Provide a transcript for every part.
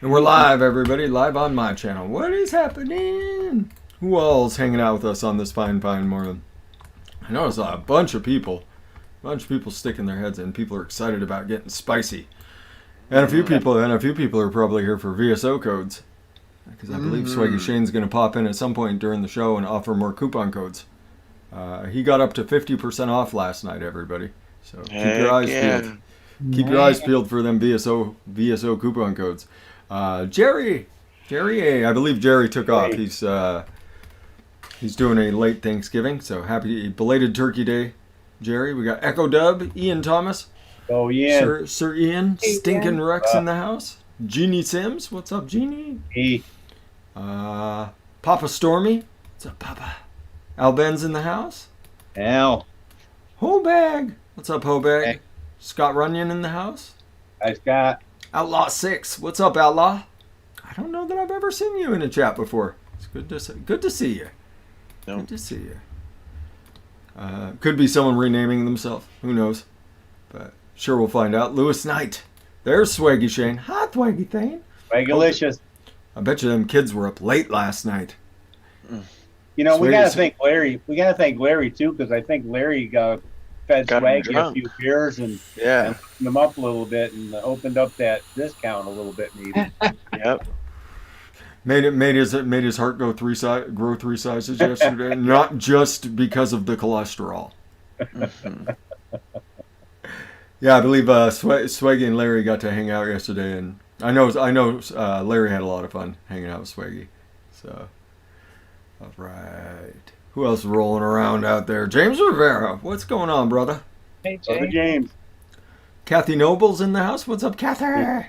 And we're live, everybody, live on my channel. What is happening? Who all's hanging out with us on this fine morning? I noticed a bunch of people sticking their heads in. People are excited about getting spicy. And a few people are probably here for VSO codes. Because I believe Swaggy Shane's going to pop in at some point during the show and offer more coupon codes. He got up to 50% off last night, everybody. So keep your eyes peeled. Keep your eyes peeled for them VSO coupon codes. Jerry A. I believe Jerry took off. He's doing a late Thanksgiving, so happy belated Turkey Day, Jerry. We got Echo Dub, Ian Thomas. Oh, Ian. Sir Ian, Stinkin' Rex in the house. Jeannie Sims, what's up, Jeannie? Hey. Papa Stormy, what's up, Papa? Al Ben's in the house. Al. Hobag, what's up, Hobag? Hey. Scott Runyon in the house. Hi, Scott. Outlaw 6, what's up, Outlaw? I don't know that I've ever seen you in a chat before. It's good to see you. Nope. Good to see you. Could be someone renaming themselves. Who knows? But sure we'll find out. Lewis Knight. There's Swaggy Shane. Hi, Swaggy Thane. Swagalicious. I bet you them kids were up late last night. You know, we Swaggy- got to thank Larry. We got to thank Larry, too, because I think Larry fed Got him Swaggy a drunk. few beers and Yeah. loosened him up a little bit and opened up that discount a little bit, maybe. Yep. Made his heart grow three sizes yesterday. Not just because of the cholesterol. Yeah, I believe Swaggy and Larry got to hang out yesterday, and I know Larry had a lot of fun hanging out with Swaggy. So, all right. Who else is rolling around out there? James Rivera, what's going on, brother? Hey, Brother Jay. James. Kathy Noble's in the house. What's up, Kathy?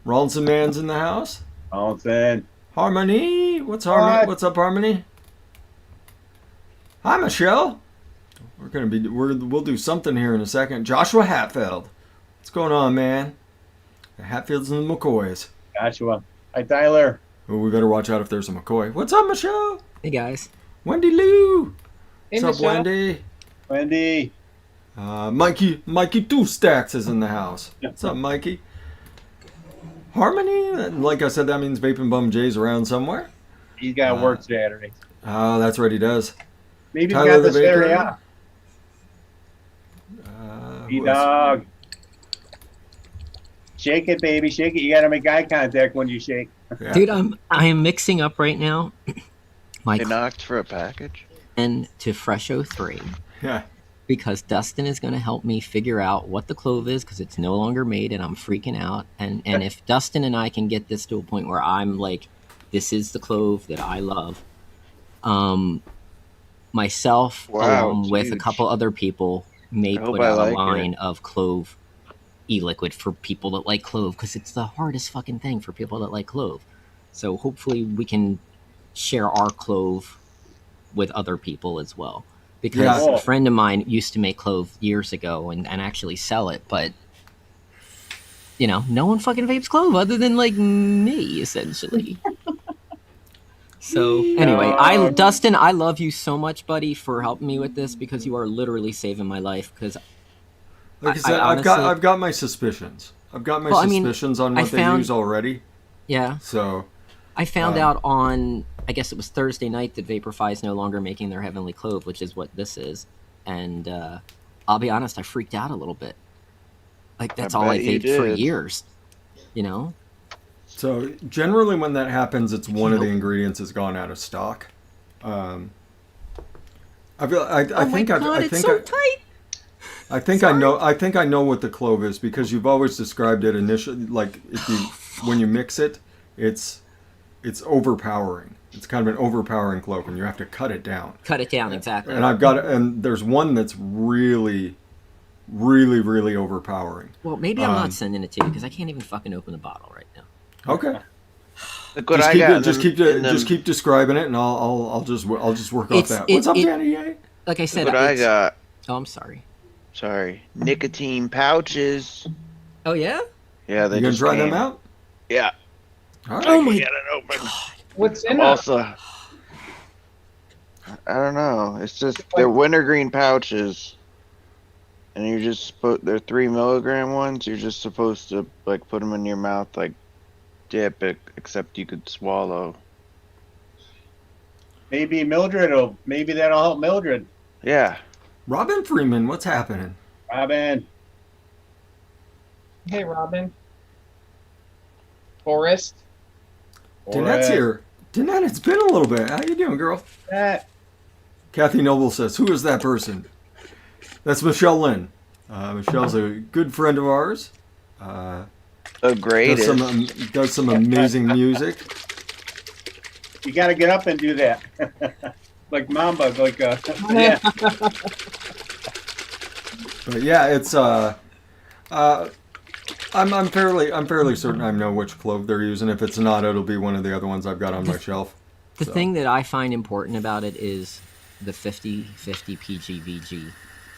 Ronson Man's in the house. All said. Harmony, what's Harmony? Hi. What's up, Harmony? Hi, Michelle. We'll do something here in a second. Joshua Hatfield, what's going on, man? The Hatfields and the McCoys. Joshua. Hi, Tyler. Oh, we better watch out if there's a McCoy. What's up, Michelle? Hey, guys. Wendy Lou. Hey, What's up, Michelle. Wendy? Wendy. Mikey Two Stacks is in the house. What's up, Mikey? Harmony, like I said, that means Vaping Bum Jay's around somewhere. He's got to work Saturday. Oh, that's right, he does. Maybe he's Tyler got the the Baker. Saturday off. Who else? Dog. Shake it, baby. Shake it. You got to make eye contact when you shake. Yeah. Dude, I am mixing up right now my They knocked for a package. clove to fresh03 Yeah. because Dustin is going to help me figure out what the clove is because it's no longer made and I'm freaking out. And if Dustin and I can get this to a point where I'm like, this is the clove that I love, myself Wow, along it's with a huge. couple other people may I hope put I out like a line it. of clove e-liquid for people that like clove because it's the hardest fucking thing for people that like clove. So hopefully we can share our clove with other people as well. Because Yeah. a friend of mine used to make clove years ago and actually sell it, but you know, no one fucking vapes clove other than like me, essentially. So anyway, Dustin, I love you so much, buddy, for helping me with this because you are literally saving my life. Because Like I said, honestly- I've got my suspicions. I've got my Well, I mean, suspicions on I what they found- use already. yeah, So I found out on, I guess it was Thursday night that Vaporfy is no longer making their Heavenly Clove, which is what this is. And I'll be honest, I freaked out a little bit. Like, that's I all I bet you vaped for did. years. You know? So generally, when that happens, it's one of the Nope. ingredients has gone out of stock. I Oh my God, it's so tight! I think I know what the clove is because you've always described it initially. Like when you mix it, it's overpowering. It's kind of an overpowering clove, and you have to cut it down. Cut it down, exactly. And there's one that's really, really, really overpowering. Well, maybe I'm not sending it to you because I can't even fucking open the bottle right now. Okay. Look what Just I keep, got. it, just, keep, in them- just keep describing it, and I'll just work off It's- that. it- What's up, it- Danny A? Like I said, Look what I got. Oh, I'm sorry. Sorry. Nicotine pouches. Oh, yeah? Yeah, they You gonna just try them came. out? Yeah. All right. Oh my Get it open. What's in I'm it? also. I don't know. It's just they're wintergreen pouches, and they're 3 milligram ones. You're just supposed to like put them in your mouth like dip, except you could swallow. Maybe maybe that'll help Mildred. Yeah. Robin Freeman, what's happening? Robin. Hey, Robin. Forrest. Danette's here. Danette, it's been a little bit. How you doing, girl? That. Kathy Noble says, who is that person? That's Michelle Lynn. Michelle's a good friend of ours. The greatest. Does some amazing music. You got to get up and do that. Like Mamba, like yeah. But yeah, it's I'm fairly certain I know which clove they're using. If it's not, it'll be one of the other ones I've got on my shelf. The thing that I find important about it is the 50-50 PGVG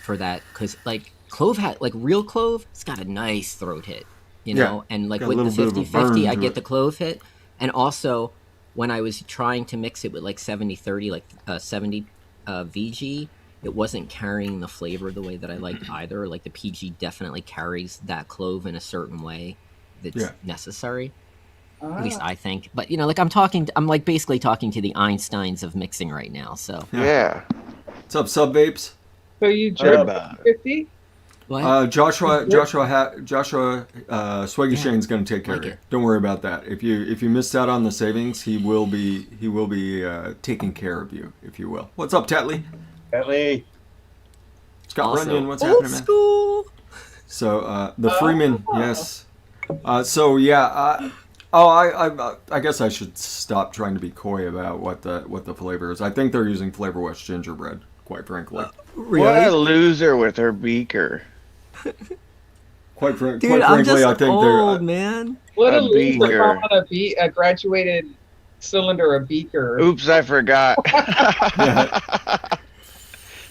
for that, because like clove like real clove, it's got a nice throat hit, you know, and like got a with the little bit of a burn 50-50, I to get it. the clove hit, and also when I was trying to mix it with like 70-30, like 70 VG, it wasn't carrying the flavor the way that I liked either. Like the PG definitely carries that clove in a certain way that's necessary. At least I think. But you know, like I'm like basically talking to the Einsteins of mixing right now. So Yeah. What's up, sub vapes? So you Heard jerk about 50? what? Joshua Swaggy Shane's going to take care Like of you. it. Don't worry about that. If you missed out on the savings, he will be taking care of you, if you will. What's up, Tetley? Bentley. Scott Also, Runyon, what's old happening, man? school. So the Freeman, yes. So yeah. I guess I should stop trying to be coy about what the flavor is. I think they're using Flavor West gingerbread, quite frankly. What a loser with her beaker. Quite Dude, frankly, I'm just I think old, man. What a A loser beaker. calling a graduated cylinder a beaker. Oops, I forgot. Yeah.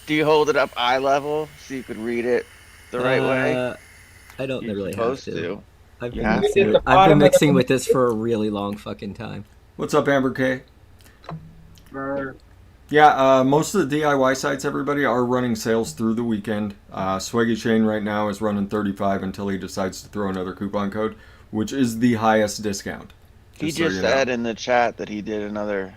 Do you hold it up eye level so you could read it the right way? I don't You're really have supposed to. to. I've You been, have mixing, to. with, I've been mixing with this for a really long fucking time. What's up, Amber K? Yeah, most of the DIY sites, everybody, are running sales through the weekend. Swaggy Shane right now is running 35 until he decides to throw another coupon code, which is the highest discount. He so just you know. said in the chat that he did another.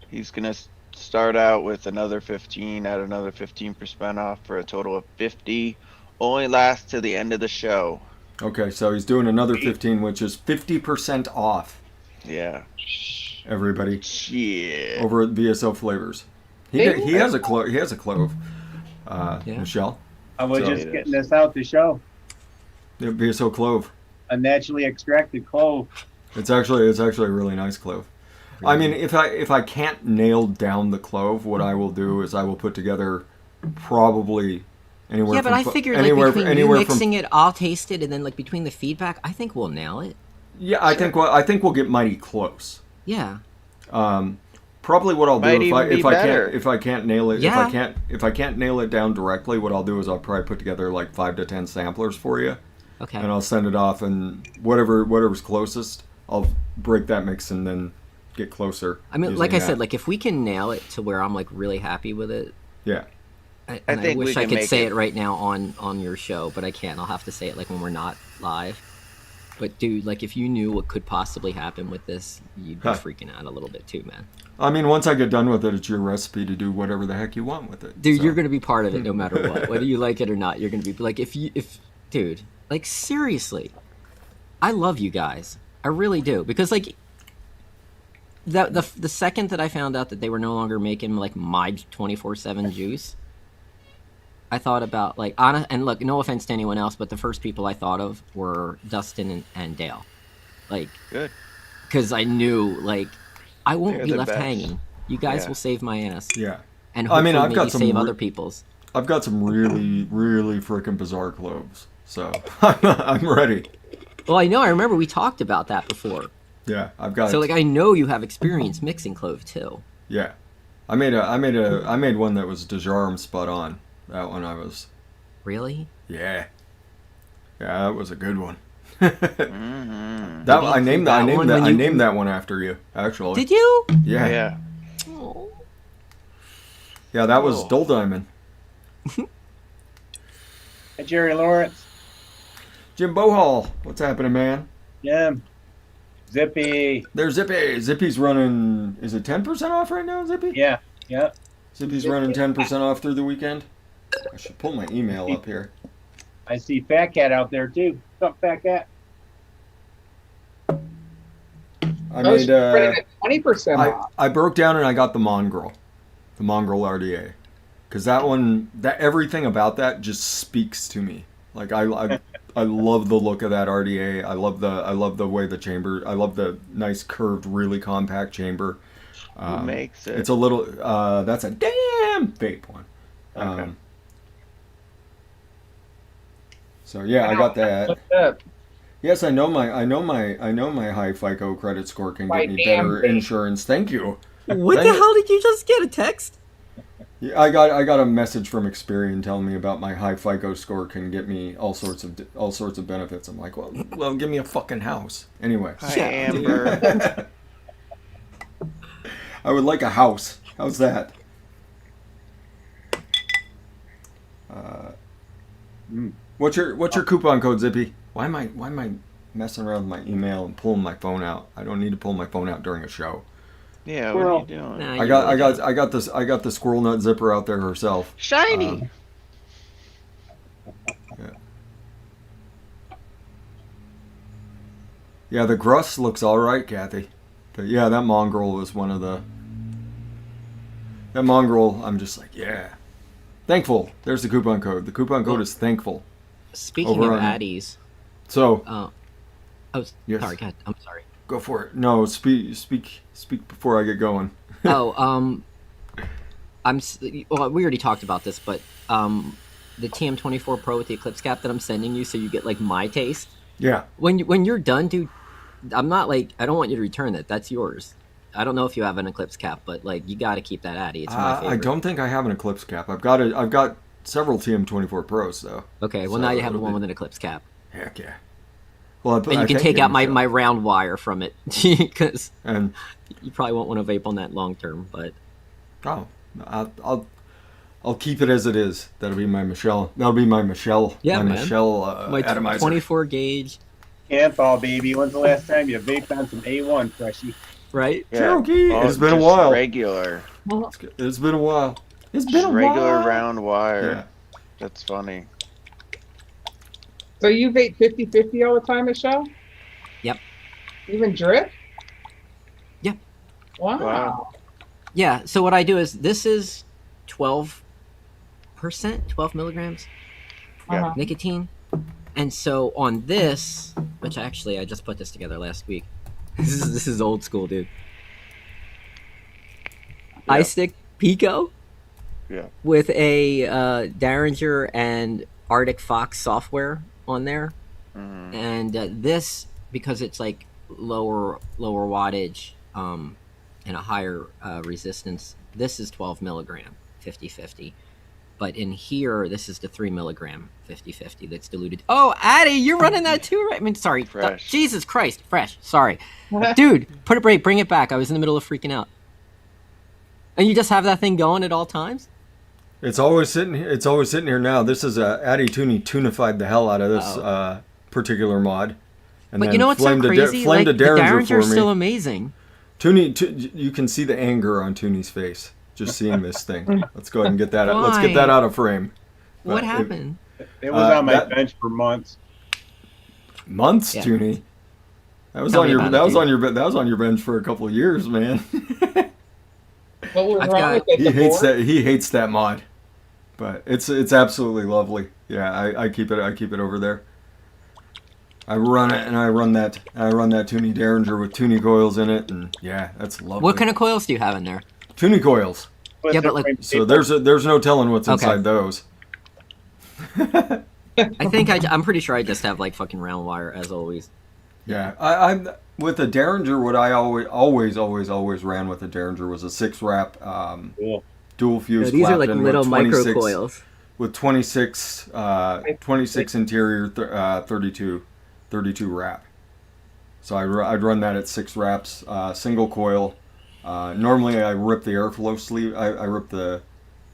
He's gonna start out with another 15, add another 15% off for a total of 50. Only lasts to the end of the show. Okay, so he's doing another 15, which is 50% off, Yeah. everybody, Shit. over at VSO Flavors. He has a clove. He has a clove. Michelle, I was So- just getting this out to show. the VSO clove. A naturally extracted clove. It's actually a really nice clove. I mean, if I can't nail down the clove, what I will do is I will put together probably anywhere. Yeah, but from I figured like anywhere, between you anywhere mixing it, I'll taste it, and then like between the feedback, I think we'll nail it. Yeah, I think we'll get mighty close. Yeah. Probably what I'll do Might even be better. if I can't nail it Yeah. if I can't nail it down directly, what I'll do is I'll probably put together like 5 to 10 samplers for you, Okay. and I'll send it off, and whatever's closest, I'll break that mix and then get closer. I mean, using like I that. said, like if we can nail it to where I'm like really happy with it, Yeah. and I think wish we I can could make say it. it right now on your show, but I can't. I'll have to say it like when we're not live. But dude, like if you knew what could possibly happen with this, you'd be Huh. freaking out a little bit too, man. I mean, once I get done with it, it's your recipe to do whatever the heck you want with it. Dude, so. you're gonna be part of it no matter what, whether you like it or not. You're gonna be like, dude, like seriously, I love you guys, I really do, because like the second that I found out that they were no longer making like my 24/7 juice, I thought about like and look, no offense to anyone else, but the first people I thought of were Dustin and Dale, like, Good. because I knew like I won't They're be the left best. hanging. You guys Yeah. will save my ass, Yeah. and I mean, hopefully I've got maybe some save re- other people's. I've got some really, really freaking bizarre cloves, so I'm ready. Well, I know. I remember we talked about that before. Yeah, I've got. So like I know you have experience mixing clove too. Yeah, I made one that was DeJarme spot on. That one I was. Really? Yeah, that was a good one. Mm-hmm. That Did you I do named that I named one that when I you- named that one after you actually. Did you? Yeah, Yeah. Oh. yeah, that was Oh. Dole Diamond. Hey, Jerry Lawrence. Jim Bohall, what's happening, man? Yeah. Zippy. There's Zippy. Zippy's running. Is it 10% off right now, Zippy? Yeah. Zippy's running 10% off through the weekend. I should pull my email up here. I see Fat Cat out there too. What's up, Fat Cat? I made. she's running at 20% off. I broke down and I got the Mongrel RDA, because that one, that everything about that just speaks to me. Like I love the look of that RDA. I love the way the chamber. I love the nice curved, really compact chamber. Who makes it? It's a little. That's a damn vape one. Okay. So yeah, I got that. What's up? Yes, I know my high FICO credit score can My get me damn better vape. insurance. Thank you. What Thank the you. hell did you just get? A text? Yeah, I got a message from Experian telling me about my high FICO score can get me all sorts of benefits. I'm like, well, give me a fucking house anyway. Hi, Yeah. Amber. I would like a house. How's that? What's your coupon code, Zippy? Why am I messing around with my email and pulling my phone out? I don't need to pull my phone out during a show. Yeah, what are you doing? Nah, I got the squirrel nut zipper out there herself. Shiny. Yeah, the Gruss looks all right, Kathy. But yeah, that mongrel was one of the. That mongrel, I'm just like, yeah. Thankful. There's the coupon code. The coupon code is thankful. Speaking Over of on- Addies, So, sorry, God, I'm sorry. go for it. No, speak before I get going. Oh, well, we already talked about this, but the TM24 Pro with the Eclipse cap that I'm sending you, so you get like my taste. Yeah. When you're done, dude, I'm not like, I don't want you to return it. That's yours. I don't know if you have an Eclipse cap, but like you got to keep that Addy. It's my favorite. I don't think I have an Eclipse cap. I've got several TM24 Pros though. Okay, well So now you have it'll the one be- with an Eclipse cap, Heck yeah. Well, and you can take out my round wire from it because and you probably won't want to vape on that long term. But I'll keep it as it is. That'll be my Michelle. That'll be my Michelle. Yeah, my man. Michelle my atomizer. 24 gauge, Canthol, baby. When's the last time you vaped on some A1, Freshie? right? Cherokee. Oh, It's been a just while. Regular. It's been a while. It's been Just a regular while. round wire. Yeah. That's funny. So you vape 50/50 all the time, Michelle? Yep. Even drip? Yep. Wow. Wow. Yeah. So what I do is this is 12%, 12 milligrams Uh-huh. nicotine, and so on this, which actually I just put this together last week. This is old school, dude. I Yeah. stick Pico Yeah. with a Derringer and Arctic Fox software on there, Mhm. and this, because it's like lower wattage and a higher resistance, this is 12 milligram 50/50, but in here this is the 3 milligram 50/50 that's diluted. Oh, Addy, you're running that too, right? I mean, sorry. Fresh. Jesus Christ, fresh. Sorry. Dude, put a break, bring it back. I was in the middle of freaking out. And you just have that thing going at all times? It's always sitting here. It's always sitting here now. This is Addy Tooney tunified the hell out of this particular mod. And But then you know what's so flamed a crazy? flamed Like, a the Derringer Derringer's for me. still amazing. You can see the anger on Tooney's face just seeing this thing. Let's go ahead and get that out. Let's get Why? that out of frame. What But happened? It was on my that- bench for months. Months, Yeah. Tooney. That was Tell on me your about it, that was dude. on your that was on your bench for a couple of years, man. What was I've wrong got- with it? he The hates board? that he hates that mod. But it's absolutely lovely. Yeah, I keep it over there. I run it and I run that Tooney Derringer with Tooney coils in it, and yeah, that's lovely. What kind of coils do you have in there? Tooney coils? Yeah, but like- So there's no telling what's Okay. inside those. I think I'm pretty sure I just have like fucking round wire as always. Yeah, I'm with the Derringer. What I always ran with the Derringer was a 6-wrap Cool. dual fuse. these are like clapped in little with micro 26 coils. with 26 interior, 32 wrap. So I'd run that at 6 wraps, single coil. Normally I rip the airflow sleeve. I rip the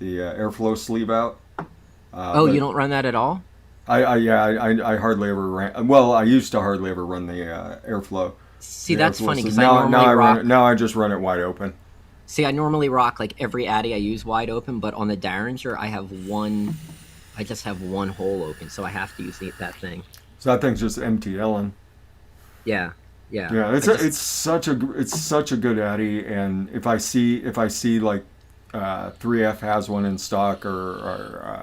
airflow sleeve out. Oh, but you don't run that at all? I hardly ever ran. Well, I used to hardly ever run the airflow. See, the that's airflow funny sleeve. because I now normally I rock. run it. Now I just run it wide open. See, I normally rock like every Addy I use wide open, but on the Derringer, I have one. I just have one hole open, so I have to use that thing. So that thing's just MTLing. Yeah, yeah. Yeah, I just- it's such a good Addy, and if I see like 3F has one in stock or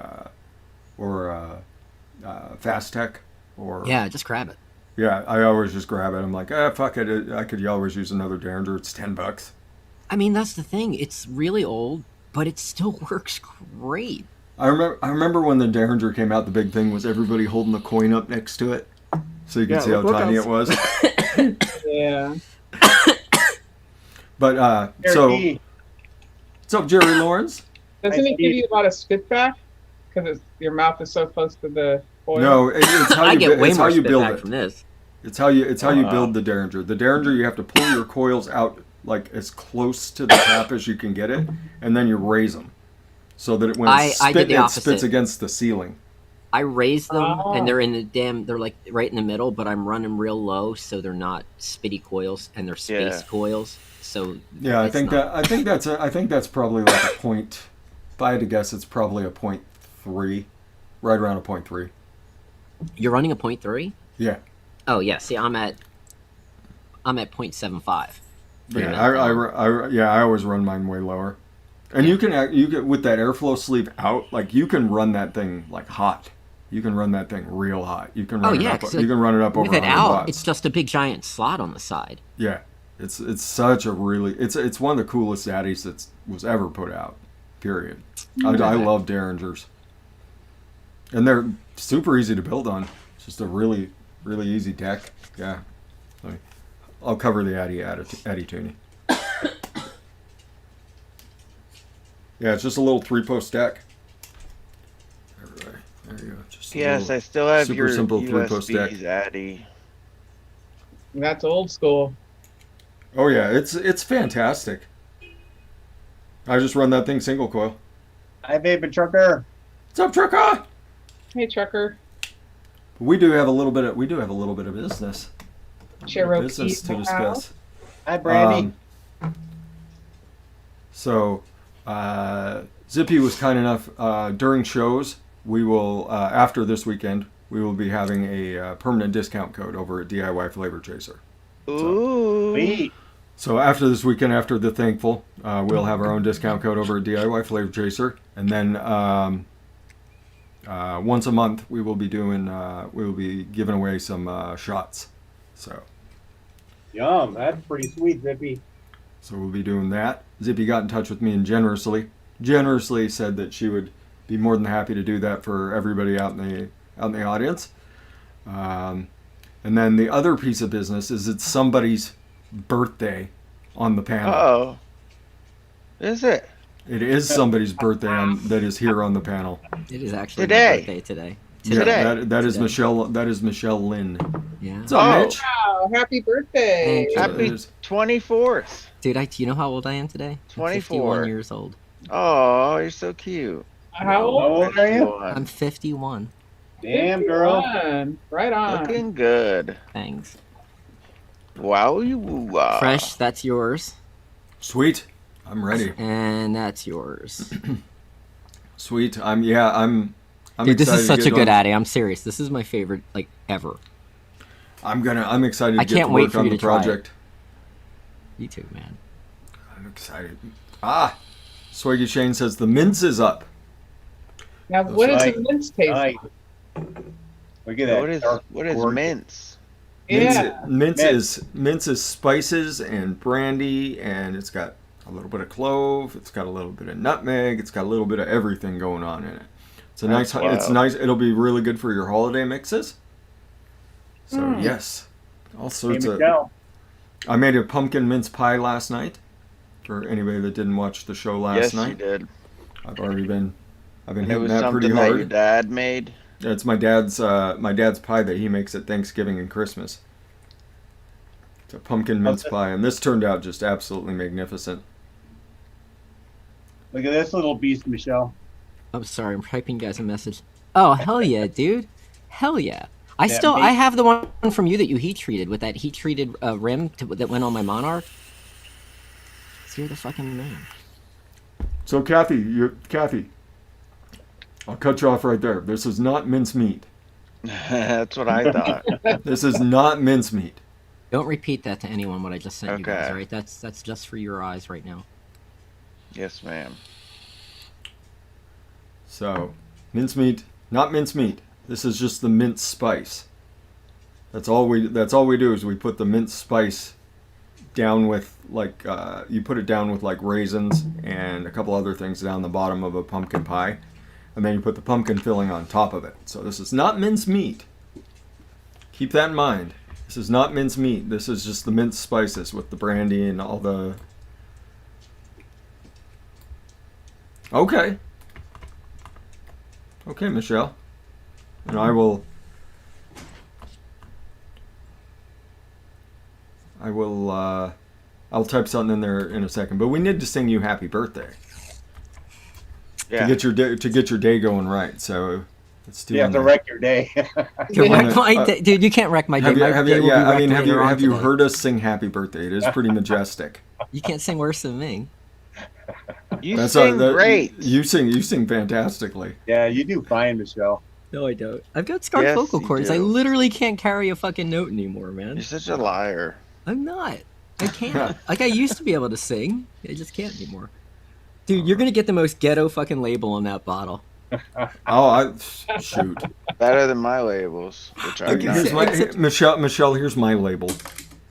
Fast Tech or yeah, just grab it. yeah, I always just grab it. I'm like, fuck it, I could always use another Derringer. It's $10. I mean, that's the thing. It's really old, but it still works great. I remember when the Derringer came out. The big thing was everybody holding the coin up next to it, so you could see how tiny it was. Yeah. But so what's up, Jerry Lawrence? Doesn't it give you a lot of spitback? Because your mouth is so close to the foil? No, it's how I you get way it's more how you spit build back it. from this. It's how you build the Derringer. The Derringer, you have to pull your coils out like as close to the cap as you can get it, and then you raise them so that when I did the it opposite. spits against the ceiling. I raise them, Oh. and they're in the they're like right in the middle, but I'm running real low, so they're not spitty coils, and they're space Yeah. coils. So Yeah, I it's think not- I think that's probably like a point. If I had to guess, it's probably a 0.3, right around a 0.3. You're running a 0.3? Yeah. Oh yeah. See, I'm at 0.75. Yeah, I always run mine way lower. And you can with that airflow sleeve out, like you can run that thing like hot. You can run that thing real hot. You can run Oh, yeah, it up. 'cause, You like, can run it up over With it 100 out, watts. it's just a big giant slot on the side. Yeah, it's such a really it's one of the coolest Addies that was ever put out. Period. I love Derringers, and they're super easy to build on. It's just a really easy deck. Yeah, I'll cover the Addy tuning. Yeah, it's just a little 3-post deck. There you go. Just a Yes, little I still have super your simple 3-post deck. USBs, Addy. That's old school. Oh yeah, it's fantastic. I just run that thing single coil. Hi, baby trucker. What's up, Trucker? Hey, trucker. We do have a little bit of business. Cherokee Business to in the discuss. Hi, Brandy. So, Zippy was kind enough during shows. We will after this weekend. We will be having a permanent discount code over at DIY Flavor Chaser. Ooh. Sweet. So after this weekend, after the Thankful, we'll have our own discount code over at DIY Flavor Chaser, and then once a month we will be giving away some shots. So Yum. That's pretty sweet, Zippy. we'll be doing that. Zippy got in touch with me and generously said that she would be more than happy to do that for everybody out in the audience. And then the other piece of business is it's somebody's birthday on the panel. Oh. Is it? It is somebody's birthday that is here on the panel. It is actually Today. my birthday today. Today. Yeah, that is Today. Michelle. That is Michelle Lynn. Yeah. What's up, Oh. Mitch? Wow, happy birthday. Thank you. Happy There's- 24th. Dude, you know how old I am today? I'm 24. 51 years old. Oh, you're so cute. How old? How old are you? I'm 51. Damn, girl. 51. Right on. Looking good. Thanks. Wow, you wow. Fresh, that's yours. Sweet. I'm ready. And that's yours. Sweet. I'm Dude, this excited is to such get a good on- Addy. I'm serious. This is my favorite, like, ever. I'm excited to I get can't to wait work for on you the to try it. project. You too, man. I'm excited. Swaggy Shane says the mince is up. Now, what does right. the mince taste Nice. like? Look at that. What is dark gorgeous. mince? Yeah. Mince Mince. is spices and brandy, and it's got a little bit of clove. It's got a little bit of nutmeg. It's got a little bit of everything going on in it. It's a nice. Wow. It's nice. It'll be really good for your holiday mixes. So yes, all Hey, sorts of. Michelle. I made a pumpkin mince pie last night. For anybody that didn't watch the show last Yes, night, you did. I've been And it hitting was that pretty something that your hard. dad made. It's my dad's pie that he makes at Thanksgiving and Christmas. It's a pumpkin mince Okay. pie, and this turned out just absolutely magnificent. Look at this little beast, Michelle. I'm sorry, I'm typing you guys a message. Oh, hell yeah, dude. Hell yeah. I That still, bait- I have the one from you that you heat treated with that heat treated rim that went on my Monarch. So you're the fucking man. So Kathy, I'll cut you off right there. This is not mincemeat. That's what I thought. This is not mincemeat. Don't repeat that to anyone. What I just sent you guys. Okay. All right, that's just for your eyes right now. Yes, ma'am. So, mincemeat, not mincemeat. This is just the mince spice. That's all we do is we put the mince spice down with like you put it down with like raisins and a couple other things down the bottom of a pumpkin pie, and then you put the pumpkin filling on top of it. So this is not mincemeat. Keep that in mind. This is not mincemeat. This is just the mince spices with the brandy and all the. Okay. Okay, Michelle. And I will. I'll type something in there in a second. But we need to sing you happy birthday Yeah. to get your day going right. So let's do. You have to wreck your day. To wreck my day, dude. You can't wreck my day. Have you, My have day you, will be yeah, I wrecked mean, later on have you today. heard us sing happy birthday? It is pretty majestic. You can't sing worse than me. You sing great. You sing fantastically. Yeah, you do fine, Michelle. No, I don't. I've got scarred Yes, vocal you cords. I do. literally can't carry a fucking note anymore, man. You're such a liar. I'm not. I can't. Like I used to be able to sing. I just can't anymore. Dude, you're gonna get the most ghetto fucking label on that bottle. Shoot. Better than my labels, which are Here's not. Michelle, here's my label.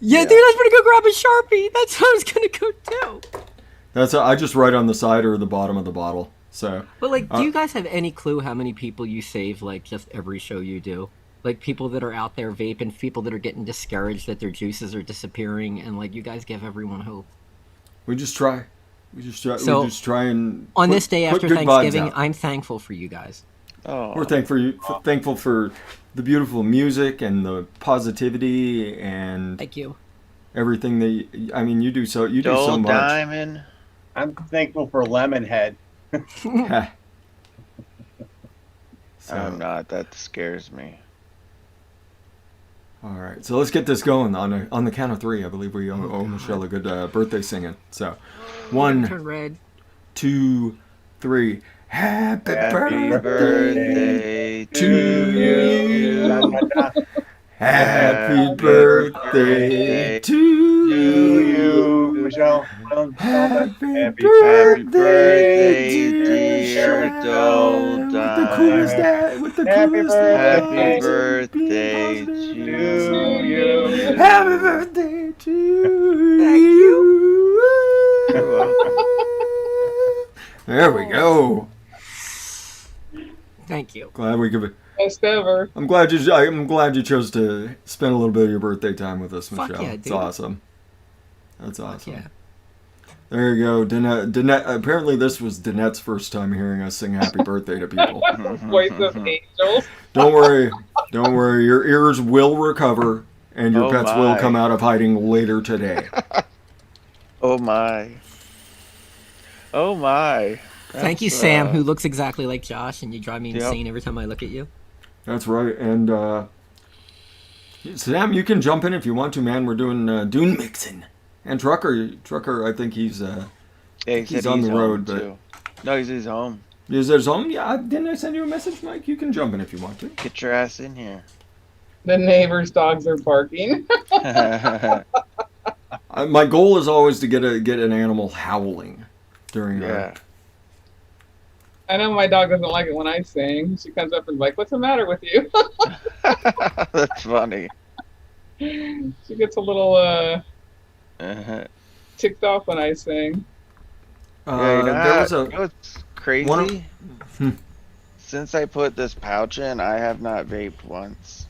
Yeah, Yeah. dude, I was gonna go grab a Sharpie. That's what I was gonna go do. I just write on the side or the bottom of the bottle. So But like, do you guys have any clue how many people you save? Like, just every show you do. Like people that are out there vaping, people that are getting discouraged that their juices are disappearing, and like you guys give everyone hope. we just try. We just try and On put- this day put after good vibes Thanksgiving, out. I'm thankful for you guys. Oh, We're thankful for the beautiful music and the positivity and Thank you. everything that you do so Joel much. Diamond. I'm thankful for Lemonhead. So, I'm not. That scares me. all right, so let's get this going on the count of three. I believe we owe Michelle a good birthday singing. So, Turn 1, red. 2, 3. Happy Happy birthday to to you. you. Happy birthday to you. Michelle. Happy birthday, birthday, dear Michelle. Joel With the coolest Diamond. with the Happy coolest birthday Happy vibes, birthday being positive. to you. Happy birthday to Thank you. You're welcome. There we go. Thank you. Glad we could. Best ever. I'm glad you chose to spend a little bit of your birthday time with us, Fuck Michelle. yeah, It's dude. awesome. That's awesome. Yeah. There you go, Danette. Apparently, this was Danette's first time hearing us sing "Happy Birthday" to people. Voice of angels. Don't worry. Your ears will recover, and your Oh pets will my. come out of hiding later today. Oh my. Oh my. Thank you, That's, Sam, who looks exactly like Josh, and you drive me Yep. insane every time I look at you. That's right. And Sam, you can jump in if you want to, man. We're doing Dune mixing. And Trucker, I think he's Yeah, he he's said on the home, road, but- too. No, he's home. is there home? Yeah, didn't I send you a message, Mike? You can jump in if you want to. Get your ass in here. The neighbors' dogs are barking. My goal is always to get an animal howling during Yeah. I know my dog doesn't like it when I sing. She comes up and is like, "What's the matter with you?" That's funny. She gets a little Uh-huh. ticked off when I sing. Yeah, there was a you know what's crazy? one of- Hmm. Since I put this pouch in, I have not vaped once.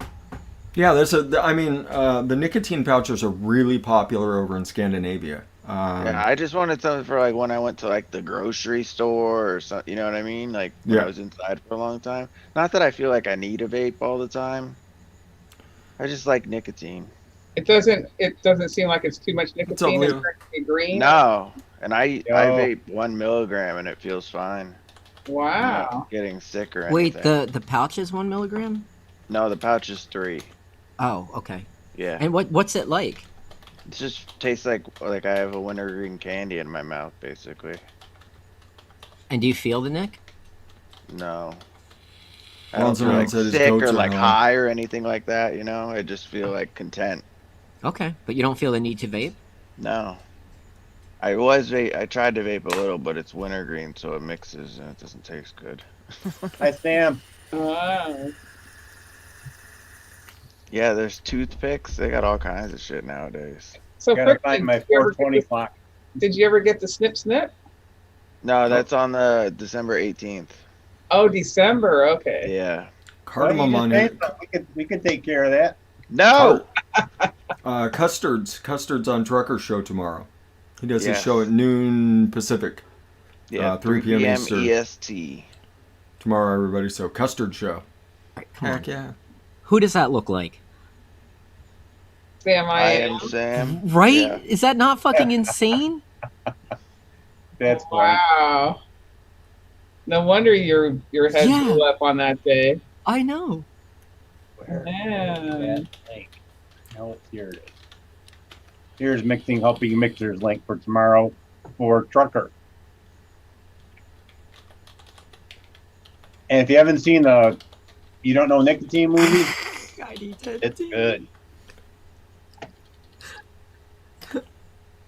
yeah. The nicotine pouches are really popular over in Scandinavia. Yeah, I just wanted something for like when I went to like the grocery store or something. You know what I mean? Like when Yeah. I was inside for a long time. Not that I feel like I need a vape all the time. I just like nicotine. It doesn't seem like it's too much up, nicotine. It's Leo? pretty green. No, and I Yo. vape 1 milligram and it feels fine. I'm Wow. not getting sick or Wait, anything. the pouch is 1 milligram? No, the pouch is 3. Oh, okay. Yeah. And what's it like? It just tastes like I have a wintergreen candy in my mouth, basically. And do you feel the Nick? No. I don't Bonzo feel Man like said his sick goats or are like home. high or anything like that, you know? I just feel like content. Okay, but you don't feel the need to vape? No. I tried to vape a little, but it's wintergreen, so it mixes and it doesn't taste good. Hi, Sam. Wow. Yeah, there's toothpicks. They got all kinds of shit nowadays. So, Gotta Frick, find my did you ever get 420 the- clock. Did you ever get the snip snip? No, that's on the December 18th. Oh, December. Okay. Yeah. Well, Cardamom you on just here. say so. We could take care of that. No! Custards on Trucker Show tomorrow. He does his Yes. show at noon Pacific. Yeah, 3 p.m. Eastern. EST. Tomorrow, everybody. So Custard Show. All right, come on. Heck yeah. Who does that look like? Sam, I I am Sam. Right? Yeah. Is that not fucking insane? That's fine. Wow. No wonder your head Yeah. blew up on that day. I know. Where Man. is that link? No, here it is. Here's helping mixers link for tomorrow for Trucker. And if you haven't seen the You Don't Know Nicotine movie, I need to it's good.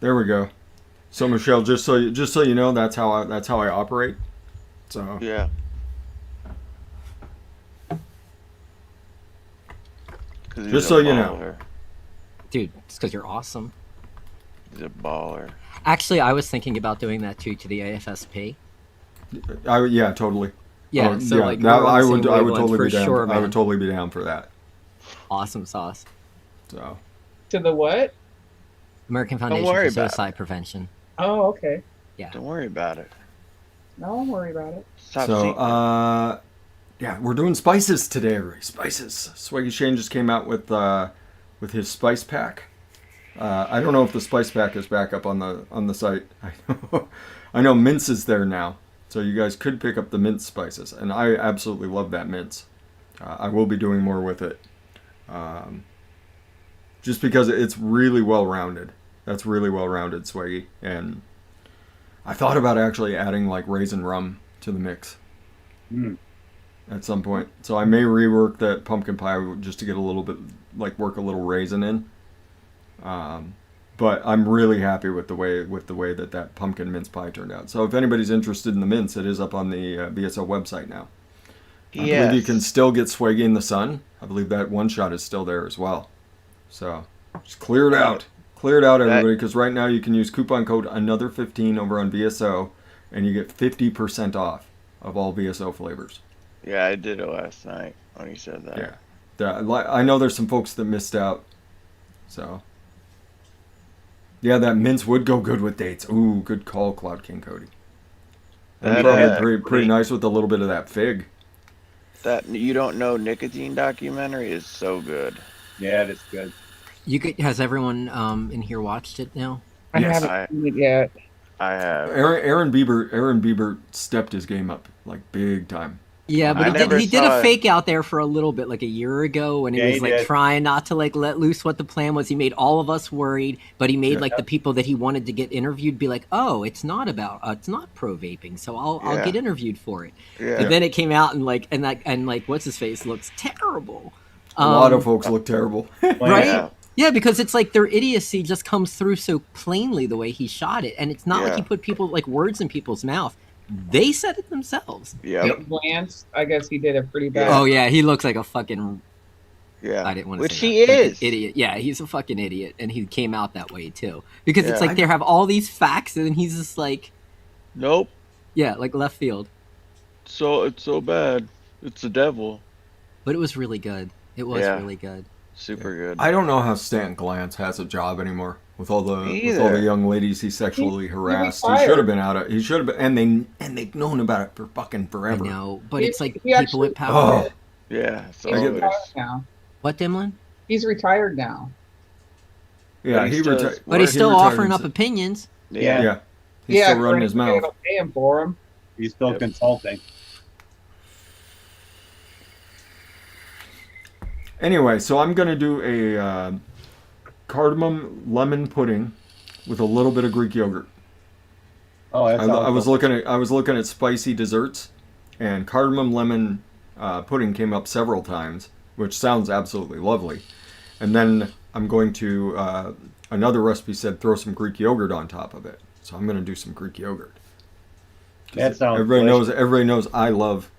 There we go. So Michelle, just so you know, that's how I operate. So Yeah. Just so you know. Dude, it's because you're awesome. He's a baller. Actually, I was thinking about doing that too to the AFSP. yeah, totally. Yeah, Oh, so yeah, like that, we're on I the would same I would wavelength totally for be down. sure, I man. would totally be down for that. Awesome sauce. So To the what? American Foundation worry for about it. Suicide Prevention. Oh, okay. Don't worry about it. No, don't worry about it. Stop so secret. yeah, we're doing spices today, everybody. Spices. Swaggy Shane just came out with his spice pack. I don't know if the spice pack is back up on the site. I know mince is there now, so you guys could pick up the mince spices, and I absolutely love that mince. I will be doing more with it, just because it's really well rounded. That's really well rounded, Swaggy, and I thought about actually adding like raisin rum to the mix at some point. So I may rework that pumpkin pie just to get a little bit, like work a little raisin in. But I'm really happy with the way that pumpkin mince pie turned out. So if anybody's interested in the mince, it is up on the BSO website now. I believe you can still get Swaggy in the Sun. I believe that one shot is still there as well. So just clear it out. Clear it out, everybody, because right now you can use coupon code another15 over on BSO, and you get 50% off of all BSO flavors. Yeah, I did it last night when he said that. Yeah. I know there's some folks that missed out. So, yeah, that mince would go good with dates. Ooh, good call, Cloud King Cody. And probably pretty nice with a little bit of that fig. That You Don't Know Nicotine documentary is so good. Yeah, it is good. Has everyone in here watched it now? I Yes. haven't seen it yet. I have. Aaron Bieber stepped his game up like big time. Yeah, but I never he did saw a it. fake out there for a little bit, like a year ago, when he Yeah, was he like did. trying not to like let loose what the plan was. He made all of us worried, but he made like the people that he wanted to get interviewed be like, "Oh, it's not pro vaping, so I'll get interviewed for it." Yeah. But then it came out and like what's his face looks terrible. A lot of folks look terrible. Right? Yeah. Yeah, because it's like their idiocy just comes through so plainly the way he shot it, and it's not like he put people like words in people's mouth. They said it themselves. Yep. Lance, I guess he did a pretty bad. Oh yeah, he looks like a fucking. Yeah. I didn't want to Which say he that. Like an is. idiot. Yeah, he's a fucking idiot, and he came out that way too. Because it's Yeah. like they have all these facts, and then he's just like, Nope. yeah, like left field. So it's so bad. It's the devil. But it was really good. It was Yeah. really good. Super good. I don't know how Stan Glantz has a job anymore with all the Me with all the either. young ladies he sexually harassed. He retired. should have been out of. He should have been, and they've known about it for fucking forever. I know, but He- it's like he people actually- with power. Oh, Yeah. It's He's I get always. it. retired now. What, Dimlin? He's retired now. yeah, But he he still retired. is- But he's he still retired offering and up said- opinions. Yeah. Yeah, he's still for running his anybody mouth. that'll pay him for him. He's still Yep. consulting. Anyway, so I'm gonna do a cardamom lemon pudding with a little bit of Greek yogurt. Oh, that's I was looking at spicy desserts, and cardamom lemon pudding came up several times, which sounds absolutely lovely. And then I'm going to another recipe said throw some Greek yogurt on top of it, so I'm going to do some Greek yogurt. That sounds. Everybody knows I love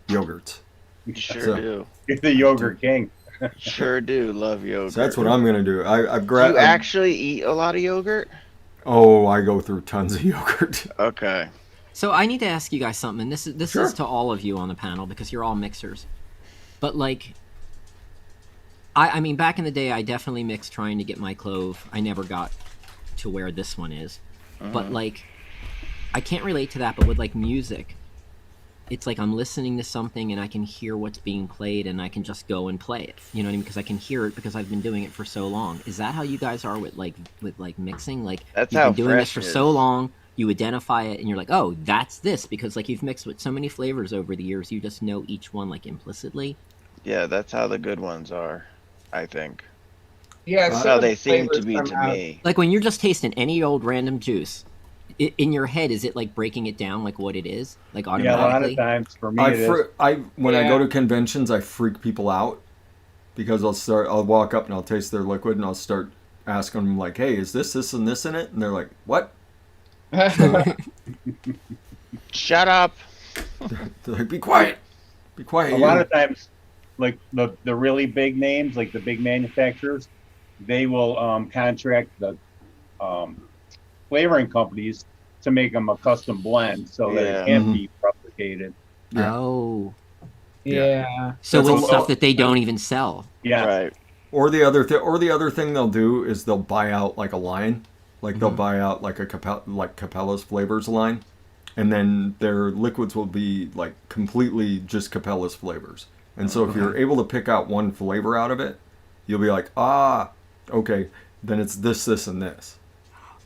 yogurts. You sure So- do. You're the yogurt king. Sure do love yogurt. So that's what I'm going to do. I've Do grabbed. you actually eat a lot of yogurt? Oh, I go through tons of yogurt. Okay. So I need to ask you guys something. This Sure. is to all of you on the panel because you're all mixers. But like, I mean, back in the day, I definitely mixed trying to get my clove. I never got to where this one is. But like, I can't relate to that. But with like music, it's like I'm listening to something and I can hear what's being played and I can just go and play it. You know what I mean? Because I can hear it because I've been doing it for so long. Is that how you guys are with mixing? Like, That's you've how been doing this for Fresh so is. long. You identify it and you're like, oh, that's this, because like you've mixed with so many flavors over the years, you just know each one like implicitly. Yeah, that's how the good ones are, I think. Yeah, That's some how of the they seem to flavors be come to out. me. Like when you're just tasting any old random juice, in your head, is it like breaking it down like what it is, like Yeah, a lot of automatically? times for me it is. When I Yeah. go to conventions, I freak people out because I'll walk up and I'll taste their liquid and I'll start asking them like, hey, is this, and this in it? And they're like, what? Shut up. They're like, be quiet. Be quiet. A you." lot of times, like the really big names, like the big manufacturers, they will contract the flavoring companies to make them a custom blend so that Yeah. it can't Mhm. be replicated. Yeah. Oh, Yeah. so That's it's a- stuff that they don't even sell. Yeah, Right. Or the other thing they'll do is they'll buy out like a line, like they'll buy out like Capella's flavors line, and then their liquids will be like completely just Capella's flavors. And so if you're able to pick out one flavor out of it, you'll be like, okay, then it's this, and this.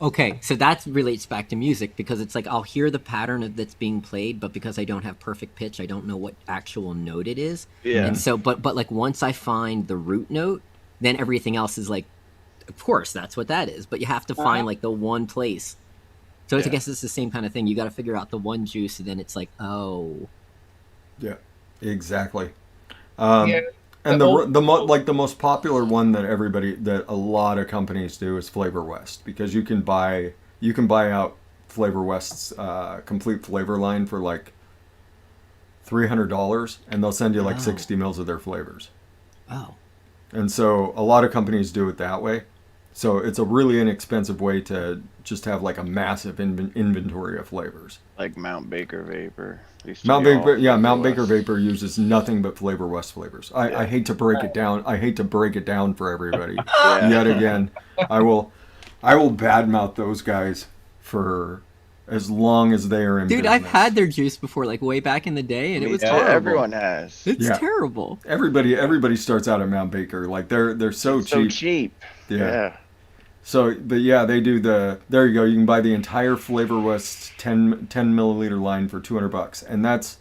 Okay, so that relates back to music because it's like I'll hear the pattern that's being played, but because I don't have perfect pitch, I don't know what actual note it is. Yeah. And so, but like once I find the root note, then everything else is like, of course, that's what that is. But you have to find like the one place. So I Yeah. guess it's the same kind of thing. You got to figure out the one juice, and then it's like, oh, Yeah, exactly. Yeah. And The the most popular one that a lot of companies do is Flavor West, because you can buy out Flavor West's complete flavor line for like $300, and they'll send you like Wow. 60 mils of their flavors. oh, And so a lot of companies do it that way. So it's a really inexpensive way to just have like a massive inventory of flavors. Like Mount Baker Vapor. Used to Mount be all Baker, yeah, Flavor Mount Baker West. Vapor uses nothing but Flavor West flavors. I hate to break it down. I hate to break it down for everybody. Yeah. Yet again, I will badmouth those guys for as long as they are in dude, business. I've had their juice before, like way back in the day, and it Me was too. horrible. Everyone has. It's Yeah. terrible. Everybody starts out at Mount Baker. Like they're so So cheap. cheap. Yeah. So, but yeah, they do there you go. You can buy the entire Flavor West 10 milliliter line for $200, and that's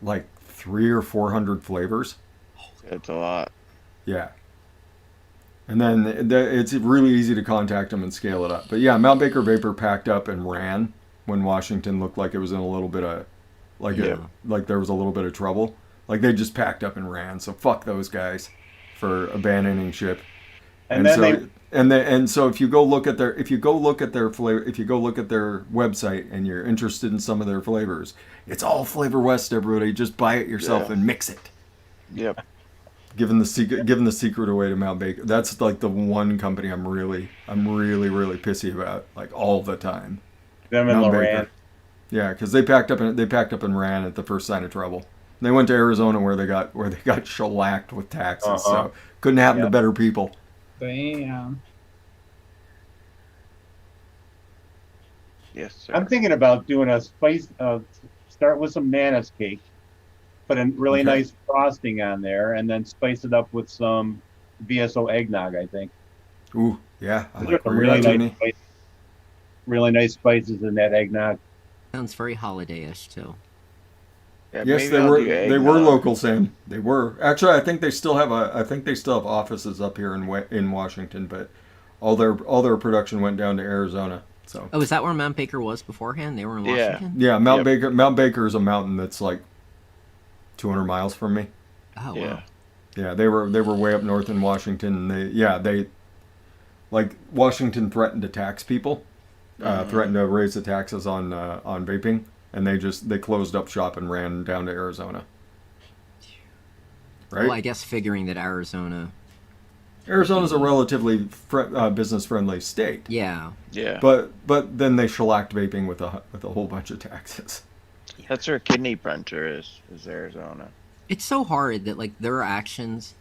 like 300 or 400 flavors. It's a lot. Yeah. And then it's really easy to contact them and scale it up. But yeah, Mount Baker Vapor packed up and ran when Washington looked like it was in a little bit of like there was a little bit of trouble. Like they just packed up and ran. So fuck those guys for abandoning ship. and then So if you go look at their website and you're interested in some of their flavors, it's all Flavor West. Everybody, just buy it yourself Yeah. and mix it. Yep. Giving the secret away to Mount Baker. That's like the one company I'm really pissy about, like all the time. them and Mount Loran. Baker. Yeah, because they packed up and ran at the first sign of trouble. They went to Arizona where they got shellacked with taxes. So couldn't happen to Yep. better people. Damn. Yes, sir. I'm thinking about doing a spice. Start with some Nana's cake, put a really Okay. nice frosting on there, and then spice it up with some VSO eggnog. I think Ooh, yeah. I there's like some where you're really at, nice, Tony. really nice spices in that eggnog. Sounds very holiday-ish too. Yeah, Yes, maybe they I'll were. do They were eggnog. local, Sam. They were. Actually, I think they still have offices up here in Washington, but all their production went down to Arizona. So Oh, is that where Mount Baker was beforehand? They were in Yeah. Washington? yeah, Mount Yep. Baker. Mount Baker is a mountain that's like 200 miles from me. Oh, Yeah. wow. Yeah, they were way up north in Washington. And they like Washington threatened to tax people, threatened to raise the taxes on vaping, and they closed up shop and ran down to Arizona. Right. Well, I guess figuring that Arizona. Arizona's a relatively business friendly state, Yeah. Yeah. but then they shellacked vaping with a whole bunch of taxes. That's where kidney puncher is Arizona. It's so hard that, like, their actions,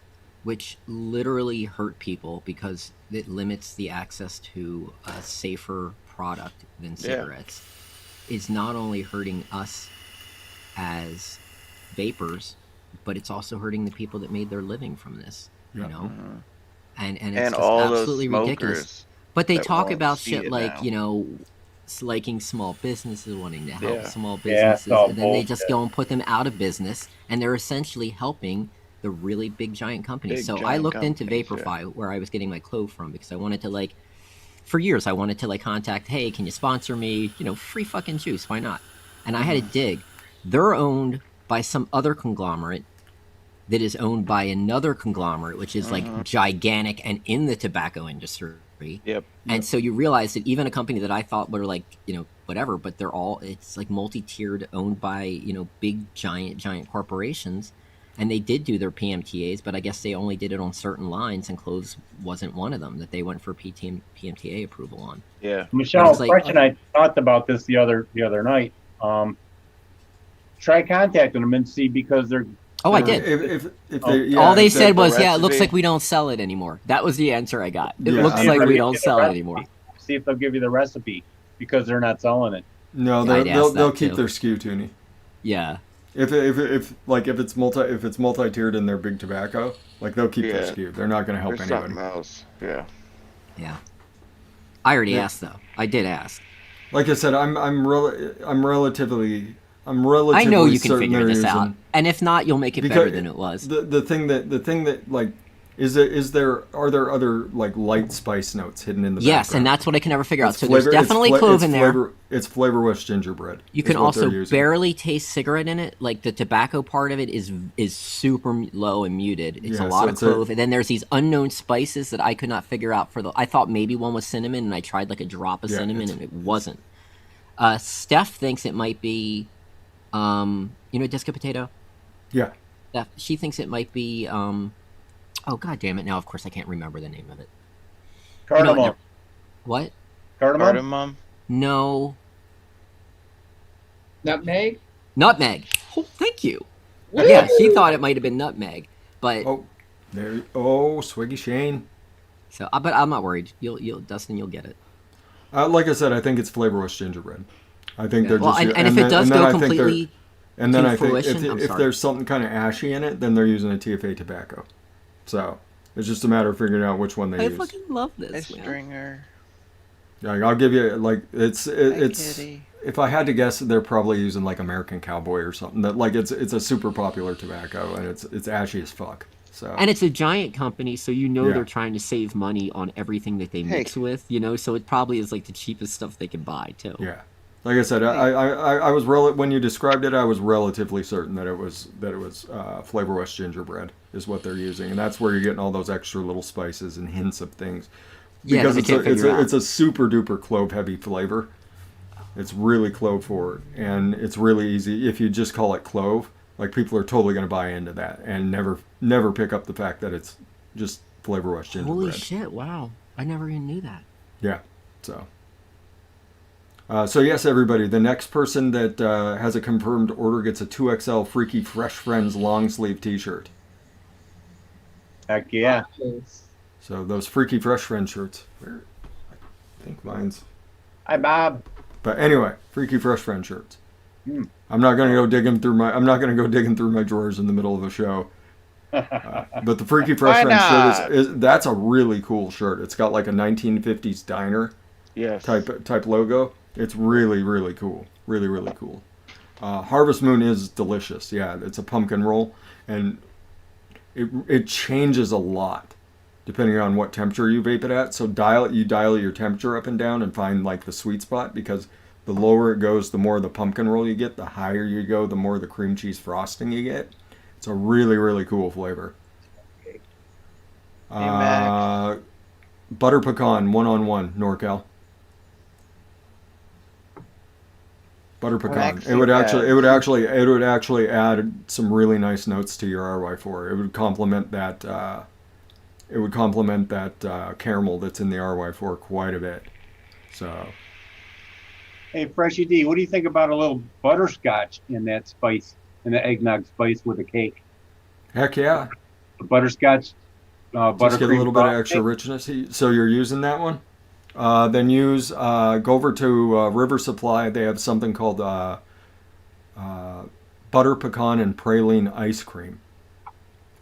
which literally hurt people because it limits the access to a safer product than cigarettes, is not only hurting us as vapors, but it's also hurting the people that made their living from this, Yeah. you know? And it's And just all absolutely those ridiculous. smokers. But they that talk won't about see shit it like, now. you know, liking small businesses, wanting to help Yeah. small Yeah, it's businesses, all and then they just bullshit. go and put them out of business, and they're essentially helping the really big giant companies. Big so I giant looked into companies, yeah. Vaporfy, where I was getting my clove from, because I wanted to, like, for years I wanted to, like, contact, hey, can you sponsor me? You know, free fucking juice, why not? And I had to dig. They're owned by some other conglomerate that is owned by another conglomerate, which is like gigantic and in the tobacco industry. Yep. And so you realize that even a company that I thought were like, you know, whatever, but it's like multi-tiered, owned by, you know, big, giant corporations. And they did do their PMTAs, but I guess they only did it on certain lines, and clothes wasn't one of them that they went for PMTA approval on. Yeah. Michelle, It's like- Fresh and I talked about this the other night. Try contacting them and see, because they're Oh, I did. If Oh. they, yeah, All they if said the was, yeah, it looks recipe. like we don't sell it anymore. That was the answer I got. It Yeah, looks I like never we get don't the sell it recipe. anymore. See if they'll give you the recipe, because they're not selling it. no, I'd ask they'll that keep too. their SKU tuning. Yeah. If it's multi-tiered in their big tobacco, like they'll keep their Yeah. SKU. They're not going to help There's anybody. something else. Yeah. Yeah. I already Yeah. asked, though. I did ask. Like I said, I'm relatively I know you can certain figure they're this out. using- And if not, you'll make it better than it was. The thing that like are there other like light spice notes hidden in the Yes, background? and that's what I can never figure out. It's So flavor- there's it's definitely fla- clove it's in there. It's flavorless gingerbread. You is can what they're also using. barely taste cigarette in it. Like the tobacco part of it is super low and muted. It's Yeah, a lot so of it's a- clove, and then there's these unknown spices that I could not figure out I thought maybe one was cinnamon, and I tried like a drop of Yeah, cinnamon, it's- and it wasn't. Steph thinks it might be, you know, disco potato. Yeah. Steph, she thinks it might be. Oh, god damn it! Now, of course, I can't remember the name of it. Cardamom. no. What? Cardamom. Cardamom. No, Nutmeg? nutmeg. Oh, thank you. Woo! Yeah, she thought it might have been nutmeg, but Oh, Swiggy Shane. so. But I'm not worried. You'll Dustin, you'll get it. Like I said, I think it's flavorless gingerbread. I think they're Well, just and if it does then go I think they're- completely, and then to I think fruition, I'm if sorry. there's something kind of ashy in it, then they're using a TFA tobacco. So it's just a matter of figuring out which one they I use. fucking love A this, man. stringer. Like, I'll give you like Hi, it's. kitty. If I had to guess, they're probably using like American Cowboy or something. That like it's a super popular tobacco and it's ashy as fuck. So And it's a giant company, so you know Yeah. they're trying to save money on everything that they Hey. mix with, you know. So it probably is like the cheapest stuff they can buy too. yeah, like I said, I was when you described it, I was relatively certain that it was flavorless gingerbread is what they're using, and that's where you're getting all those extra little spices and hints of things. Yeah, Because that they can't figure out. it's a super duper clove heavy flavor. It's really clove forward, and it's really easy if you just call it clove. Like people are totally going to buy into that and never pick up the fact that it's just flavorless gingerbread. Holy shit! Wow, I never even knew that. Yeah. So. So yes, everybody. The next person that has a confirmed order gets a 2XL Freaky Fresh Friends long sleeve T-shirt. Heck yeah. So those Freaky Fresh Friends shirts. Where? I think mine's. Hi, Bob. But anyway, Freaky Fresh Friends shirts. Hmm. I'm not gonna go digging through my drawers in the middle of a show. But the Freaky Fresh Why Friends shirt not? is that's a really cool shirt. It's got like a 1950s diner Yes. type logo. It's really cool. Really cool. Harvest Moon is delicious. Yeah, it's a pumpkin roll, and it changes a lot depending on what temperature you vape it at. So you dial your temperature up and down and find like the sweet spot, because the lower it goes, the more the pumpkin roll you get. The higher you go, the more the cream cheese frosting you get. It's a really, really cool flavor. Okay. Max. Butter pecan 1-on-1 NorCal. Butter pecan. Max, It would yeah. actually add some really nice notes to your RY4. It would complement that. It would complement that caramel that's in the RY4 quite a bit. So. Hey, Freshy D, what do you think about a little butterscotch in that spice, in the eggnog spice with a cake? Heck yeah. The butterscotch, Just buttercream. get a little bit of extra frosting? richness. So you're using that one? Then go over to River Supply. They have something called butter pecan and praline ice cream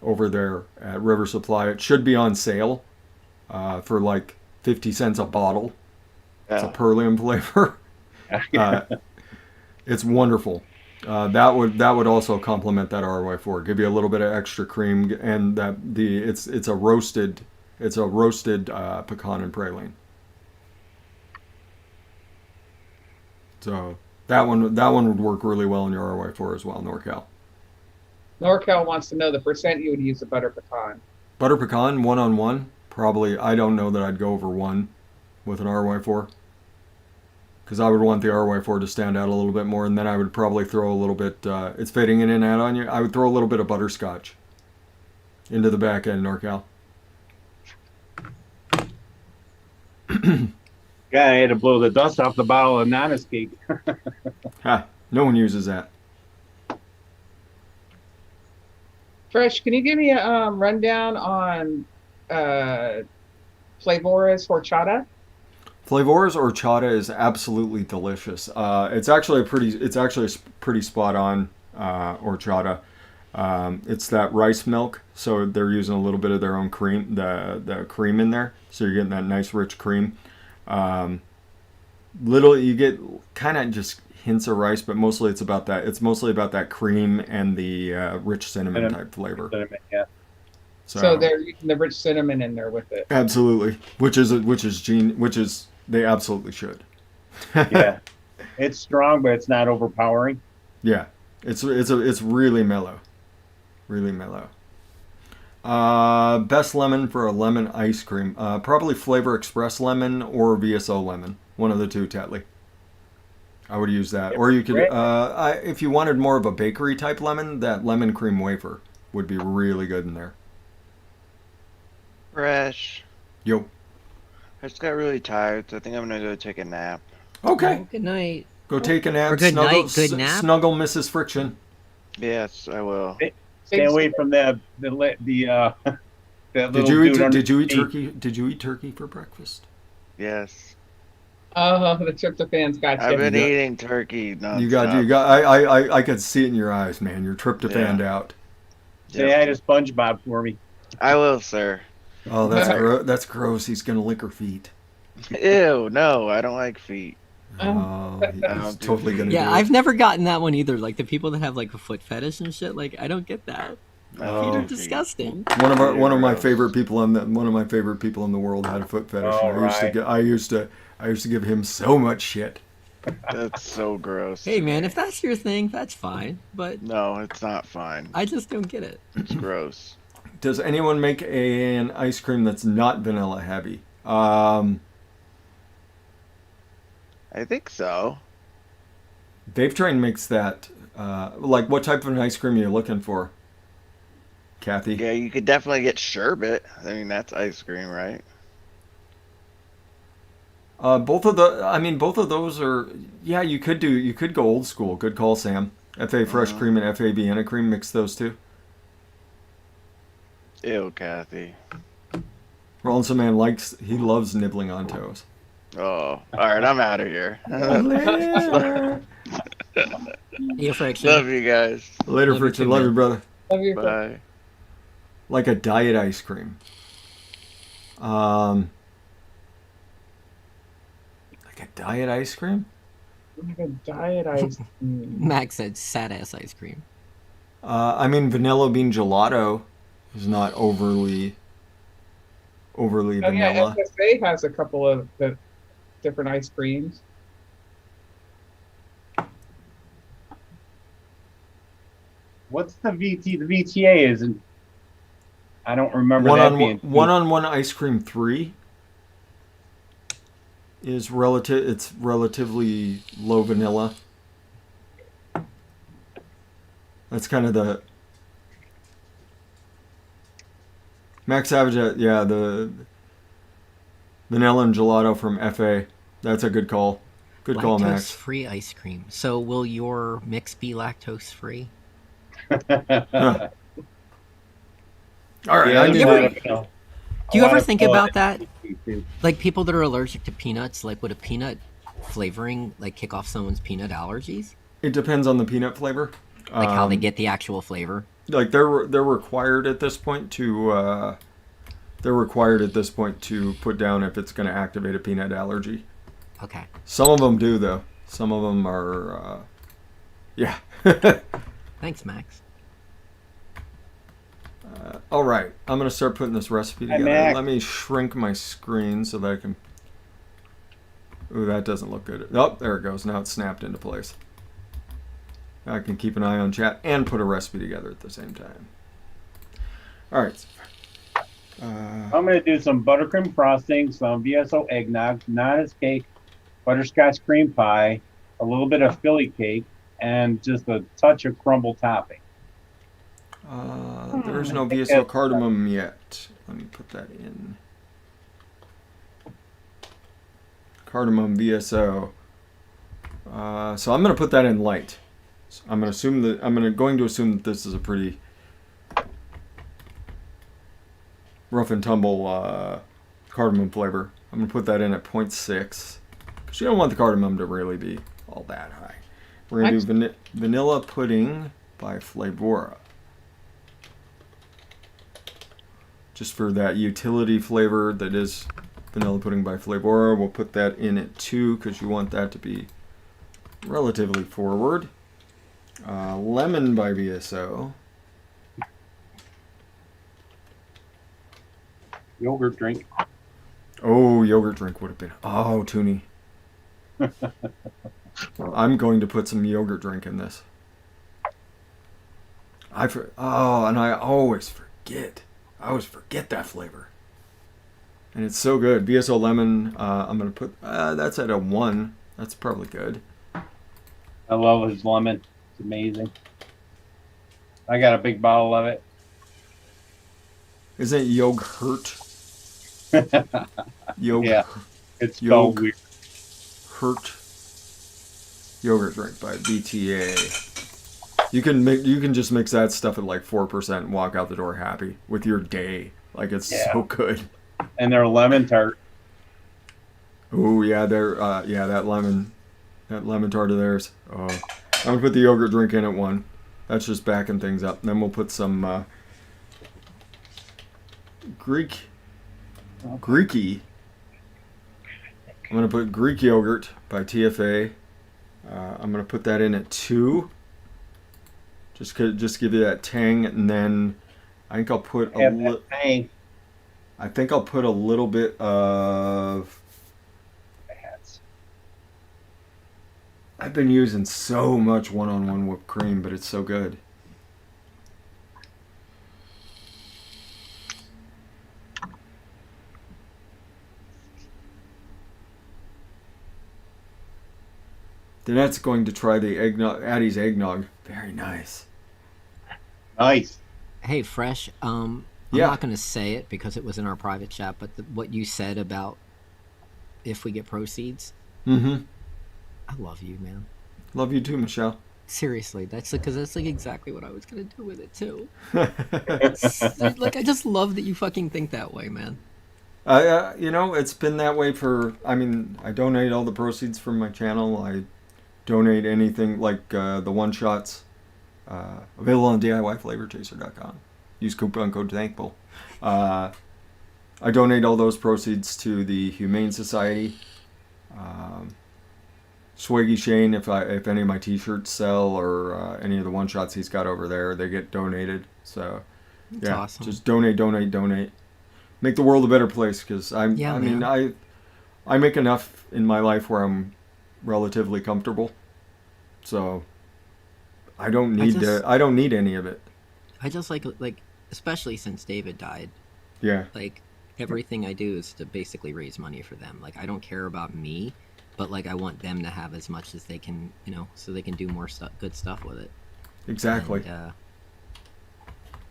over there at River Supply. It should be on sale for like 50 cents a bottle. It's a Yeah. Perlium flavor. It's wonderful. That would also complement that RY4. Give you a little bit of extra cream, and it's a roasted pecan and praline. So that one would work really well in your RY4 as well, NorCal. NorCal wants to know the percent you would use a butter pecan. Butter pecan 1-on-1, probably. I don't know that I'd go over 1 with an RY4, because I would want the RY4 to stand out a little bit more, and then I would probably throw a little bit. It's fading in and out on you. I would throw a little bit of butterscotch into the back end, NorCal. Yeah, I had to blow the dust off the bottle of non-escape. Ha! No one uses that. Fresh, can you give me a rundown on Flavora's horchata? Flavor's horchata is absolutely delicious. It's actually pretty spot on horchata. It's that rice milk, so they're using a little bit of their own cream, the cream in there, so you're getting that nice rich cream. You get kind of just hints of rice, but mostly it's about that. It's mostly about that cream and the rich cinnamon type flavor. Yeah. So they're using the rich cinnamon in there with it. Absolutely, which they absolutely should. Yeah. It's strong, but it's not overpowering. Yeah, it's really mellow, really mellow. Best lemon for a lemon ice cream, probably Flavor Express lemon or VSO lemon, one of the two, Tetley. I would use that, or you could, if you wanted more of a bakery type lemon, that lemon cream wafer would be really good in there. Fresh. Yo. I just got really tired, so I think I'm gonna go take a nap. Okay. Oh, good night. Go take a nap. Or good snuggle, night, good nap. Snuggle Mrs. Friction. Yes, I will. Stay away from that little Did you eat dude turkey? Did you eat turkey for breakfast? Yes. Oh, the tryptophan's got I've you. been eating turkey nonstop. You got. I could see it in your eyes, man. You're tryptophaned out. Say hi to SpongeBob for me. I will, sir. Oh, that's gross. He's gonna lick her feet. Ew, no, I don't like feet. Oh, he's totally gonna. Yeah, do it. I've never gotten that one either. Like the people that have like a foot fetish and shit. Like I don't get that. No, Feet are feet. disgusting. One of my Gross. favorite people in the world had a foot fetish. Oh, And I used to give him so much shit. That's so gross. Hey man, if that's your thing, that's fine. But No, it's not fine. I just don't get it. It's gross. Does anyone make an ice cream that's not vanilla heavy? I think so. Dave Train makes that. Like, what type of an ice cream are you looking for, Kathy? Yeah, you could definitely get sherbet. I mean, that's ice cream, right? Both of those are. Yeah, you could go old school. Good call, Sam. FA fresh cream and FA Vienna cream. Mix those two. Ew, Kathy. Rollinson Man loves nibbling on toes. Oh, alright, I'm out of here. Yeah, friction. Love you guys. Later, Love you Friction. too, Love man. you, brother. Love you. Bye. Like a diet ice cream. Like a diet ice cream? Like a diet ice cream. Max said sad ass ice cream. I mean, vanilla bean gelato is not overly Oh yeah, vanilla. FSA has a couple of the different ice creams. What's the VT? The VTA isn't. I don't remember One that on being. one ice cream 3 is relative. It's relatively low vanilla. That's kind of the Max Savage. Yeah, the vanilla and gelato from FA. That's a good call. Good call, Max. Lactose-free ice cream. So will your mix be lactose-free? Huh. All right, Yeah, I there's need a lot to- of, Do you a lot ever of think vanilla about that? too. Like people that are allergic to peanuts, like would a peanut flavoring like kick off someone's peanut allergies? It depends on the peanut flavor. Like how they get the actual flavor? Like they're required at this point to put down if it's going to activate a peanut allergy. Okay. Some of them do though. Some of them are yeah. Thanks, Max. All right, I'm going to start putting this recipe Hi, together. Max. Let me shrink my screen so that I can. Ooh, that doesn't look good. Oh, there it goes. Now it's snapped into place. I can keep an eye on chat and put a recipe together at the same time. All right. I'm going to do some buttercream frosting, some VSO eggnog, Nana's cake, butterscotch cream pie, a little bit of Philly cake, and just a touch of crumble topping. There's no I think VSO that's- cardamom yet. Let me put that in. Cardamom VSO. So I'm going to put that in light. So I'm going to assume that this is a pretty rough and tumble cardamom flavor. I'm going to put that in at 0.6 because you don't want the cardamom to really be all that high. We're going to do vanilla pudding by Flavora. Just for that utility flavor that is vanilla pudding by Flavora. We'll put that in at 2 because you want that to be relatively forward. Lemon by VSO. Yogurt drink. Oh, yogurt drink would have been. Oh, Toonie. I'm going to put some yogurt drink in this. And I always forget. I always forget that flavor. And it's so good. VSO lemon, I'm going to put, that's at a 1. That's probably good. I love his lemon. It's amazing. I got a big bottle of it. Isn't it yogurt? Yogurt. Yeah. It's so Yogurt. weird. Hurt yogurt drink by BTA. You can just mix that stuff at like 4% and walk out the door happy with your day. Like it's so good. And they're lemon tart. Oh yeah, that lemon tart of theirs. Oh, I'm gonna put the yogurt drink in at 1. That's just backing things up. And then we'll put some Greeky. I'm gonna put Greek yogurt by TFA. I'm gonna put that in at 2. Just give you that tang, and then I think I'll put Have that tang. I think I'll put a little bit of. I've been using so much one-on-one whipped cream, but it's so good. Danette's going to try the eggnog, Addie's eggnog. Very nice. Nice. Hey, Fresh. I'm Yeah. not going to say it because it was in our private chat, but what you said about if we get proceeds, Mm-hmm. I love you, man. Love you too, Michelle. Seriously, that's like exactly what I was gonna do with it too. Like I just love that you fucking think that way, man. It's been that way for. I mean, I donate all the proceeds from my channel. I donate anything like the one shots. Available on DIYFlavorChaser.com. Use coupon code Thankful. I donate all those proceeds to the Humane Society. Swaggy Shane, if any of my T-shirts sell or any of the one shots he's got over there, they get donated. So That's yeah, awesome. just donate. Make the world a better place, because I make enough in my life where I'm relatively comfortable. So I don't need any of it. I just like especially since David died. Yeah. Like everything I do is to basically raise money for them. Like I don't care about me, but like I want them to have as much as they can, so they can do more good stuff with it. Exactly. And,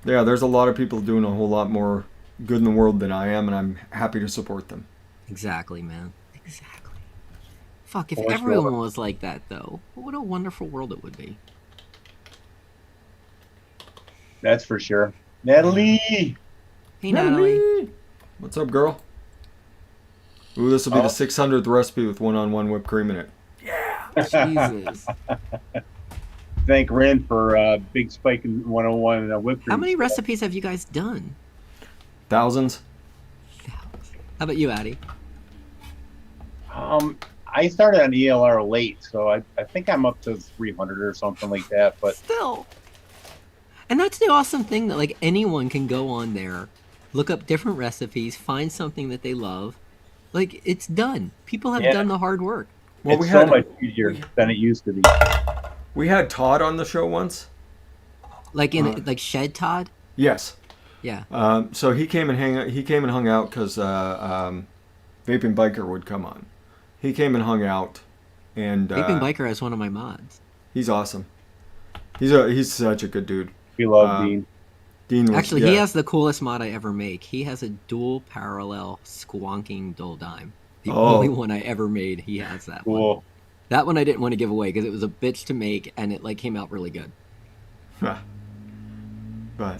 yeah, there's a lot of people doing a whole lot more good in the world than I am, and I'm happy to support them. Exactly, man. Exactly. Fuck, if For everyone sure. was like that, though, what a wonderful world it would be. That's for sure. Natalie! Hey, Natalie. What's up, girl? Ooh, this will be Oh. the 600th recipe with one-on-one whipped cream in it. Jesus. Thank Ren for Big Spike in 101 and whipped cream. How many recipes have you guys done? Thousands? How about you, Addie? I started on ELR late, so I think I'm up to 300 or something like that. But Still. And that's the awesome thing that like anyone can go on there, look up different recipes, find something that they love. Like it's done. People have Yeah. done the hard work. Well, it's we so had much easier than it used to be. we had Todd on the show once. Like in like Shed Todd. Yes. Yeah. So he came and hung out because Vaping Biker would come on. He came and hung out, and Vaping Biker is one of my mods. he's awesome. He's such a good dude. We love Dean. Dean was, Actually, he has the coolest mod I ever make. He has a dual parallel squonking dual dime. The only one I ever made, he has that one. Cool. That one I didn't want to give away because it was a bitch to make and it like came out really good. But,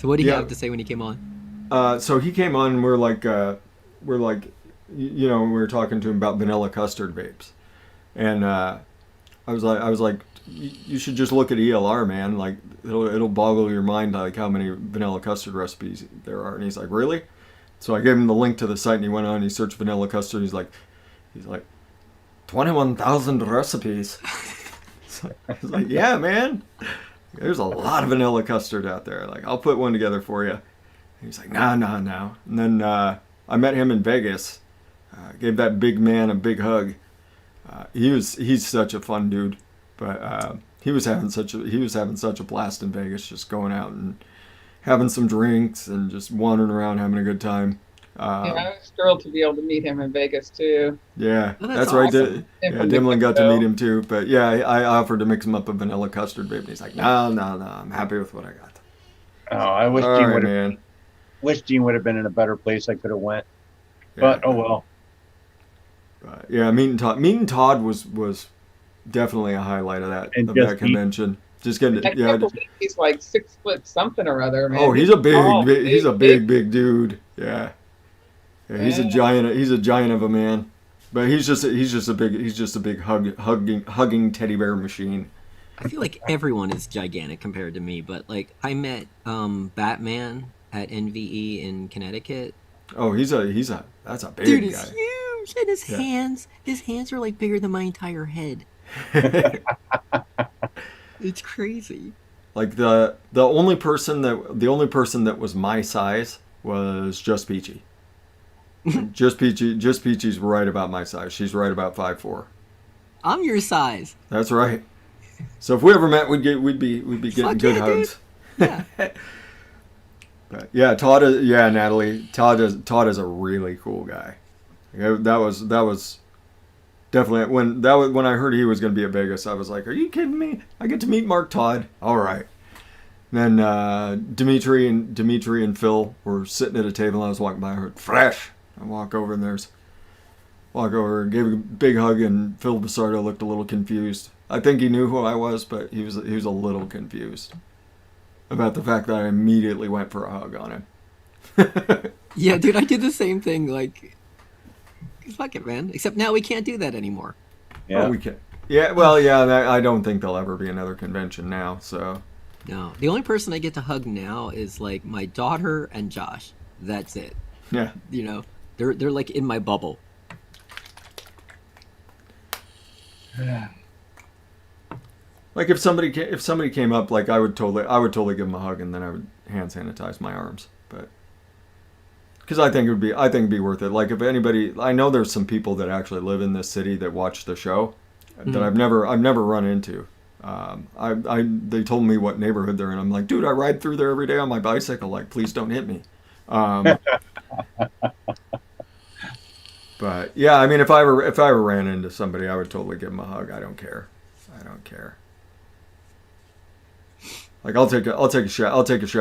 So what do you have to say when he came on? So he came on and we were talking to him about vanilla custard vapes, and I was like, you should just look at ELR, man. Like it'll boggle your mind like how many vanilla custard recipes there are. And he's like, really? So I gave him the link to the site, and he went on and he searched vanilla custard. He's like 21,000 recipes. So I was like, yeah, man. There's a lot of vanilla custard out there. Like I'll put one together for you. And he's like, no. And then I met him in Vegas. Gave that big man a big hug. He's such a fun dude, but he was having such a blast in Vegas, just going out and having some drinks and just wandering around having a good time. I was thrilled to be able to meet him in Vegas too. Yeah, Oh, that's that's right. awesome. Dimlin got to meet him too, but yeah, I offered to mix him up a vanilla custard vape, and he's like, no, I'm happy with what I got. Oh, I wish All Dean right, would have. man. Wish Dean would have been in a better place. I could have went, Yeah. but oh well. Yeah, meeting Todd was definitely a highlight of that And that convention. Just getting I to, can't believe he's like 6 foot something or other, man. Oh, he's a tall, big dude. Yeah, he's a giant. He's a giant of a man, but he's just a big hugging teddy bear machine. I feel like everyone is gigantic compared to me, but like I met Batman at NVE in Connecticut. Oh, that's a big Dude guy. is huge, and his hands are like bigger than my entire head. It's crazy. Like the only person that was my size was Just Peachy. Just Peachy's right about my size. She's right about 5'4". I'm your size. That's right. So if we ever met, we'd be getting Fuck good yeah, hugs. Yeah. But yeah, Natalie. Todd is a really cool guy. Yeah, that was definitely when I heard he was going to be at Vegas, I was like, "Are you kidding me? I get to meet Mark Todd. All right." And then Dimitri and Phil were sitting at a table, and I was walking by. I heard fresh. I walk over and gave a big hug, and Phil Basardo looked a little confused. I think he knew who I was, but he was a little confused about the fact that I immediately went for a hug on him. Yeah, dude, I did the same thing. Like, fuck it, man. Except now we can't do that anymore. Yeah. Oh, we can. Yeah, well, yeah. I don't think there'll ever be another convention now. So No, the only person I get to hug now is like my daughter and Josh. That's it. yeah, You know, they're like in my bubble. Like if somebody came up, like I would totally give them a hug, and then I would hand sanitize my arms. But because I think it'd be worth it. Like if anybody, I know there's some people that actually live in this city that watch the show that I've never run into. They told me what neighborhood they're in. I'm like, dude, I ride through there every day on my bicycle. Like, please don't hit me. But yeah, I mean, if I ever ran into somebody, I would totally give them a hug. I don't care. Like I'll take a shower.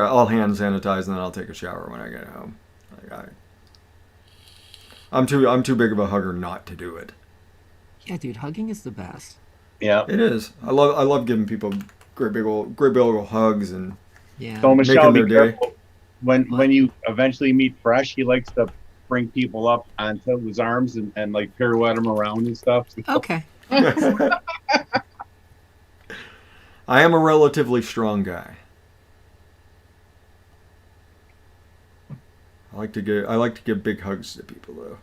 I'll hand sanitize and then I'll take a shower when I get home. Like I'm too big of a hugger not to do it. Yeah, dude, hugging is the best. Yeah. It is. I love giving people great big old hugs and Yeah. So Michelle, making be their day. careful when you eventually meet Fresh. He likes to bring people up onto his arms and like pirouette them around and stuff. Okay. I am a relatively strong guy. I like to give big hugs to people though.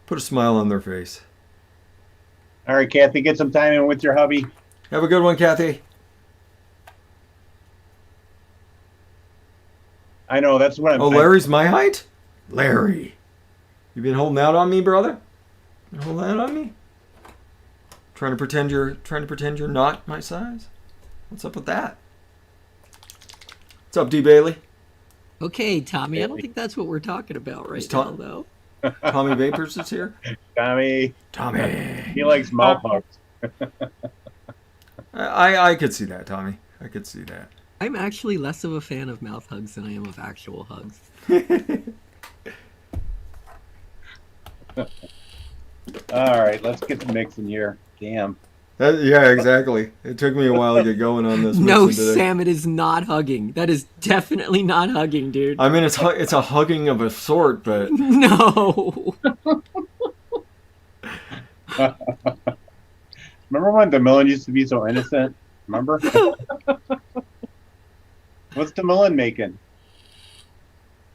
Put a smile on their face. All right, Kathy, get some time in with your hubby. Have a good one, Kathy. I know that's what I'm. Oh, Larry's my height? Larry. You been holding out on me, brother? You holding out on me? Trying to pretend you're not my size? What's up with that? What's up, D. Bailey? Okay, Tommy, I don't think that's what we're talking about right Is now, Tom- though. Tommy Vapors is here? Tommy. Tommy. He likes mouth hugs. I could see that, Tommy. I could see that. I'm actually less of a fan of mouth hugs than I am of actual hugs. All right, let's get the mix in here. Damn. Yeah, exactly. It took me a while to get going on this. No, mixing today. Sam, it is not hugging. That is definitely not hugging, dude. I mean, it's a hugging of a sort, but No. Remember when DeMillen used to be so innocent? Remember? What's DeMillen making?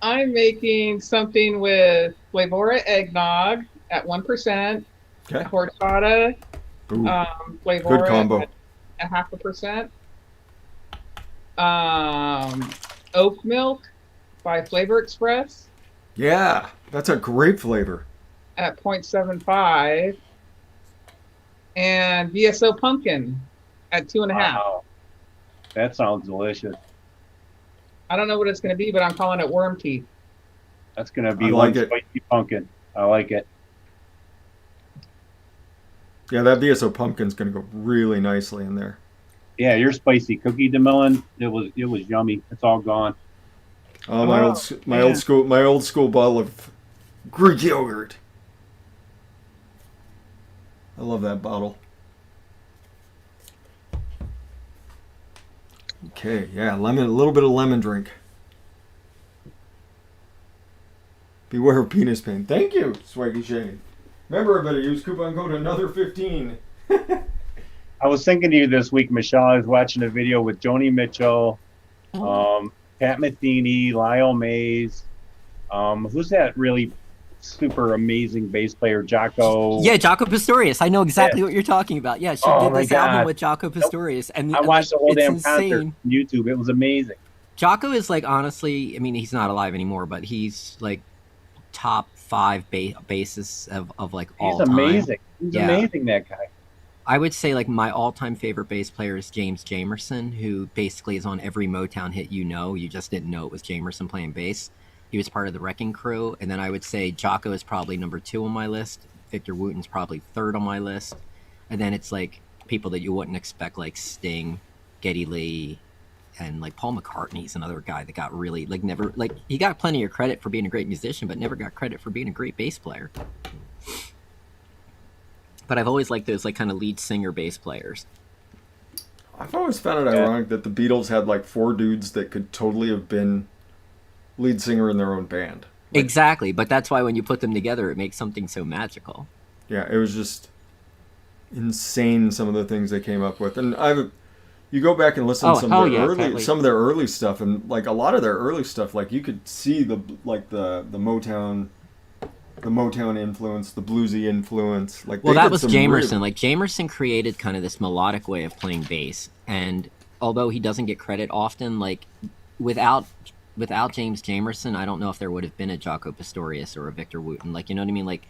I'm making something with Flavora eggnog at 1%, okay. horchata, Ooh, Flavora good combo. at 0.5%, oat milk by Flavor Express Yeah, that's a great flavor. at 0.75, and VSO pumpkin at 2.5. Wow. That sounds delicious. I don't know what it's going to be, but I'm calling it worm teeth. That's going to be I one like it. spicy pumpkin. I like it. Yeah, that VSO pumpkin's gonna go really nicely in there. Yeah, your spicy cookie, DeMillen. It was yummy. It's all gone. Oh, my old school bottle of Greek yogurt. I love that bottle. Okay, yeah, a little bit of lemon drink. Beware of penis pain. Thank you, Swaggy Shane. Remember, I better use coupon code another15. I was thinking of you this week, Michelle. I was watching a video with Joni Mitchell, Pat Metheny, Lyle Mays. Who's that really super amazing bass player, Jocko? Yeah, Jaco Pastorius. I know exactly what you're talking about. Yeah, she Oh did my this album God. with Jaco Pastorius. And I watched the whole it's damn insane. concert on YouTube. It was amazing. Jaco is like, honestly, I mean, he's not alive anymore, but he's like top 5 bassists of like all He's time. amazing. He's Yeah. amazing, that guy. I would say like my all-time favorite bass player is James Jamerson, who basically is on every Motown hit you know. You just didn't know it was Jamerson playing bass. He was part of the Wrecking Crew. And then I would say Jaco is probably number 2 on my list. Victor Wooten's probably 3rd on my list. And then it's like people that you wouldn't expect, like Sting, Geddy Lee, and like Paul McCartney's another guy that got really like never like he got plenty of credit for being a great musician, but never got credit for being a great bass player. But I've always liked those like kind of lead singer bass players. I've always found it ironic that the Beatles had like 4 dudes that could totally have been lead singer in their own band. Like, Exactly, but that's why when you put them together, it makes something so magical. yeah, it was just insane some of the things they came up with. And you go back and listen to some of their early stuff, and like a lot of their early stuff, like you could see the Motown the Motown influence, the bluesy influence. Like, Well, they that did was some Jamerson. really- Like Jamerson created kind of this melodic way of playing bass, and although he doesn't get credit often, like without James Jamerson, I don't know if there would have been a Jaco Pastorius or a Victor Wooten. Like, you know what I mean? Like,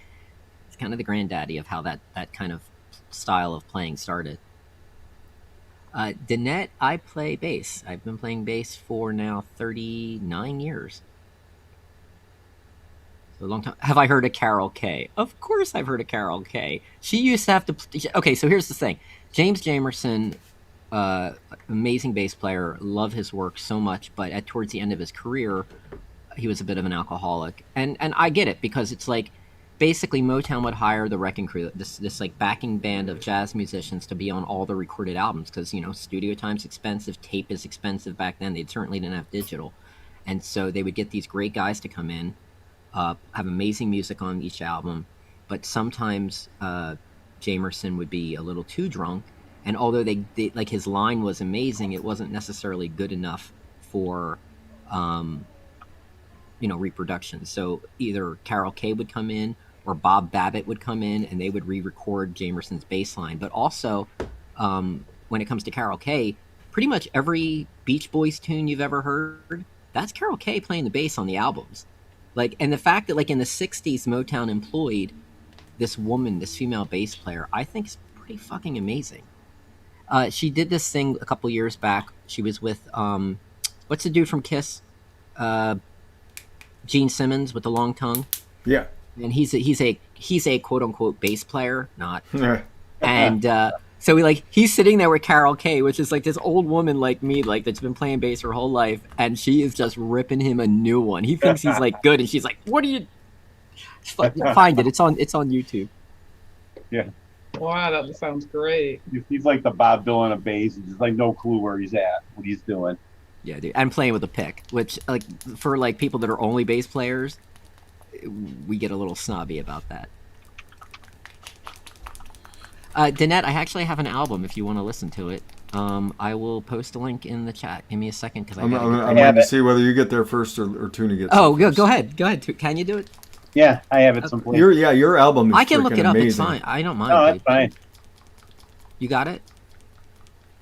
it's kind of the granddaddy of how that kind of style of playing started. Danette, I play bass. I've been playing bass for now 39 years. So a long time. Have I heard of Carol Kay? Of course I've heard of Carol Kay. She used to have to... Okay, so here's the thing. James Jamerson, amazing bass player, love his work so much, but towards the end of his career, he was a bit of an alcoholic. And I get it, because it's like, basically Motown would hire the Wrecking Crew, this like backing band of jazz musicians, to be on all the recorded albums, because, you know, studio time's expensive, tape is expensive back then. They certainly didn't have digital. And so they would get these great guys to come in, have amazing music on each album, but sometimes Jamerson would be a little too drunk, and although they like, his line was amazing, it wasn't necessarily good enough for you know, reproduction. So either Carol Kay would come in or Bob Babbitt would come in, and they would re-record Jamerson's bass line. But also, when it comes to Carol Kay, pretty much every Beach Boys tune you've ever heard, that's Carol Kay playing the bass on the albums. Like, and the fact that, like, in the 60s, Motown employed this woman, this female bass player, I think is pretty fucking amazing. She did this thing a couple years back. She was with, what's the dude from Kiss? Gene Simmons with the long tongue. Yeah. And he's a quote unquote bass player, not. And so he's sitting there with Carol Kay, which is like this old woman like me, like that's been playing bass her whole life, and she is just ripping him a new one. He thinks he's like good, and she's like, "What are you?" Find it. It's on YouTube. Yeah. Wow, that sounds great. He's like the Bob Dylan of bass. He's just like no clue where he's at, what he's doing. Yeah, dude. I'm playing with a pick, which, like, for like people that are only bass players, we get a little snobby about that. Danette, I actually have an album if you want to listen to it. I will post a link in the chat. Give me a second, because I'm going to see whether you get there first or Tuna gets Oh, there first. go ahead. Can you do it? Yeah, I have it someplace. Your album is I can look freaking it up. amazing. It's fine. I don't mind. No, that's dude. fine. You got it?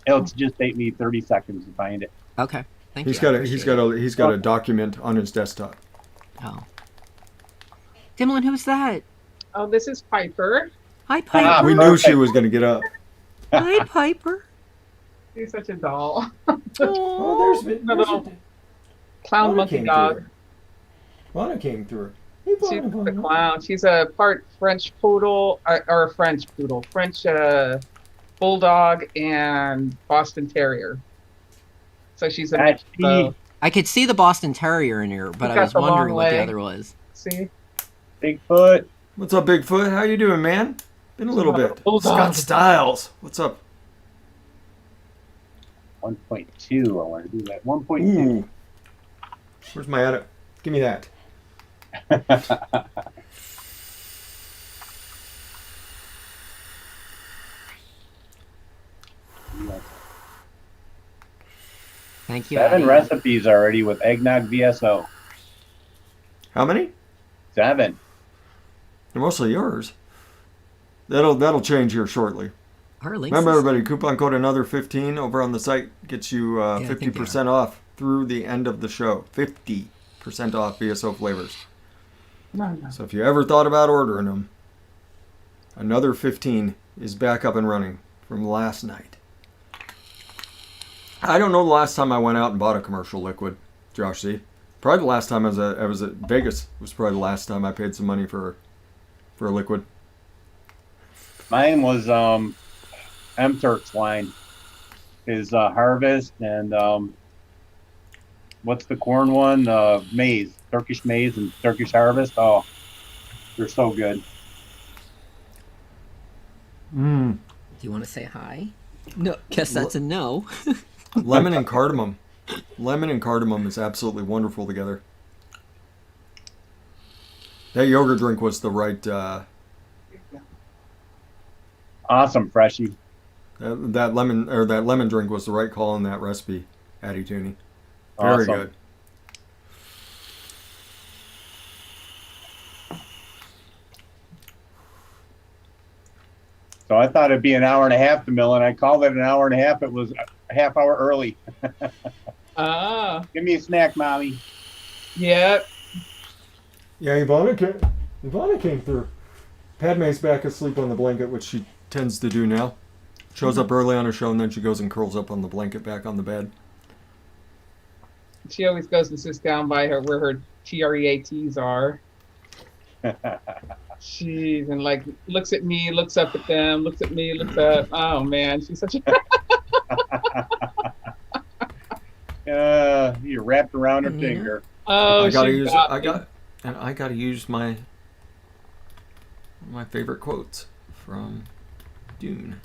It'll just take me 30 seconds to find it. Okay. Thank He's you. got a document on his desktop. Oh. Dimlin, who's that? Oh, this is Piper. Hi, Piper. We knew she was going to get up. Hi, Piper. She's such a doll. Oh, A little clown monkey dog. Lana came through. She's the clown. She's a part French poodle, or French bulldog and Boston Terrier. So she's a mix of both. I could see the Boston Terrier in here, but He's I got was the long wondering what the leg. other was. See? Bigfoot. What's up, Bigfoot? How you doing, man? Been a little bit. Bulldog. Scott Styles. What's up? 1.2. I want to do that. 1.2. Ooh. Where's my edit? Give me that. Thank you. 7 Addie. recipes already with eggnog VSO. How many? 7. They're mostly yours. That'll change here shortly. Our links Remember, is- everybody, coupon code another 15 over on the site gets you I think they 50% off through the end of the show. 50% off VSO flavors. No. So if you ever thought about ordering them, another 15 is back up and running from last night. I don't know the last time I went out and bought a commercial liquid, Josh C. Probably the last time I was at Vegas was probably the last time I paid some money for a liquid. Mine was M-Turk's line. His Harvest and what's the corn one? Maize. Turkish maize and Turkish Harvest. Oh, they're so good. Mm. Do you want to say hi? No. Guess that's a no. Lemon and cardamom. Lemon and cardamom is absolutely wonderful together. That yogurt drink was the right. Awesome, freshie. That lemon drink was the right call on that recipe, Addie Tooney. Very Awesome. good. So I thought it'd be an hour and a half to mill, and I called it an hour and a half. It was a half hour early. Ah, Give me a snack, mommy. yep. Yeah, Ivana came through. Padme's back asleep on the blanket, which she tends to do now. Shows up early on her show, and then she goes and curls up on the blanket back on the bed. She always goes and sits down by her where her TREATs are. She's and like looks at me, looks up at them, looks at me, looks up. Oh man, she's such a You're wrapped around her finger. oh. I gotta she use. got I me. got, and I gotta use my favorite quotes from Dune.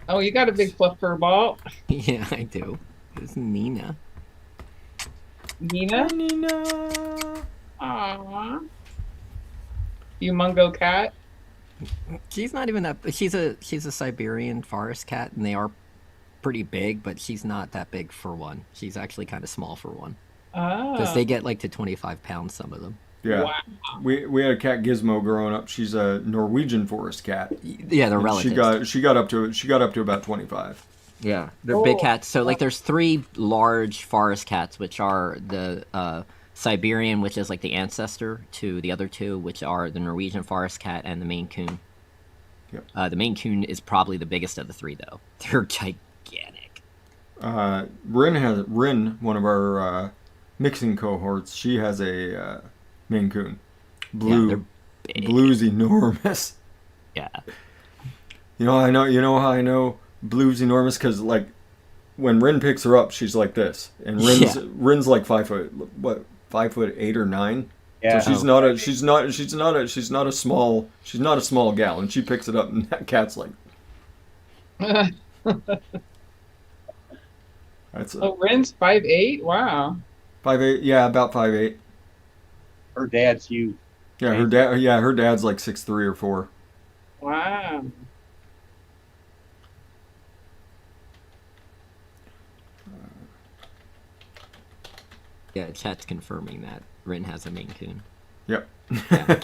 Oh, you got a big fluff fur ball, Yeah, I do. It's Nina. Nina. Nina. Aww. You mungo cat. She's not even that. She's a Siberian forest cat, and they are pretty big, but she's not that big for one. She's actually kind of small for one, because Ah. they get like to 25 pounds. Some of them. Yeah. Wow. We had a cat Gizmo growing up. She's a Norwegian forest cat. Yeah, they're And relatives. She got up to about 25. Yeah, they're big Oh. cats. So like, there's three large forest cats, which are the Siberian, which is like the ancestor to the other two, which are the Norwegian forest cat and the Maine Coon. Yep. The Maine Coon is probably the biggest of the three, though. They're gigantic. Rin, one of our mixing cohorts, she has a Maine Coon. Yeah, they're big. Blue's enormous. Yeah. You know how I know Blue's enormous? Because like when Rin picks her up, she's like this, and Rin's like 5'8" or 9. Yeah. So she's not a small gal, and she picks it up, and that cat's like that's Oh, Ren's 5'8". Wow. 5'8". Yeah, about 5'8". Her dad's huge. Yeah, her dad's like 6'3" or 4. Wow. Yeah, chat's confirming that Rin has a Maine Coon. Yep. Yeah.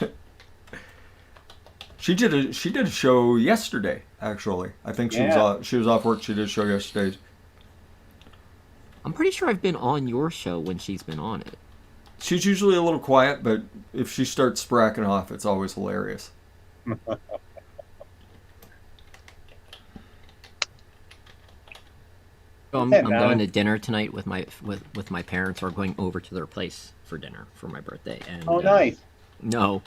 She did a show yesterday. Actually, I think she was off work. She did a show yesterday. I'm pretty sure I've been on your show when she's been on it. She's usually a little quiet, but if she starts spracking off, it's always hilarious. So I'm going to dinner tonight with my parents. We're going over to their place for dinner for my birthday. And Oh, nice. No,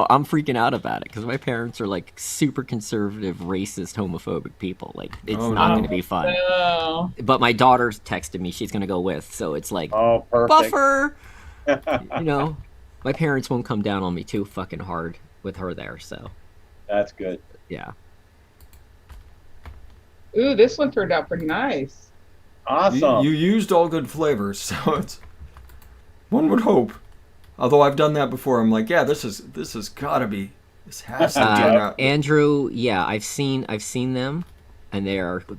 I'm freaking out about it because my parents are like super conservative, racist, homophobic people. Like, it's not going to be fun. No. But my daughter's texted me; she's going to go with. So it's like Oh, perfect. buffer. My parents won't come down on me too fucking hard with her there. So That's good. yeah. Ooh, this one turned out pretty nice. Awesome. You used all good flavors, so it's one would hope. Although I've done that before, I'm like, yeah, this has gotta be. This has to turn out. Andrew, yeah, I've seen them, and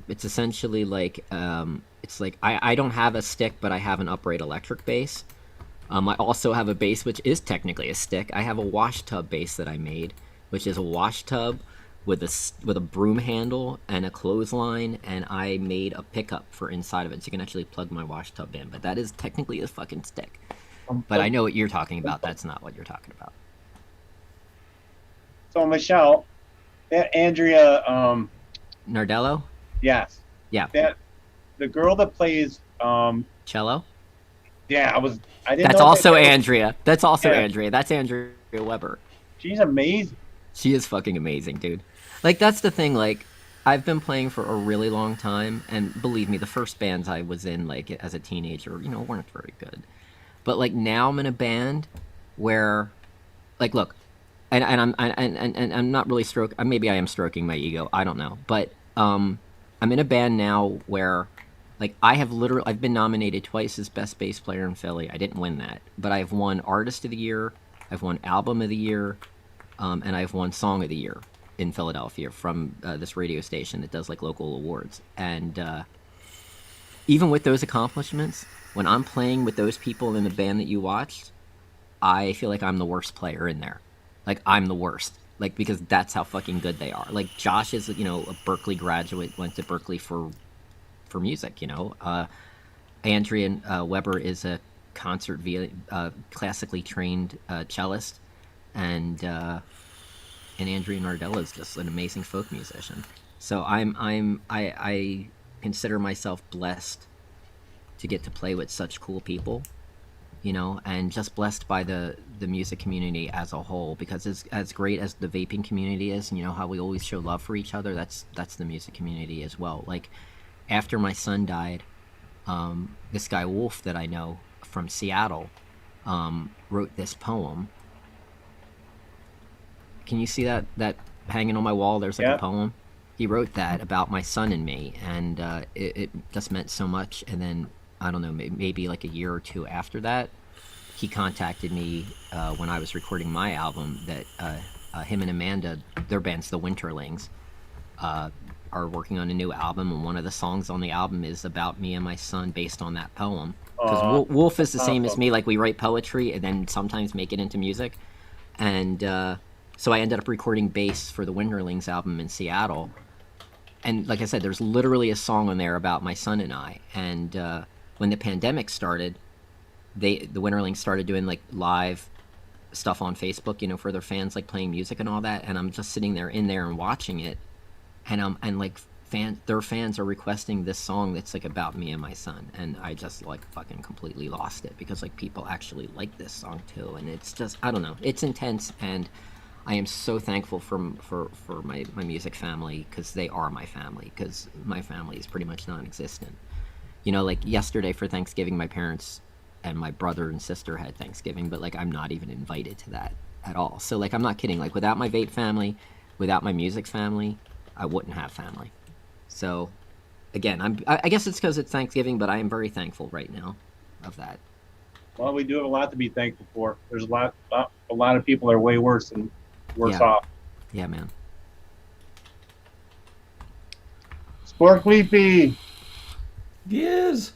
it's essentially like it's like I don't have a stick, but I have an upright electric base. I also have a base which is technically a stick. I have a wash tub base that I made, which is a wash tub with a broom handle and a clothesline, and I made a pickup for inside of it, so you can actually plug my wash tub in. But that is technically a fucking stick. But I know what you're talking about. That's not what you're talking about. So Michelle, that Andrea, Nardello? yes, Yeah. that the girl that plays, Cello? yeah, I didn't. That's know also that was- Andrea. That's also Yeah. Andrea. That's Andrea Weber. She's amazing. She is fucking amazing, dude. Like, that's the thing, like, I've been playing for a really long time, and believe me, the first bands I was in, like, as a teenager, weren't very good. But, like, now I'm in a band where, like, look, and I'm not really maybe I am stroking my ego, I don't know. But, I'm in a band now where, like, I've been nominated twice as best bass player in Philly. I didn't win that. But I've won Artist of the Year, I've won Album of the Year, and I've won Song of the Year in Philadelphia from this radio station that does like local awards. And even with those accomplishments, when I'm playing with those people in the band that you watched, I feel like I'm the worst player in there. Like, I'm the worst. like, because that's how fucking good they are. Like, Josh is, you know, a Berkeley graduate, went to Berkeley for music, you know. Andrea Weber is a classically trained cellist, and Andrea Nardella is just an amazing folk musician. So I consider myself blessed to get to play with such cool people, you know, and just blessed by the music community as a whole, because as great as the vaping community is, and you know how we always show love for each other, that's the music community as well. Like, after my son died, this guy Wolf that I know from Seattle wrote this poem. Can you see that hanging on my wall? There's like a poem. He wrote that about my son and me, and it just meant so much. And then, I don't know, maybe like a year or two after that, he contacted me when I was recording my album that him and Amanda, their band's the Winterlings, are working on a new album, and one of the songs on the album is about me and my son based on that poem. Because Wolf is the same as me, like we write poetry and then sometimes make it into music. And so I ended up recording bass for the Winterlings album in Seattle. And like I said, there's literally a song on there about my son and I. And when the pandemic started, the Winterlings started doing like live stuff on Facebook, you know, for their fans, like playing music and all that. And I'm just sitting there and watching it, and like their fans are requesting this song that's like about me and my son, and I just like fucking completely lost it, because like people actually like this song too, and it's just, I don't know, it's intense, and I am so thankful for my music family, because they are my family, because my family is pretty much non-existent. You know, like yesterday for Thanksgiving, my parents and my brother and sister had Thanksgiving, but like I'm not even invited to that at all. So like, I'm not kidding, like without my vape family, without my music family, I wouldn't have family. So again, I guess it's because it's Thanksgiving, but I am very thankful right now of that. Well, we do have a lot to be thankful for. There's a lot of people are way worse off. Yeah, man. Sport Leafy. Yes.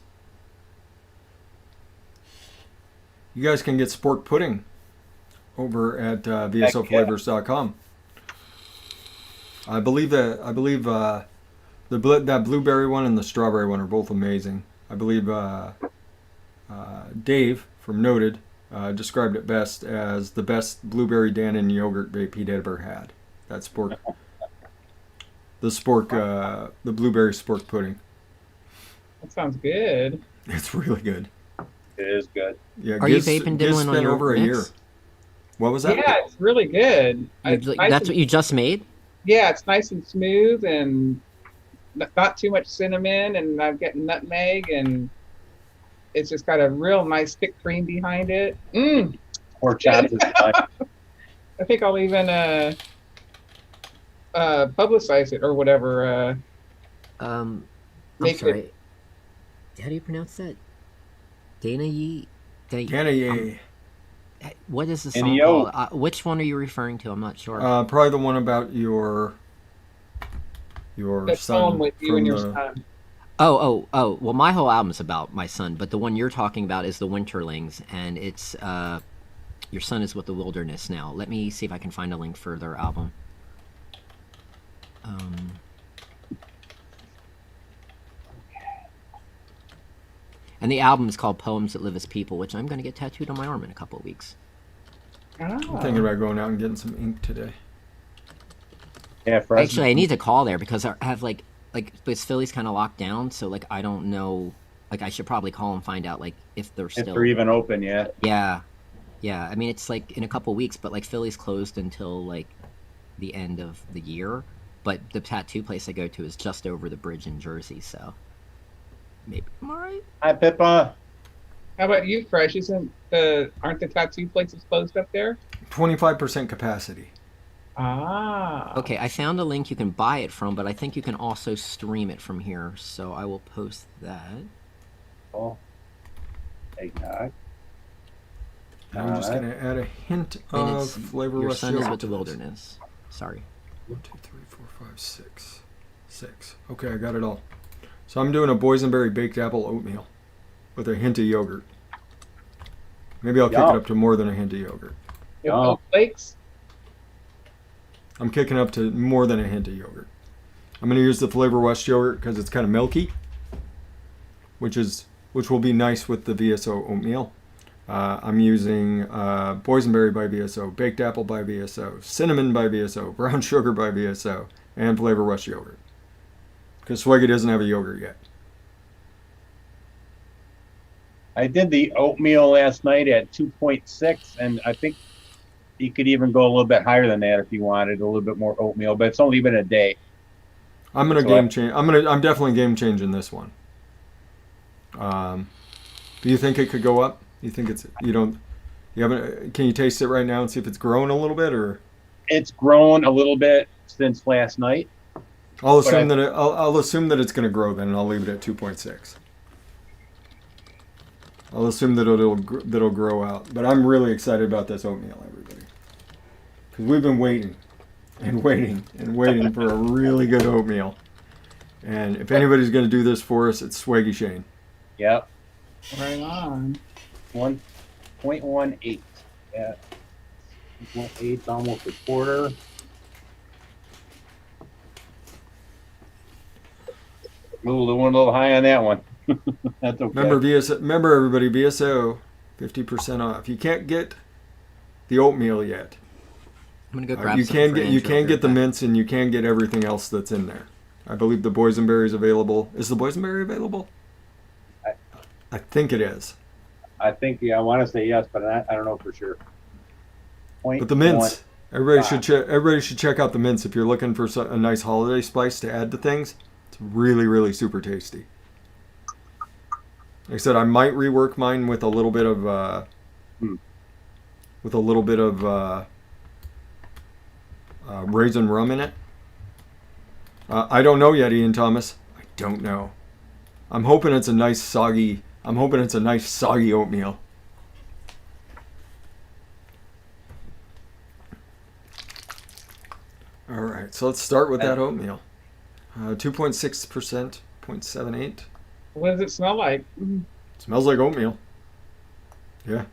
You guys can get Sport Pudding over at vsoflavors.com. I believe that blueberry one and the strawberry one are both amazing. I believe Dave from Noted described it best as the best blueberry Dannon yogurt vape he'd ever had. That's the blueberry sport pudding. That sounds good. It's really good. It is good. Yeah, are you vaping Dylan on your over mix? A year. What was that? Yeah, it's really good. That's what you just made? Yeah, it's nice and smooth and not too much cinnamon, and I'm getting nutmeg, and it's just got a real nice thick cream behind it. Or chops. I think I'll even publicize it or whatever. I'm make sorry. it. How do you pronounce that? Dana Yee? Dana Yee. What is the song called? Which one are you referring to? I'm not sure. Probably the one about your son. With you and your son. Oh. Well, my whole album's about my son, but the one you're talking about is the Winterlings, and it's Your Son Is With the Wilderness Now. Let me see if I can find a link for their album. And the album is called Poems That Live As People, which I'm going to get tattooed on my arm in a couple of weeks. I'm thinking about going out and getting some ink today. Yeah, actually, I need to call there because I have like this Philly's kind of locked down, so like I don't know. Like I should probably call and find out like if they're even open yet. Yeah. I mean, it's like in a couple of weeks, but like Philly's closed until like the end of the year. But the tattoo place I go to is just over the bridge in Jersey, so. Maybe I'm all right. Hi, Pippa. How about you, Fresh? Aren't the tattoo places closed up there? 25% capacity. Ah. Okay, I found a link you can buy it from, but I think you can also stream it from here, so I will post that. Oh. Eggnog. I'm just going to add a hint of flavor. Your Son Is With the Wilderness. Sorry. 1, 2, 3, 4, 5, 6. 6. Okay, I got it all. So I'm doing a boysenberry baked apple oatmeal with a hint of yogurt. Maybe I'll kick it up to more than a hint of yogurt. Flakes? I'm kicking up to more than a hint of yogurt. I'm going to use the Flavor West yogurt because it's kind of milky, which will be nice with the VSO oatmeal. I'm using boysenberry by VSO, baked apple by VSO, cinnamon by VSO, brown sugar by VSO, and Flavor West yogurt. Because Swaggy doesn't have a yogurt yet. I did the oatmeal last night at 2.6, and I think you could even go a little bit higher than that if you wanted a little bit more oatmeal, but it's only been a day. I'm gonna game change. I'm definitely game changing this one. Do you think it could go up? You think it's you haven't? Can you taste it right now and see if it's grown a little bit or? It's grown a little bit since last night. I'll assume that it's going to grow then, and I'll leave it at 2.6. I'll assume that it'll grow out, but I'm really excited about this oatmeal, everybody, because we've been waiting and waiting and waiting for a really good oatmeal. And if anybody's going to do this for us, it's Swaggy Shane. Yep. Right on. 1.18. Yeah. 1.8, almost a quarter. Ooh, a little high on that one. That's okay. Remember everybody, VSO, 50% off. You can't get the oatmeal yet. I'm gonna go grab you some can for get you Andrew. can get the mints and you can get everything else that's in there. I believe the boysenberry is available. Is the boysenberry available? I think it is. I think, I want to say yes, but I don't know for sure. But the mints, everybody should check out the mints if you're looking for a nice holiday spice to add to things. It's really, really super tasty. Like I said, I might rework mine with a little bit of raisin rum in it. I don't know yet, Ian Thomas. I don't know. I'm hoping it's a nice soggy oatmeal. All right, so let's start with that oatmeal. 2.6%, 0.78. What does it smell like? Smells like oatmeal. Yeah.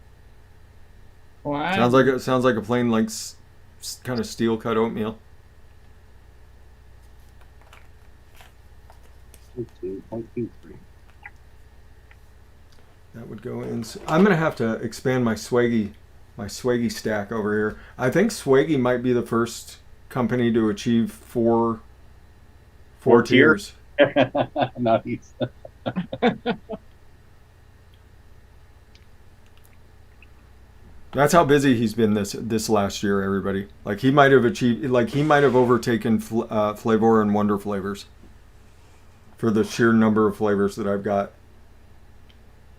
Wow. Sounds like a plain kind of steel cut oatmeal. 2.23. That would go in. I'm gonna have to expand my Swaggy stack over here. I think Swaggy might be the first company to achieve four tiers. Nice. That's how busy he's been this last year, everybody. Like he might have overtaken Flavor and Wonder flavors for the sheer number of flavors that I've got.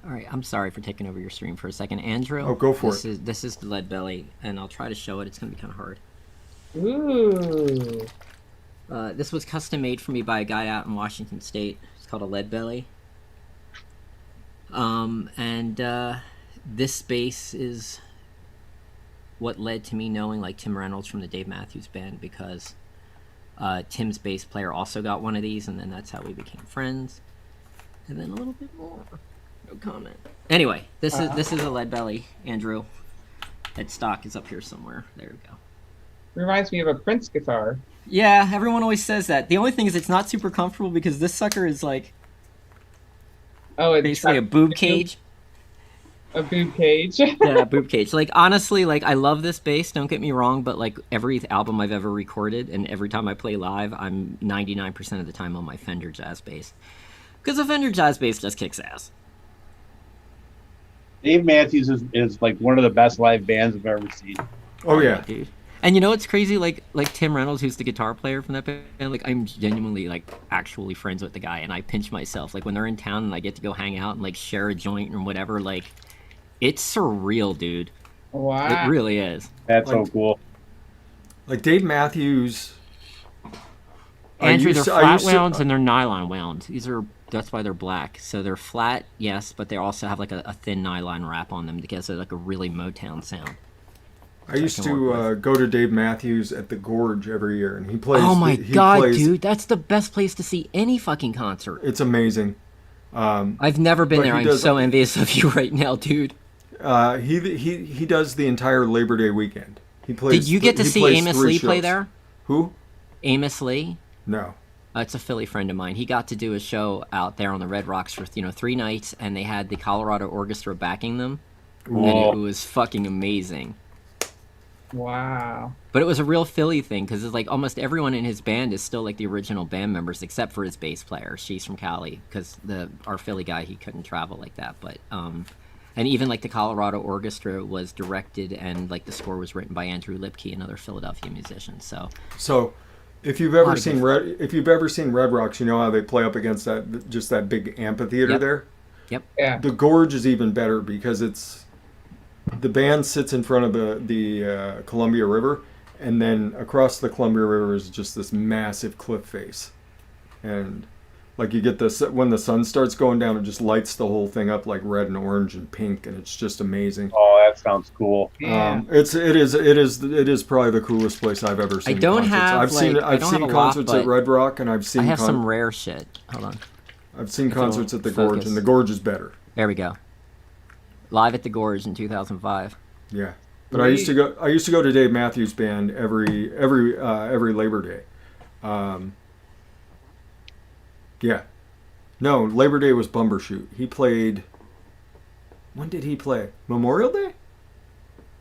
All right, I'm sorry for taking over your stream for a second, Andrew. Oh, go for it. This is the lead belly, and I'll try to show it. It's gonna be kind of hard. Ooh. This was custom made for me by a guy out in Washington State. It's called a lead belly. This base is what led to me knowing like Tim Reynolds from the Dave Matthews Band, because Tim's bass player also got one of these, and then that's how we became friends. And then a little bit more. No comment. Anyway, this is a lead belly, Andrew. That stock is up here somewhere. There we go. Reminds me of a Prince guitar. Yeah, everyone always says that. The only thing is it's not super comfortable because this sucker is like it's basically a boob cage. A boob cage. Yeah, boob cage. Like honestly, like I love this bass, don't get me wrong, but like every album I've ever recorded and every time I play live, I'm 99% of the time on my Fender Jazz bass. Because the Fender Jazz bass just kicks ass. Dave Matthews is like one of the best live bands I've ever seen. Oh yeah, dude. And you know what's crazy? Like Tim Reynolds, who's the guitar player from that band, like I'm genuinely like actually friends with the guy, and I pinch myself like when they're in town and I get to go hang out and like share a joint or whatever. Like it's surreal, dude. Wow, it really is. That's so cool. Like Dave Matthews. Andrew, they're flat wounds and they're nylon wound. That's why they're black. So they're flat, yes, but they also have like a thin nylon wrap on them to get like a really Motown sound. I used to go to Dave Matthews at the Gorge every year, and he plays. Oh my god, dude, that's the best place to see any fucking concert. It's amazing. I've never been there. I'm so envious of you right now, dude. He does the entire Labor Day weekend. He plays. Did you get to see Amos Lee play there? Who? Amos Lee. No. It's a Philly friend of mine. He got to do a show out there on the Red Rocks for 3 nights, and they had the Colorado Orchestra backing them, and it was fucking amazing. Wow. But it was a real Philly thing because it's like almost everyone in his band is still like the original band members except for his bass player. She's from Cali because our Philly guy, he couldn't travel like that. But and even like the Colorado Orchestra was directed and like the score was written by Andrew Lipke, another Philadelphia musician. So if you've ever seen Red Rocks, you know how they play up against that big amphitheater there. Yep. Yeah. The gorge is even better because the band sits in front of the Columbia River, and then across the Columbia River is just this massive cliff face, and like you get this when the sun starts going down, it just lights the whole thing up like red and orange and pink, and it's just amazing. Oh, that sounds cool. Yeah. It is probably the coolest place I've ever seen. I don't concerts. have. I've seen concerts at Red Rock, and I've seen. I have some rare shit. Hold on. I've seen concerts at the focus. Gorge, and the Gorge is better. There we go. Live at the Gorge in 2005. Yeah, but I used to go to Dave Matthews Band every Labor Day. Yeah, no, Labor Day was Bumbershoot. He played. When did he play? Memorial Day.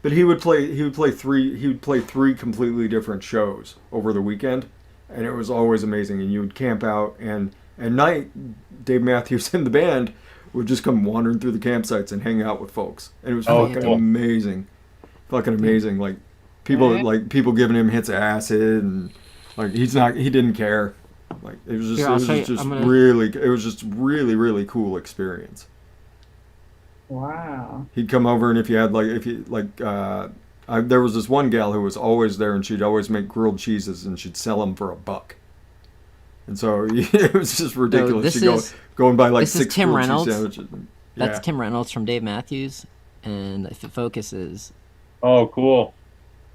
But he would play three completely different shows over the weekend, and it was always amazing. And you would camp out, and at night, Dave Matthews and the band would just come wandering through the campsites and hang out with folks, and it was fucking amazing. Like people giving him hits of acid, and like he didn't care. Like it was just really cool experience. Wow. He'd come over, and if you had there was this one gal who was always there, and she'd always make grilled cheeses, and she'd sell them for $1. And so it was just ridiculous. She'd go and buy like 6 Tim grilled cheese Reynolds. sandwiches. That's Tim Reynolds from Dave Matthews, and if it focuses, Oh, cool.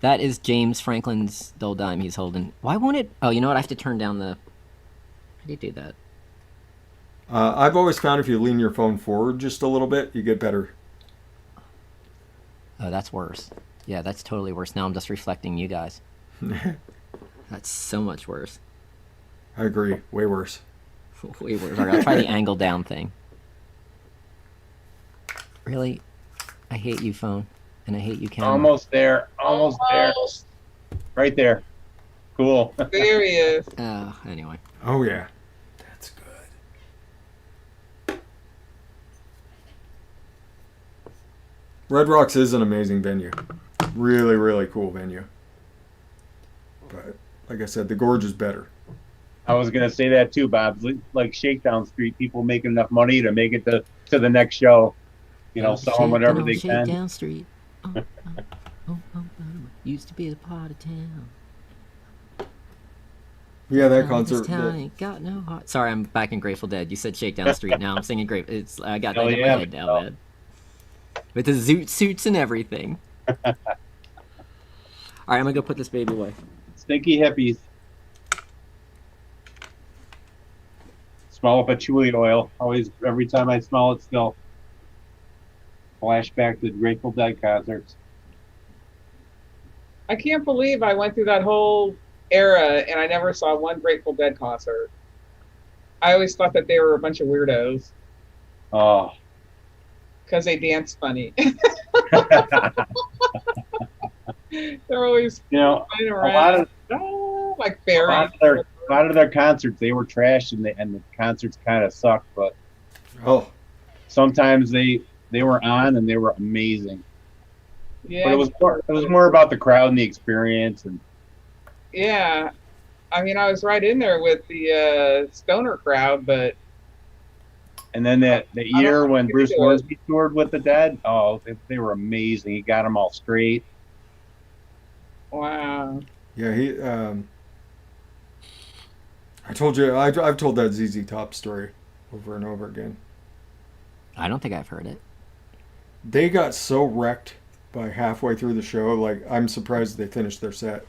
that is James Franklin's Dull Dime he's holding. Why won't it? Oh, you know what? I have to turn down the. How do you do that? I've always found if you lean your phone forward just a little bit, you get better. Oh, that's worse. Yeah, that's totally worse. Now I'm just reflecting you guys. That's so much worse. I agree. Way worse. Way worse. All right, I'll try the angle down thing. Really? I hate you, phone. And I hate you, camera. Almost there. Right there. Cool. There he is. Oh, anyway. Oh yeah, that's good. Red Rocks is an amazing venue. Really cool venue. But like I said, the Gorge is better. I was gonna say that too, Bob. Like Shakedown Street, people make enough money to make it to the next show. You know, selling whatever they can. Shakedown Street. Used to be a part of town. Yeah, that concert. This town ain't got no heart. Sorry, I'm back in Grateful Dead. You said Shakedown Street. Now I'm singing I got that in my head now, man. With the zoot suits and everything. All right, I'm gonna go put this baby away. Stinky hippies. Smell of patchouli oil. Always, every time I smell it, still flashback to Grateful Dead concerts. I can't believe I went through that whole era and I never saw one Grateful Dead concert. I always thought that they were a bunch of weirdos Oh, because they dance funny. They're always running around like a fairies. lot of their concerts, they were trash, and the concerts kind of sucked. But sometimes they were on and they were amazing. Yeah, But it was more about the crowd and the experience. And yeah. I mean, I was right in there with the stoner crowd, but then that year when Bruce Hornsby toured with the Dead, they were amazing. He got them all straight. wow. Yeah, I told you, I've told that ZZ Top story over and over again. I don't think I've heard it. They got so wrecked by halfway through the show, like, I'm surprised they finished their set.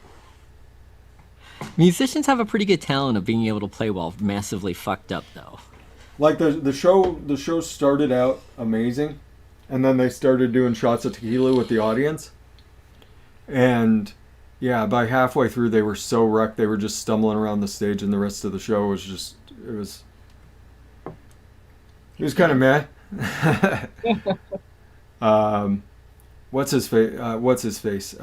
Musicians have a pretty good talent of being able to play while massively fucked up, though. Like, the show started out amazing, and then they started doing shots of tequila with the audience. And Yeah, by halfway through, they were so wrecked. They were just stumbling around the stage, and the rest of the show was just, it was kind of meh. What's his face?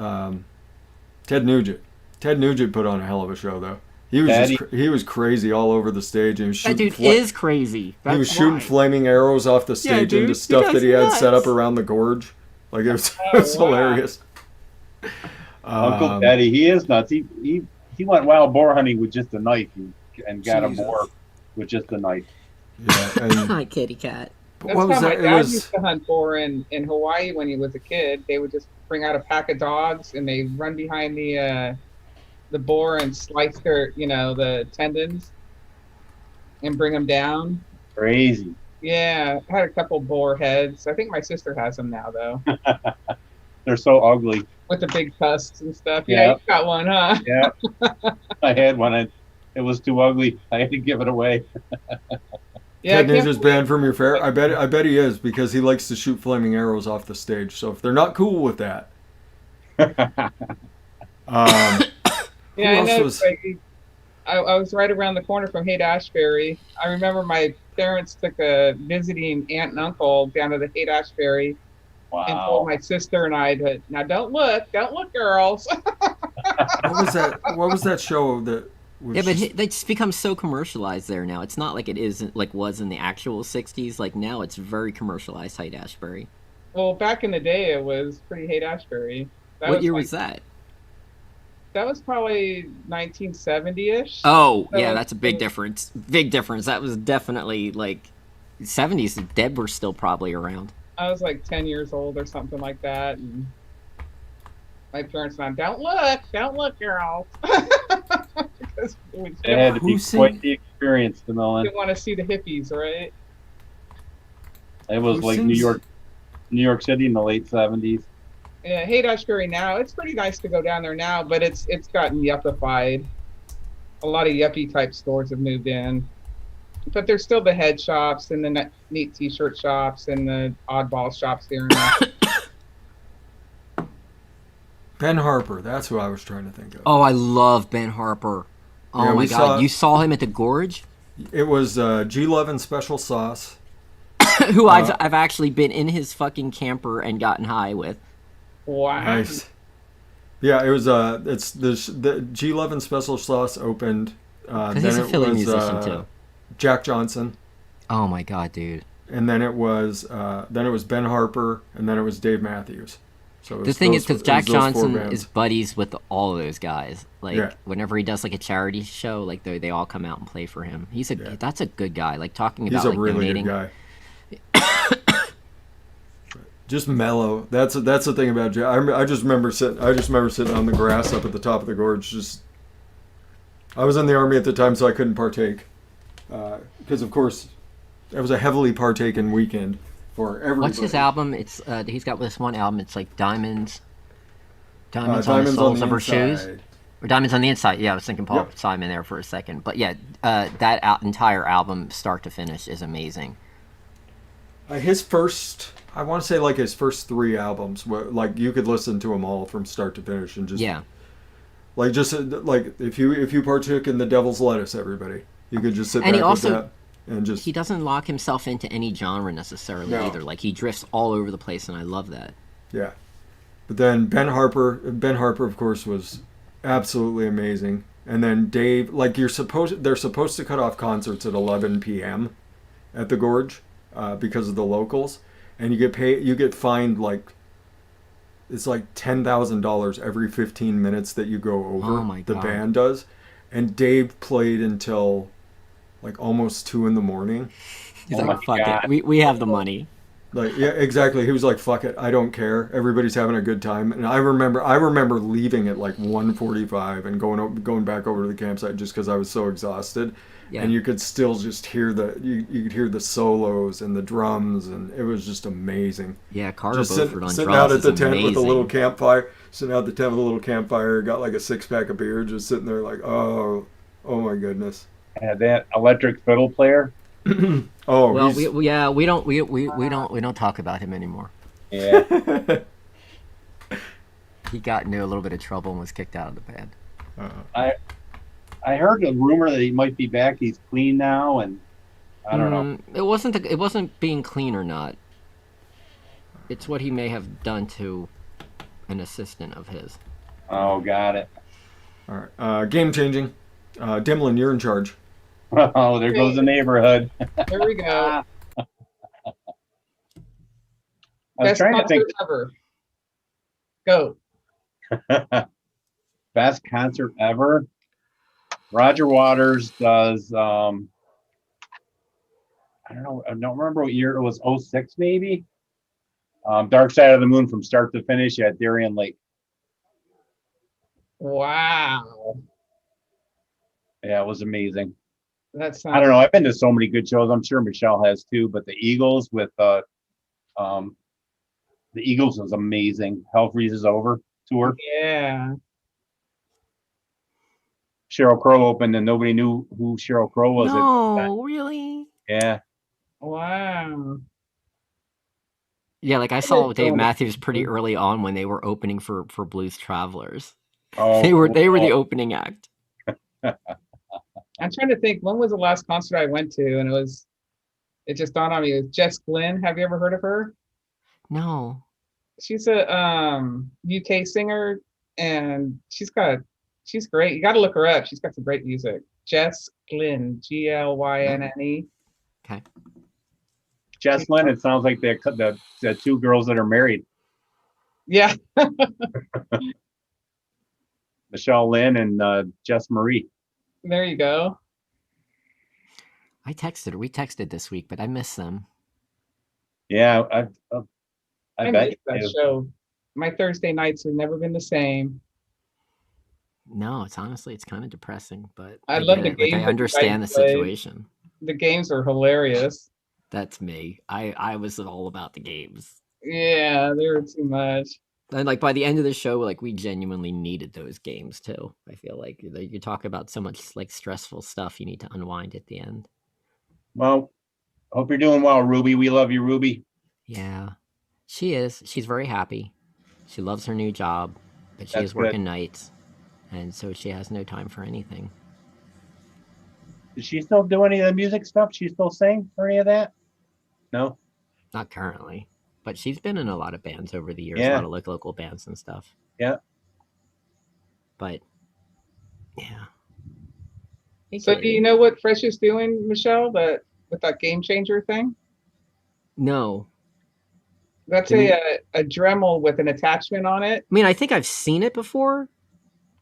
Ted Nugent. Ted Nugent put on a hell of a show, though. He was he was crazy all over the stage. And he was That shooting dude is crazy. he was shooting flaming arrows off the stage dude, into stuff that he had set up around the gorge. Like it was hilarious. Uncle Daddy, he is nuts. He went wild boar hunting with just a knife and got a boar with just a knife. Yeah, and My kitty cat. That's what was how my that? dad used to hunt boar in Hawaii when he was a kid. They would just bring out a pack of dogs and they run behind the boar and slice their, the tendons and bring them down. Crazy. Yeah, I had a couple boar heads. I think my sister has them now, though. They're so ugly. With the big tusks and stuff. Yeah. Yeah, you got one, huh? Yeah. I had one. It was too ugly. I had to give it away. Yeah, Ted Nugent's banned from your fair. I bet he is, because he likes to shoot flaming arrows off the stage. So if they're not cool with that, yeah, I know. I was right around the corner from Haight-Ashbury. I remember my parents took a visiting aunt and uncle down to the Haight-Ashbury and told my sister and I to, now don't look, girls. What was that show that was Yeah, but they just become so commercialized there now. It's not like it isn't like was in the actual '60s. Like now, it's very commercialized. Haight-Ashbury. Well, back in the day, it was pretty Haight-Ashbury. What year was that? That was probably 1970-ish. Oh, yeah, that's a big difference. Big difference. That was definitely like '70s. Dead were still probably around. I was like 10 years old or something like that, and my parents went, don't look, girls. Because it had to be quite the experience to know. They didn't want to see the hippies, right? It was like New York City in the late 70s. Yeah, Haight-Ashbury now, it's pretty nice to go down there now, but it's gotten yuppified. A lot of yuppie type stores have moved in. But there's still the head shops and the neat t-shirt shops and the oddball shops here and there. Ben Harper? That's who I was trying to think of. Oh, I love Ben Harper. Oh Yeah, my God, you saw him at the Gorge? It was G Love and Special Sauce. Who I've actually been in his fucking camper and gotten high with. Wow. Nice. Yeah, it was it's the G Love and Special Sauce opened. Because he's a Philly musician too. Jack Johnson. Oh my God, dude. And then it was Ben Harper, and then it was Dave Matthews. So The thing is, because Jack Johnson is buddies with all of those guys. Like whenever he does like a charity show, like they all come out and play for him. That's a good guy. Like talking about he's a like really donating. good guy. Just mellow. That's the thing about Jack. I just remember sitting on the grass up at the top of the gorge. I was in the Army at the time, so I couldn't partake. Because of course, it was a heavily partaken weekend for everybody. What's his album? It's he's got this one album. It's like diamonds on the soles of her shoes, or diamonds on the inside. Yeah, I was thinking Paul Simon there for a second, but yeah, that entire album, start to finish, is amazing. His first, I want to say like his first 3 albums, like you could listen to them all from start to finish and just like if you partook in the Devil's Lettuce, everybody. You could just sit back with that and just... He doesn't lock himself into any genre necessarily either. Like, he drifts all over the place, and I love that. Yeah. But then Ben Harper, of course, was absolutely amazing. And then Dave, like, they're supposed to cut off concerts at 11 p.m. at the Gorge because of the locals. And you get fined, like, it's like $10,000 every 15 minutes that you go over. Oh my God. The band does. And Dave played until... like almost 2 a.m. He's like, fuck it. We have the money. Like, yeah, exactly. He was like, fuck it. I don't care. Everybody's having a good time. And I remember leaving at like 1:45 and going back over to the campsite just because I was so exhausted. Yeah. And you could still just hear you could hear the solos and the drums, and it was just amazing. Yeah, Carter Beauford on sitting drums out at the is tent amazing. with a little campfire. Sitting out at the tent with a little campfire. Got like a 6-pack of beer, just sitting there like, oh my goodness. Had that electric fiddle player. Oh well, we don't talk about him anymore. Yeah. He got into a little bit of trouble and was kicked out of the band. I heard a rumor that he might be back. He's clean now, and I don't know. It wasn't being clean or not. It's what he may have done to an assistant of his. Oh, got it. All right. Game changing. Dimlin, you're in charge. Oh, there goes the neighborhood. There we go. I was Best trying to concert think. ever. Go. Best concert ever. Roger Waters does. I don't know. I don't remember what year it was. 06 maybe. Dark Side of the Moon from start to finish at Darien Lake. Wow. Yeah, it was amazing. That sounds. I don't know. I've been to so many good shows. I'm sure Michelle has too. But the Eagles with the Eagles was amazing. Hell Freezes Over tour. Yeah. Sheryl Crow opened, and nobody knew who Sheryl Crow was. No, really? Yeah. Wow. Yeah, like I saw Dave Matthews pretty early on when they were opening for Blues Travelers. Oh, They were the opening act. I'm trying to think, when was the last concert I went to? And it just dawned on me. It was Jess Glynn. Have you ever heard of her? No. She's a UK singer, and she's great. You got to look her up. She's got some great music. Jess Glynn, Glynne. Okay. Jess Lynn, it sounds like the two girls that are married. Yeah. Michelle Lynn and Jess Marie. There you go. We texted this week, but I miss them. Yeah, I bet miss that you. show. My Thursday nights have never been the same. No, it's kind of depressing, but I love get the it. Like, games I that understand the you guys play. situation. The games are hilarious. That's me. I was all about the games. Yeah, they were too much. And like by the end of the show, like we genuinely needed those games too. I feel like you talk about so much like stressful stuff you need to unwind at the end. Well, hope you're doing well, Ruby. We love you, Ruby. Yeah, she is. She's very happy. She loves her new job, but she That's is working good. nights, and so she has no time for anything. Does she still do any of the music stuff? She still sing or any of that? No. Not currently, but she's been in a lot of bands over the years, a Yeah. lot of like local bands and stuff. Yeah. But yeah. Hey, So do Katie. you know what Fresh is doing, Michelle? With that game changer thing? No. That's Can a Dremel with an attachment on it. I mean, I think I've seen it before.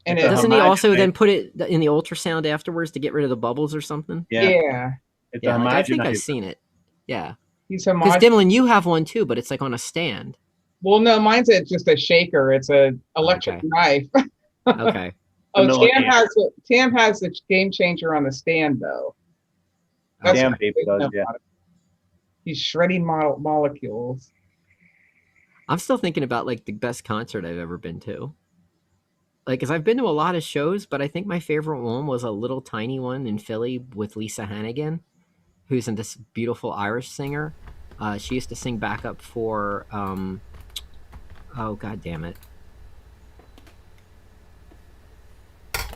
And It's a Doesn't he also homogenate- then put it in the ultrasound afterwards to get rid of the bubbles or something? Yeah. It's Yeah, a like, I think I've homogenizer. seen it. Yeah. he's Because homogenous. Dimlin, you have one too, but it's like on a stand. Well, no, mine's just a shaker. It's a electric Okay. knife. Okay. Oh, Millimeter. Tam has the game changer on the stand though. That's Damn what baby I does, know yeah. about it. He's shredding molecules. I'm still thinking about like the best concert I've ever been to. Like, cause I've been to a lot of shows, but I think my favorite one was a little tiny one in Philly with Lisa Hannigan, who's this beautiful Irish singer. She used to sing backup for, oh god damn it,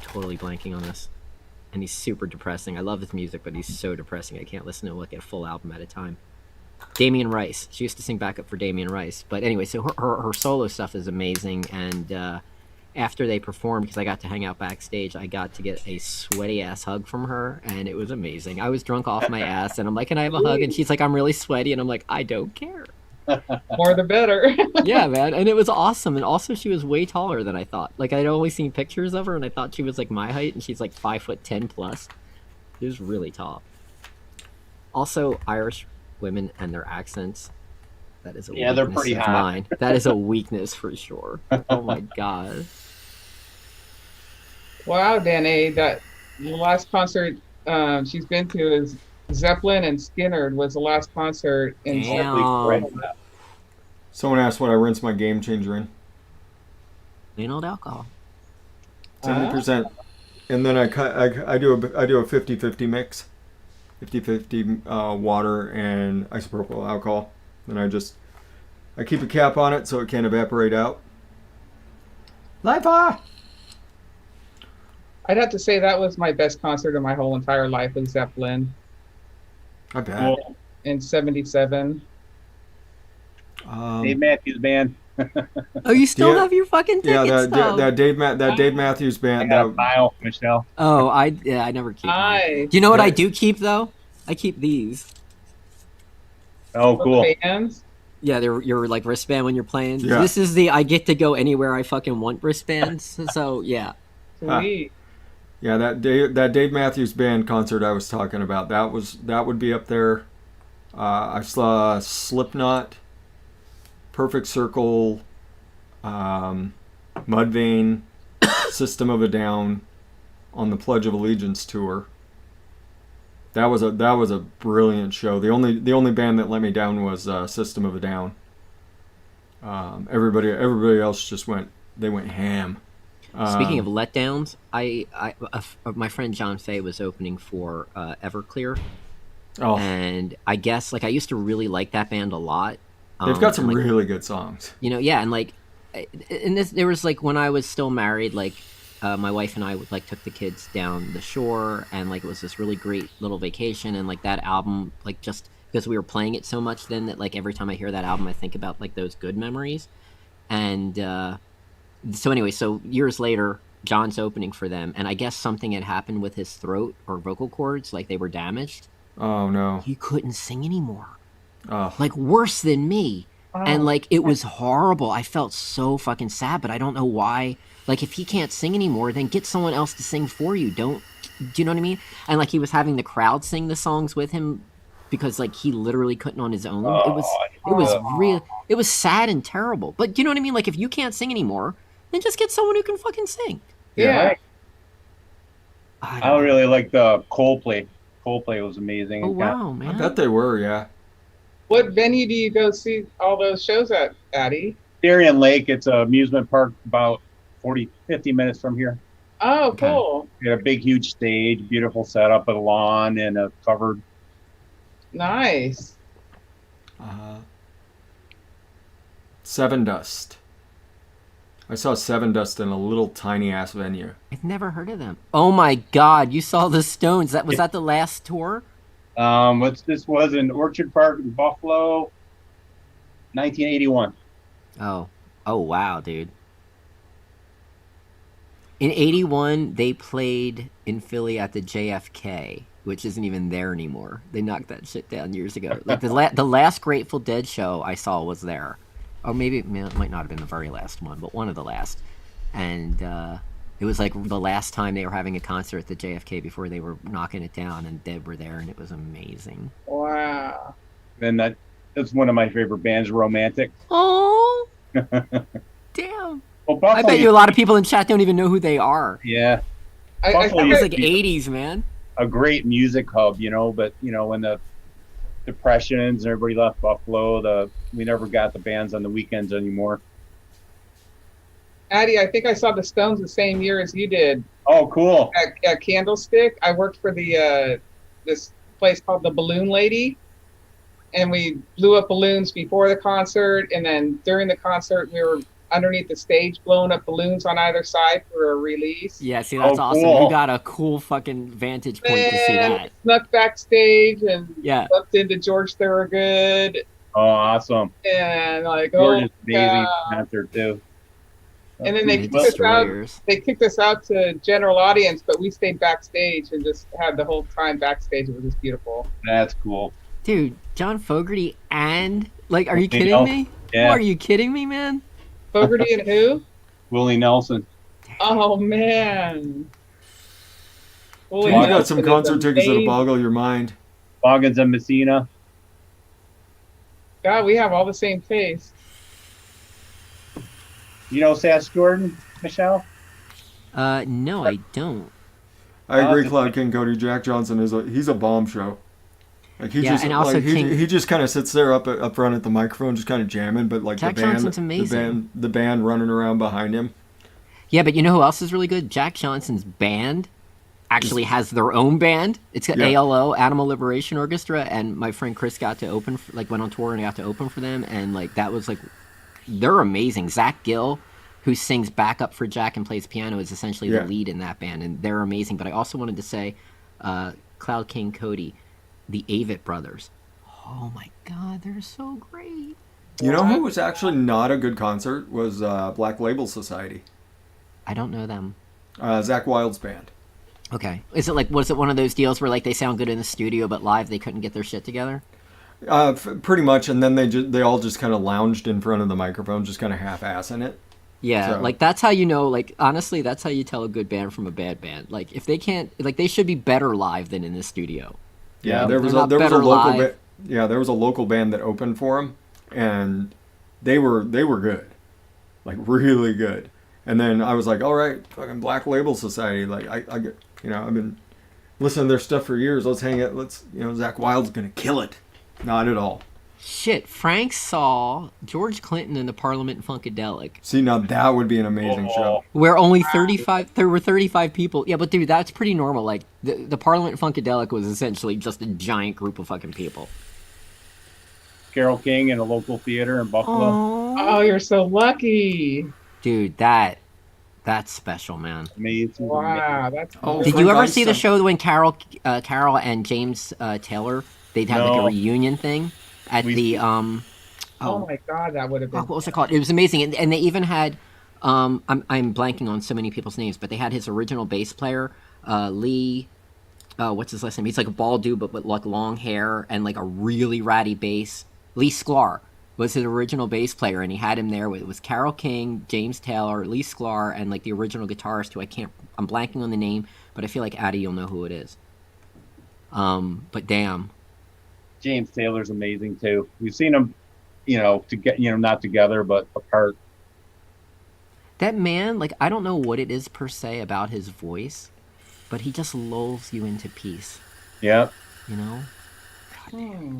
totally blanking on this. And he's super depressing. I love his music, but he's so depressing. I can't listen to like a full album at a time. Damien Rice. She used to sing backup for Damien Rice. But anyway, so her solo stuff is amazing. And after they performed, because I got to hang out backstage, I got to get a sweaty ass hug from her, and it was amazing. I was drunk off my ass, and I'm like, "Can I have a hug?" And she's like, "I'm really sweaty," and I'm like, "I don't care." More the better. Yeah, man, and it was awesome. And also, she was way taller than I thought. Like, I'd only seen pictures of her, and I thought she was like my height, and she's like 5'10" plus. She was really tall. Also, Irish women and their accents. That is a Yeah, they're weakness pretty of hot. mine. That is a weakness for sure. Oh my god. Wow, Danny, that the last concert she's been to is Zeppelin and Skinner was the last concert in Damn. Someone asked what I rinse my game changer in. Plain old alcohol. 70%. And then I do a 50-50 mix. 50-50 water and isopropyl alcohol. And I keep a cap on it so it can't evaporate out. Live on. I'd have to say that was my best concert of my whole entire life was Zeppelin I bet. Cool. in '77. Dave Matthews Band. Oh, you still Yeah. have your fucking Yeah, tickets, though? that Dave Matthews I Band. got a That, file, Michelle. Oh, I never keep mine. Nice. Do you know what I Yeah. do keep, though? I keep these. Oh, cool. Fans. Yeah, they're your like wristband when you're playing. Yeah. This is the I get to go anywhere I fucking want wristbands. So yeah. Sweet. yeah, that Dave Matthews Band concert I was talking about. That would be up there. I saw Slipknot, Perfect Circle, Mudvayne, System of a Down on the Pledge of Allegiance tour. That was a brilliant show. The only band that let me down was System of a Down. Everybody else just went ham. Speaking of letdowns, my friend John Fay was opening for Everclear, oh, and I guess like I used to really like that band a lot. they've got some and, like, really good songs. yeah, and like, there was like when I was still married, like my wife and I like took the kids down the shore, and like it was this really great little vacation, and like that album, like just because we were playing it so much then that like every time I hear that album, I think about like those good memories, and so anyway, so years later, John's opening for them, and I guess something had happened with his throat or vocal cords, like they were damaged. Oh no. He couldn't sing anymore, Oh. like worse than me. Oh. And like it was horrible. I felt so fucking sad, but I don't know why. Like if he can't sing anymore, then get someone else to sing for you. Do you know what I mean? And like he was having the crowd sing the songs with him because like he literally couldn't on his own. It was real. It was sad and terrible. But do you know what I mean? Like if you can't sing anymore, then just get someone who can fucking sing. Yeah. I really like the Coldplay. Coldplay was amazing. Oh wow, man. I bet they were, yeah. What venue do you go see all those shows at, Addie? Darien Lake, it's an amusement park about 50 minutes from here. Oh, Okay. cool. We had a big, huge stage, beautiful setup, a lawn, and a covered. Nice. Seven Dust. I saw Seven Dust in a little tiny ass venue. I've never heard of them. Oh my god, you saw the Stones. Was that the last tour? This was in Orchard Park in Buffalo, 1981. Oh wow, dude. In '81, they played in Philly at the JFK, which isn't even there anymore. They knocked that shit down years ago. Like the last Grateful Dead show I saw was there, or maybe it might not have been the very last one, but one of the last. And it was like the last time they were having a concert at the JFK before they were knocking it down, and Dead were there, and it was amazing. Wow. Then that's one of my favorite bands, Romantic. Oh, damn! Well, Buffalo, I bet you a lot of people in chat don't even know who they are. Yeah, I Buffalo That think was used like to be '80s, man. a great music hub, but when the Depressions and everybody left Buffalo, we never got the bands on the weekends anymore. Addie, I think I saw the Stones the same year as you did Oh, cool. at Candlestick. I worked for the this place called the Balloon Lady, and we blew up balloons before the concert, and then during the concert we were underneath the stage blowing up balloons on either side for a release. Yeah, see, that's Oh, awesome. cool. You got a cool fucking vantage point to see And that. snuck backstage and Yeah. bumped into George Thorogood, Oh, awesome. and like, Gorgeous, amazing God. concert too. And then they The kicked us out. Destroyers. They kicked us out to general audience, but we stayed backstage and just had the whole time backstage. It was just beautiful. That's cool. Dude, John Fogerty and like, are you Willie kidding Nelson. me? Yeah, Are you kidding me, man? Fogerty and who? Willie Nelson. Oh man. Holy You got Nelson some is concert tickets that'll amazing. boggle your mind. Boggins and Messina. God, we have all the same taste. You know Sass Jordan, Michelle? No, I don't. I agree, just- Cloud King Cody. Jack Johnson he's a bomb show. Like he Yeah, just and also like, King- he just kind of sits there up front at the microphone, just kind of jamming. But like Jack the band, Johnson's amazing. the band running around behind him. Yeah, but you know who else is really good? Jack Johnson's band actually has their own band. It's got Yeah. ALO, Animal Liberation Orchestra, and my friend Chris got to open, went on tour and got to open for them, and like that was like, they're amazing. Zach Gill who sings backup for Jack and plays piano, is essentially Yeah. the lead in that band, and they're amazing. But I also wanted to say, Cloud King Cody, the Avett Brothers. Oh my God, they're so great. You know who was actually not a good concert was Black Label Society. I don't know them. Zach Wilde's band. Okay, was it one of those deals where like they sound good in the studio, but live they couldn't get their shit together? Pretty much, and then they all just kind of lounged in front of the microphone, just kind of half-assing it. Yeah, So- like that's how you know. Like honestly, that's how you tell a good band from a bad band. Like if they can't, like they should be better live than in the studio. Yeah, there was They're a not there was a better local live. there was a local band that opened for him, and they were good, like really good. And then I was like, all right, fucking Black Label Society. Like I get, I've been listening to their stuff for years. Let's hang it. Zach Wilde's gonna kill it. Not at all. Shit, Frank saw George Clinton in the Parliament Funkadelic, See, now that would be an amazing show. where only 35. There were 35 people. Yeah, but dude, that's pretty normal. Like the Parliament Funkadelic was essentially just a giant group of fucking people. Carole King in a local theater in Buffalo. Oh, you're so lucky. Dude, that's special, man. Amazing. Wow, that's Oh, cool. Did Frank you ever see the Einstein. show when Carol and James Taylor, they'd have like No. a reunion thing at We- the Oh my God, that would have been. what was it called? It was amazing, and they even had I'm blanking on so many people's names, but they had his original bass player, Lee. What's his last name? He's like a bald dude, but with like long hair and like a really ratty bass. Lee Sklar was his original bass player, and he had him there. It was Carole King, James Taylor, Lee Sklar, and like the original guitarist, who I'm blanking on the name, but I feel like Addie, you'll know who it is. But damn, James Taylor's amazing too. We've seen him, not together but apart. that man, like I don't know what it is per se about his voice, but he just lulls you into peace. Yeah. You know? Hmm.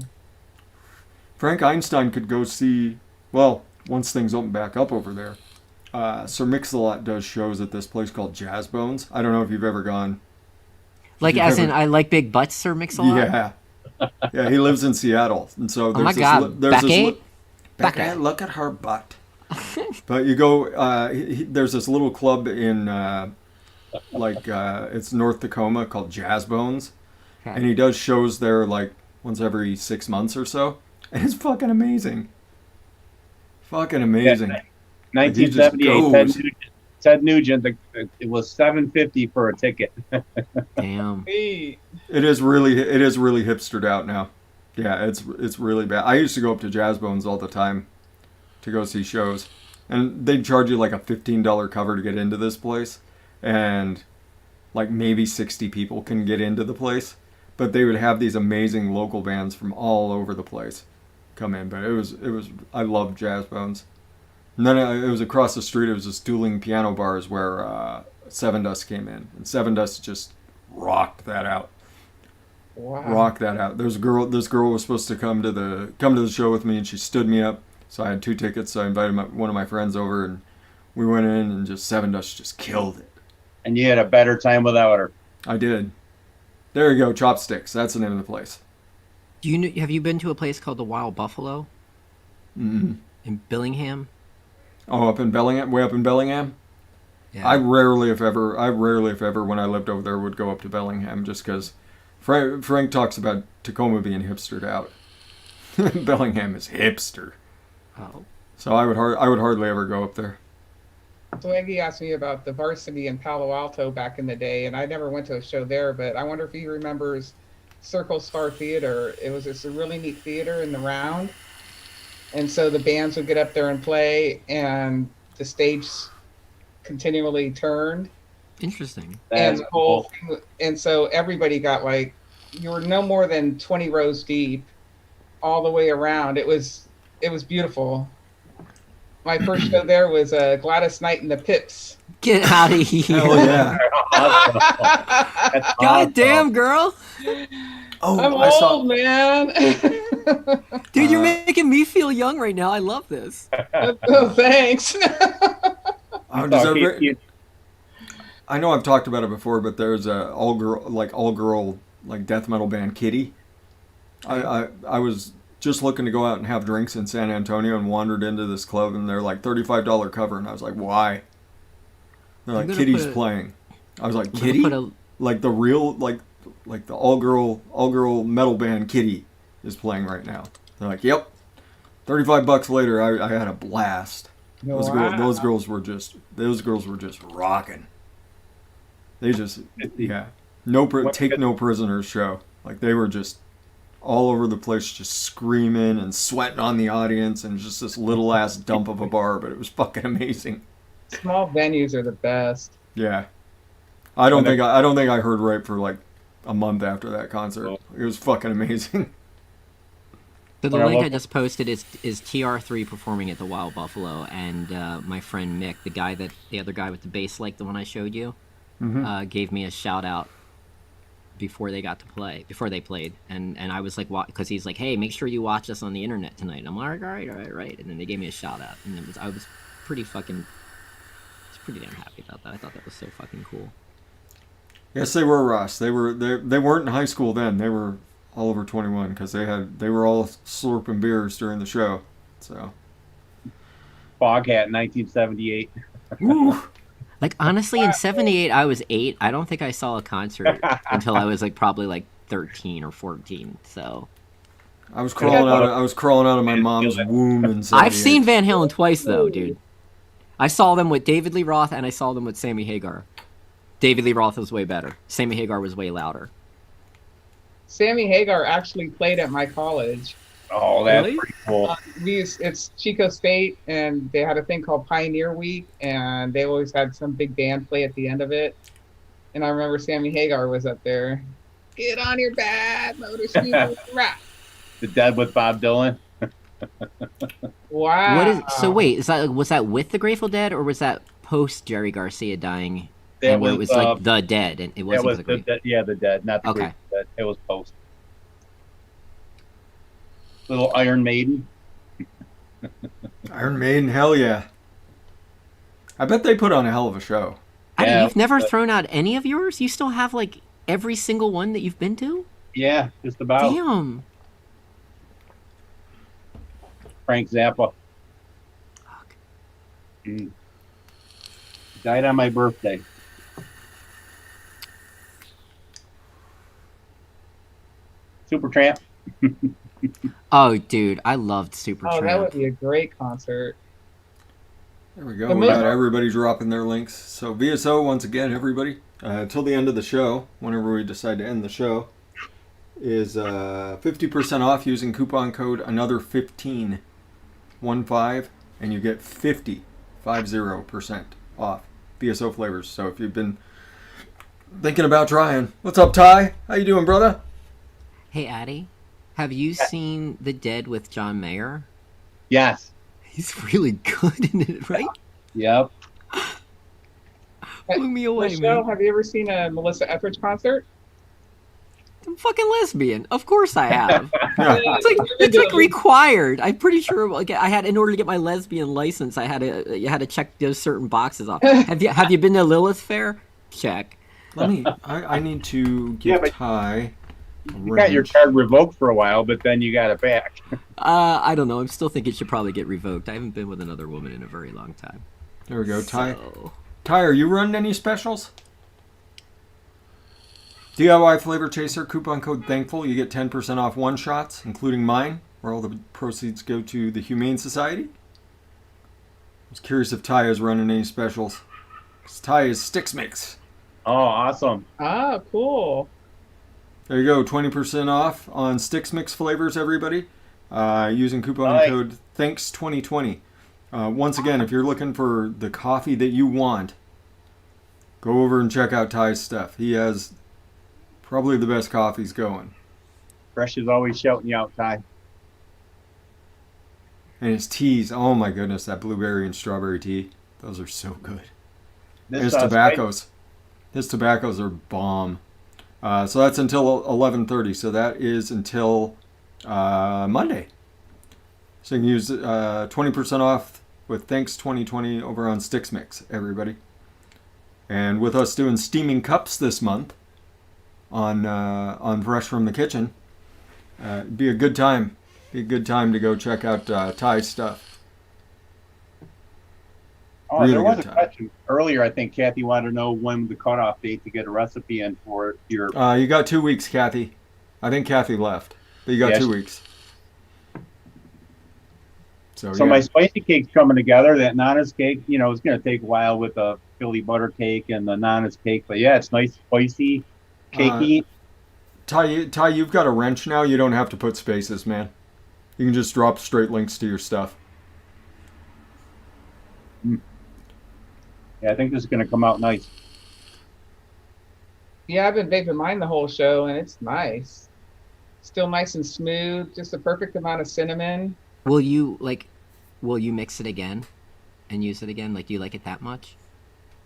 Frank Einstein could go see, well, once things open back up over there. Sir Mix-a-Lot does shows at this place called Jazz Bones. I don't know if you've ever gone. Like You've as never- in I like big butts, Sir Mix-a-Lot. Yeah. Yeah, he lives in Seattle. And so there's my this God, Becky? Becky, Becky. look at her butt. But you go, there's this little club in, it's North Tacoma called Jazz Bones. Okay. And he does shows there like once every 6 months or so. And it's fucking amazing. Fucking amazing. Yeah. Like, he just 1978. goes. Ted Nugent. It was $7.50 for a ticket. Damn. Hey, It is really hipstered out now. Yeah, it's really bad. I used to go up to Jazz Bones all the time to go see shows, and they'd charge you like a $15 cover to get into this place, and like maybe 60 people can get into the place, but they would have these amazing local bands from all over the place come in. But it was I loved Jazz Bones. And then it was across the street. It was this dueling piano bars where Seven Dust came in, and Seven Dust just rocked that out. wow. Rock that out. There's a girl. This girl was supposed to come to the show with me, and she stood me up. So I had 2 tickets. So I invited one of my friends over, and we went in, and just Seven Dust just killed it. And you had a better time without her. I did. There you go, Chopsticks. That's the name of the place. Have you been to a place called the Wild Buffalo Mm-hmm. in Billingham? Oh, up in Bellingham, way up in Bellingham. Yeah. I rarely, if ever, when I lived over there, would go up to Bellingham just because Frank talks about Tacoma being hipstered out. Bellingham is hipster, Oh. so I would hardly ever go up there. Swaggy asked me about the Varsity in Palo Alto back in the day, and I never went to a show there, but I wonder if he remembers Circle Star Theater. It was just a really neat theater in the round. And so the bands would get up there and play, and the stage continually turned. Interesting. And That's the whole cool. thing, and so everybody got like, you were no more than 20 rows deep all the way around. It was beautiful. My first show there was Gladys Knight and the Pips. Get out of here. Hell yeah! That's God awesome. damn, girl. Oh, I'm I saw. old, man. Dude, you're making me feel young right now. I love this. Oh, thanks. Oh, does So everybody- I know I've talked about it before, but there's a all girl death metal band, Kitty. I was just looking to go out and have drinks in San Antonio and wandered into this club and they're like $35 cover and I was like, why? They're like, Kitty's playing. I was like, Kitty? Like the real, like the all girl metal band Kitty is playing right now. They're like, yep. $35 later, I had a blast. Those girls were just rocking. They just, yeah. Take no prisoners show. Like they were just all over the place, just screaming and sweating on the audience, and just this little ass dump of a bar, but it was fucking amazing. Small venues are the best. Yeah, I don't think I heard right for like a month after that concert. It was fucking amazing. So the link I just posted is TR3 performing at the Wild Buffalo, and my friend Mick, the other guy with the bass, like the one I showed you, gave me a shout out before they played, and I was like, because he's like, hey, make sure you watch us on the internet tonight. And I'm like, all right, and then they gave me a shout out, and I was pretty damn happy about that. I thought that was so fucking cool. Yes, they were, Ross. They weren't in high school then. They were all over 21 because they were all slurping beers during the show. So Foghat 1978. Ooh. Like honestly, in '78 I was 8. I don't think I saw a concert until I was like probably like 13 or 14. So I was crawling out of my mom's womb in '78. I've seen Van Halen twice though, dude. I saw them with David Lee Roth and I saw them with Sammy Hagar. David Lee Roth was way better. Sammy Hagar was way louder. Sammy Hagar actually played at my college. Oh, that's pretty cool. It's Chico State, and they had a thing called Pioneer Week, and they always had some big band play at the end of it. And I remember Sammy Hagar was up there. Get on your bad motor scooter, rock. The Dead with Bob Dylan. Wow. Wait, was that with the Grateful Dead, or was that post Jerry Garcia dying? It was like the Dead, and it wasn't the Dead, not the Grateful Dead. It was post. Little Iron Maiden. Iron Maiden, hell yeah. I bet they put on a hell of a show. You've never thrown out any of yours? You still have like every single one that you've been to? Yeah, just about. Damn. Frank Zappa. Fuck. Died on my birthday. Supertramp. Oh, dude, I loved Supertramp. Oh, that would be a great concert. There we go. We got everybody dropping their links. So VSO, once again, everybody, till the end of the show, whenever we decide to end the show, is 50% off using coupon code another15, 15, and you get 50% off VSO flavors. So if you've been thinking about trying, what's up, Ty? How you doing, brother? Hey, Addy, have you seen The Dead with John Mayer? Yes. He's really good in it, right? Yep. Blew me away, Michelle, man. have you ever seen a Melissa Etheridge concert? I'm fucking lesbian. Of course I have. Yeah. It's like required. I'm pretty sure. Like I had, in order to get my lesbian license, you had to check those certain boxes off. Have you been to Lilith Fair? Check. I need to give Ty. You got your card revoked for a while, but then you got it back. I don't know. I'm still thinking it should probably get revoked. I haven't been with another woman in a very long time. There we go, Ty. So... Ty, are you running any specials? DIY Flavor Chaser, coupon code THANKFUL. You get 10% off one-shots, including mine, where all the proceeds go to the Humane Society. I was curious if Ty is running any specials. 'Cause Ty is Sticks Mix. Oh, awesome. Ah, cool. There you go, 20% off on Sticks Mix flavors, everybody, using coupon code THANKS2020. Once again, if you're looking for the coffee that you want, go over and check out Ty's stuff. He has probably the best coffees going. Fresh is always shouting you out, Ty. And his teas, oh my goodness, that blueberry and strawberry tea, those are so good. His tobaccos are bomb. So that's until 11:30. So that is until Monday. So you can use 20% off with Thanks 2020 over on Sticks Mix, everybody. And with us doing steaming cups this month on Fresh from the Kitchen, it'd be a good time Be a good time to go check out Thai stuff. Oh, Really there was good a time. question earlier. I think Kathy wanted to know when the cutoff date to get a recipe in for your. You got 2 weeks, Kathy. I think Kathy left, but you got Yeah, 2 she- weeks. So, So yeah. my spicy cake's coming together. That nanas cake, it's going to take a while with the Philly butter cake and the nanas cake. But yeah, it's nice, spicy, cakey. Ty, you've got a wrench now. You don't have to put spaces, man. You can just drop straight links to your stuff. Yeah, I think this is going to come out nice. Yeah, I've been vaping mine the whole show, and it's nice. Still nice and smooth. Just the perfect amount of cinnamon. Will you mix it again and use it again? Like, do you like it that much?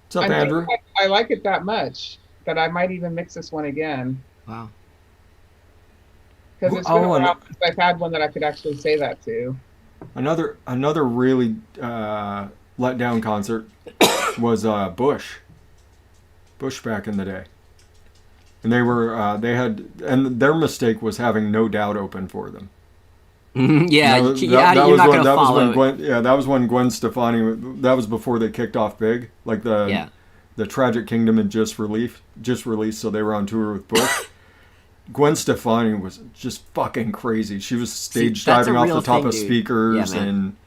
What's up, I think Andrew? I like it that much that I might even mix this one again. Wow. Because it's been a Oh, while since I've had one that I could actually say that to. Another really letdown concert was Bush back in the day, and and their mistake was having No Doubt open for them. Yeah, That you're not going to follow. That was when Gwen Stefani. That was before they kicked off big. Like the Tragic Kingdom had just released, so they were on tour with Bush. Gwen Stefani was just fucking crazy. She was stage diving off the top of speakers, and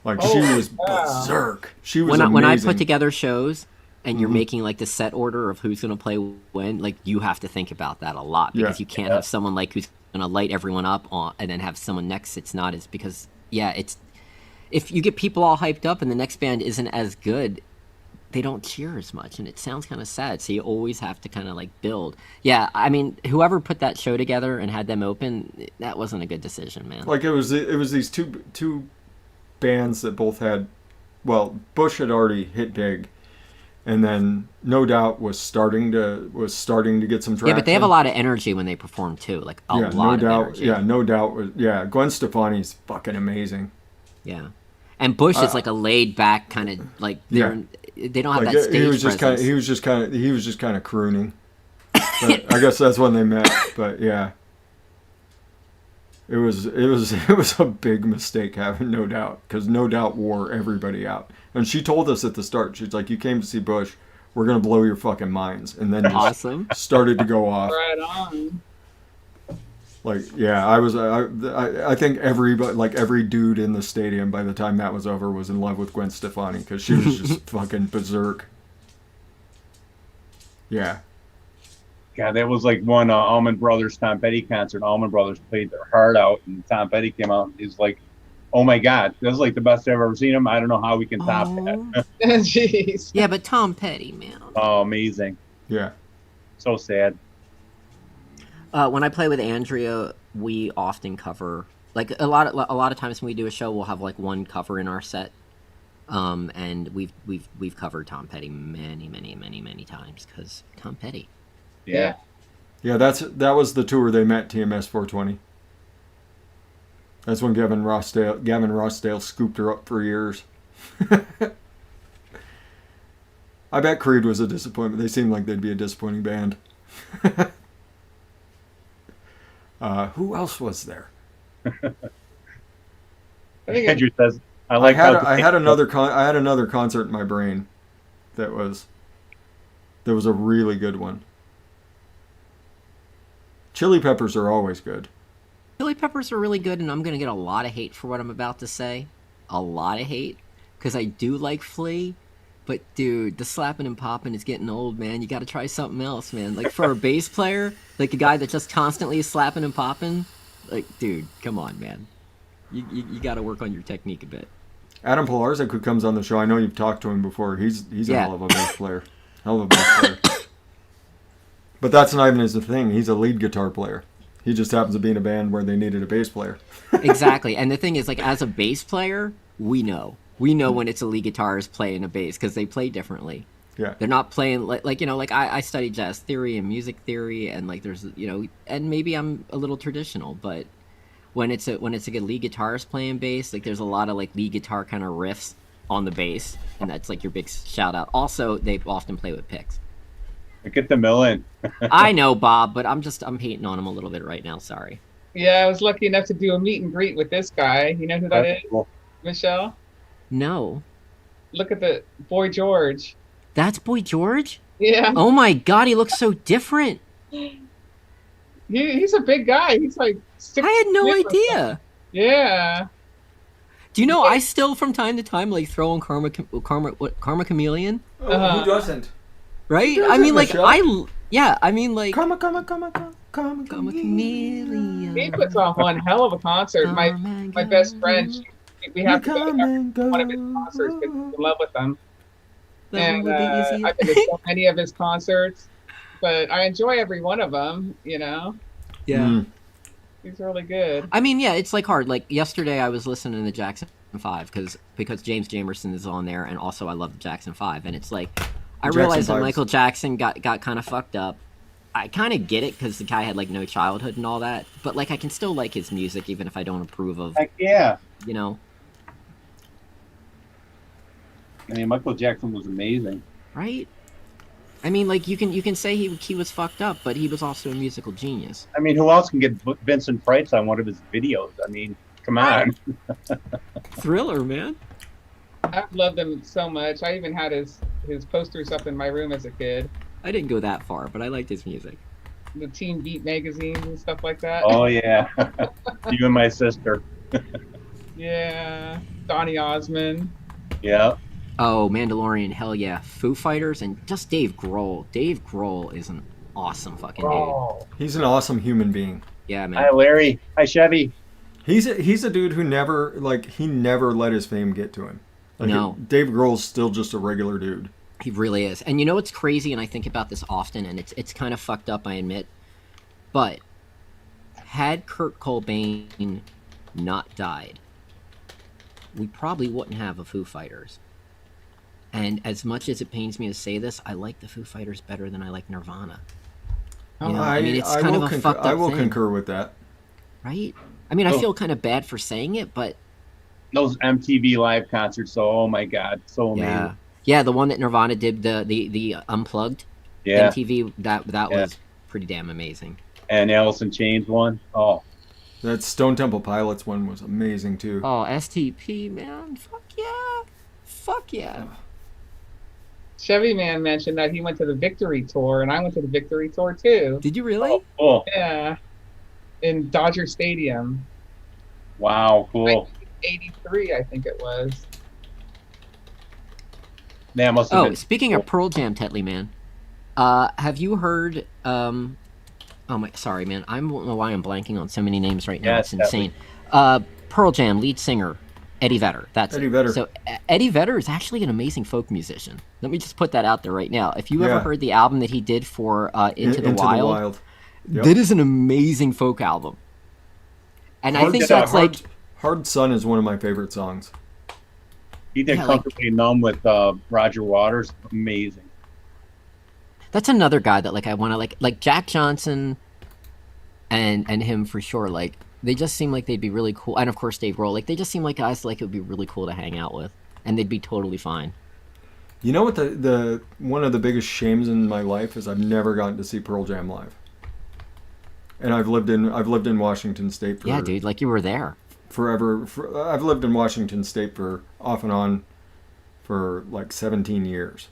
she was berserk. She was amazing. When I put together shows and you're making like the set order of who's going to play when, like you have to think about that a lot because you can't have someone like who's going to light everyone up on and then have someone next it's not as because it's if you get people all hyped up and the next band isn't as good, they don't cheer as much and it sounds kind of sad, so you always have to kind of like build. I mean, whoever put that show together and had them open, that wasn't a good decision, man. Like it was these two bands that both had, well, Bush had already hit big, and then No Doubt was starting to get some traction. Yeah, but they have a lot of energy when they perform too, like a lot of energy. Yeah, No Doubt was Gwen Stefani's fucking amazing. Yeah, and Bush is like a laid back kind of like they don't have that stage presence. He was just kind of crooning. But I guess that's when they met. But yeah, it was a big mistake having No Doubt because No Doubt wore everybody out. And she told us at the start, she's like, "You came to see Bush, we're gonna blow your fucking minds," and then awesome started to go off. Right on. Like, yeah, I think every dude in the stadium by the time that was over was in love with Gwen Stefani because she was just fucking berserk. Yeah. God, that was like one Allman Brothers Tom Petty concert. Allman Brothers played their heart out, and Tom Petty came out and he's like, "Oh my God, this is like the best I've ever seen him. I don't know how we can top that." Jeez. Yeah, but Tom Petty, man. Oh, amazing. Yeah. So sad. When I play with Andrea, we often cover like a lot of times when we do a show, we'll have like one cover in our set, and we've covered Tom Petty many times because Tom Petty. Yeah. Yeah, that was the tour they met TMS 420. That's when Gavin Rossdale scooped her up for years. I bet Creed was a disappointment. They seemed like they'd be a disappointing band. Who else was there? Andrew says, I had another concert in my brain that was a really good one. Chili Peppers are always good. Chili Peppers are really good, and I'm gonna get a lot of hate for what I'm about to say. A lot of hate because I do like Flea. But dude, the slapping and popping is getting old, man. You got to try something else, man. Like for a bass player, like a guy that just constantly is slapping and popping, like dude, come on, man. You got to work on your technique a bit. Adam Pilarczyk, who comes on the show, I know you've talked to him before. He's a hell of a bass player. But that's not even his thing. He's a lead guitar player. He just happens to be in a band where they needed a bass player. Exactly. And the thing is, like, as a bass player, we know when it's a lead guitarist playing a bass because they play differently. Yeah. They're not playing like I studied jazz theory and music theory, and like there's and maybe I'm a little traditional, but when it's a good lead guitarist playing bass, like there's a lot of like lead guitar kind of riffs on the bass, and that's like your big shout out. Also, they often play with picks. Get the mill in. I know, Bob, but I'm hating on him a little bit right now. Sorry. Yeah, I was lucky enough to do a meet and greet with this guy. You know who that is, That's cool. Michelle? No. Look at the Boy George. That's Boy George? Yeah, Oh my god, he looks so different. he's a big guy. He's like 6 I had no or something. idea. Yeah. Do you know I still from time to time like throw on Karma Chameleon? Who doesn't? Right? Who I mean like doesn't, Karma Come. Chameleon. He puts on one hell of a concert. My best friend, we have to go to one of his concerts because he's in love with them. And I've been to so many of his concerts, but I enjoy every one of them, you know? Yeah. Mm. He's really good. I mean, yeah, it's like hard. Like yesterday I was listening to Jackson 5 because James Jamerson is on there, and also I love the Jackson 5, and it's like I Jackson realized that 5's Michael Jackson got kind of fucked up. I kind of get it because the guy had like no childhood and all that, but like I can still like his music even if I don't approve of, Heck yeah. you know, I mean, Michael Jackson was amazing. right? I mean, like you can say he was fucked up, but he was also a musical genius. I mean, who else can get Vincent Price on one of his videos? I mean, come on. Thriller, man. I've loved him so much. I even had his posters up in my room as a kid. I didn't go that far, but I liked his music. The Teen Beat magazines and stuff like that. Oh, yeah. You and my sister. Yeah. Donny Osmond. Yeah. Oh, Mandalorian, hell yeah. Foo Fighters and just Dave Grohl. Dave Grohl is an awesome fucking dude. Oh. He's an awesome human being. Yeah, man. Hi, Larry. Hi, Chevy. He's a dude who never let his fame get to him. Like, No. Dave Grohl's still just a regular dude. He really is. And you know what's crazy, and I think about this often, and it's kind of fucked up, I admit, but had Kurt Cobain not died, we probably wouldn't have a Foo Fighters. And as much as it pains me to say this, I like the Foo Fighters better than I like Nirvana. You know, I mean, it's kind of a fucked up I will thing, concur with that. right? I mean, I Oh. feel kind of bad for saying it, but Those MTV live concerts, oh my God, so amazing. yeah. Yeah, the one that Nirvana did, the Unplugged Yeah. MTV, that Yeah. was pretty damn amazing. And Alice in Chains one. Oh, That Stone Temple Pilots one was amazing too. Oh, STP, man. Fuck yeah. Fuck yeah. Chevy Man mentioned that he went to the Victory Tour, and I went to the Victory Tour too. Did you really? cool. Yeah. In Dodger Stadium. Wow, cool. 83, I think it was. That must have Oh, been. speaking of Pearl Jam, Tetley, man. Have you heard, oh my, sorry, man. I don't know why I'm blanking on so many names right now. Yes, It's insane. Pearl Jam lead singer, Eddie Vedder. That's Eddie it. Vedder. So Eddie Vedder is actually an amazing folk musician. Let me just put that out there right now. If you ever Yeah. heard the album that he did for Into the Wild, Yep. that is an amazing folk album. And I Hard- think yeah, that's like, Hard Sun is one of my favorite songs. He did Yeah, like- Comfortably Numb with Roger Waters. Amazing. that's another guy that like I want to like Jack Johnson and him for sure. Like they just seem like they'd be really cool. And of course Dave Grohl. Like they just seem like guys like it would be really cool to hang out with, and they'd be totally fine. You know what the one of the biggest shames in my life is I've never gotten to see Pearl Jam live. And I've lived in Washington State for Yeah, dude, like you were there. forever. I've lived in Washington State for off and on for like 17 years.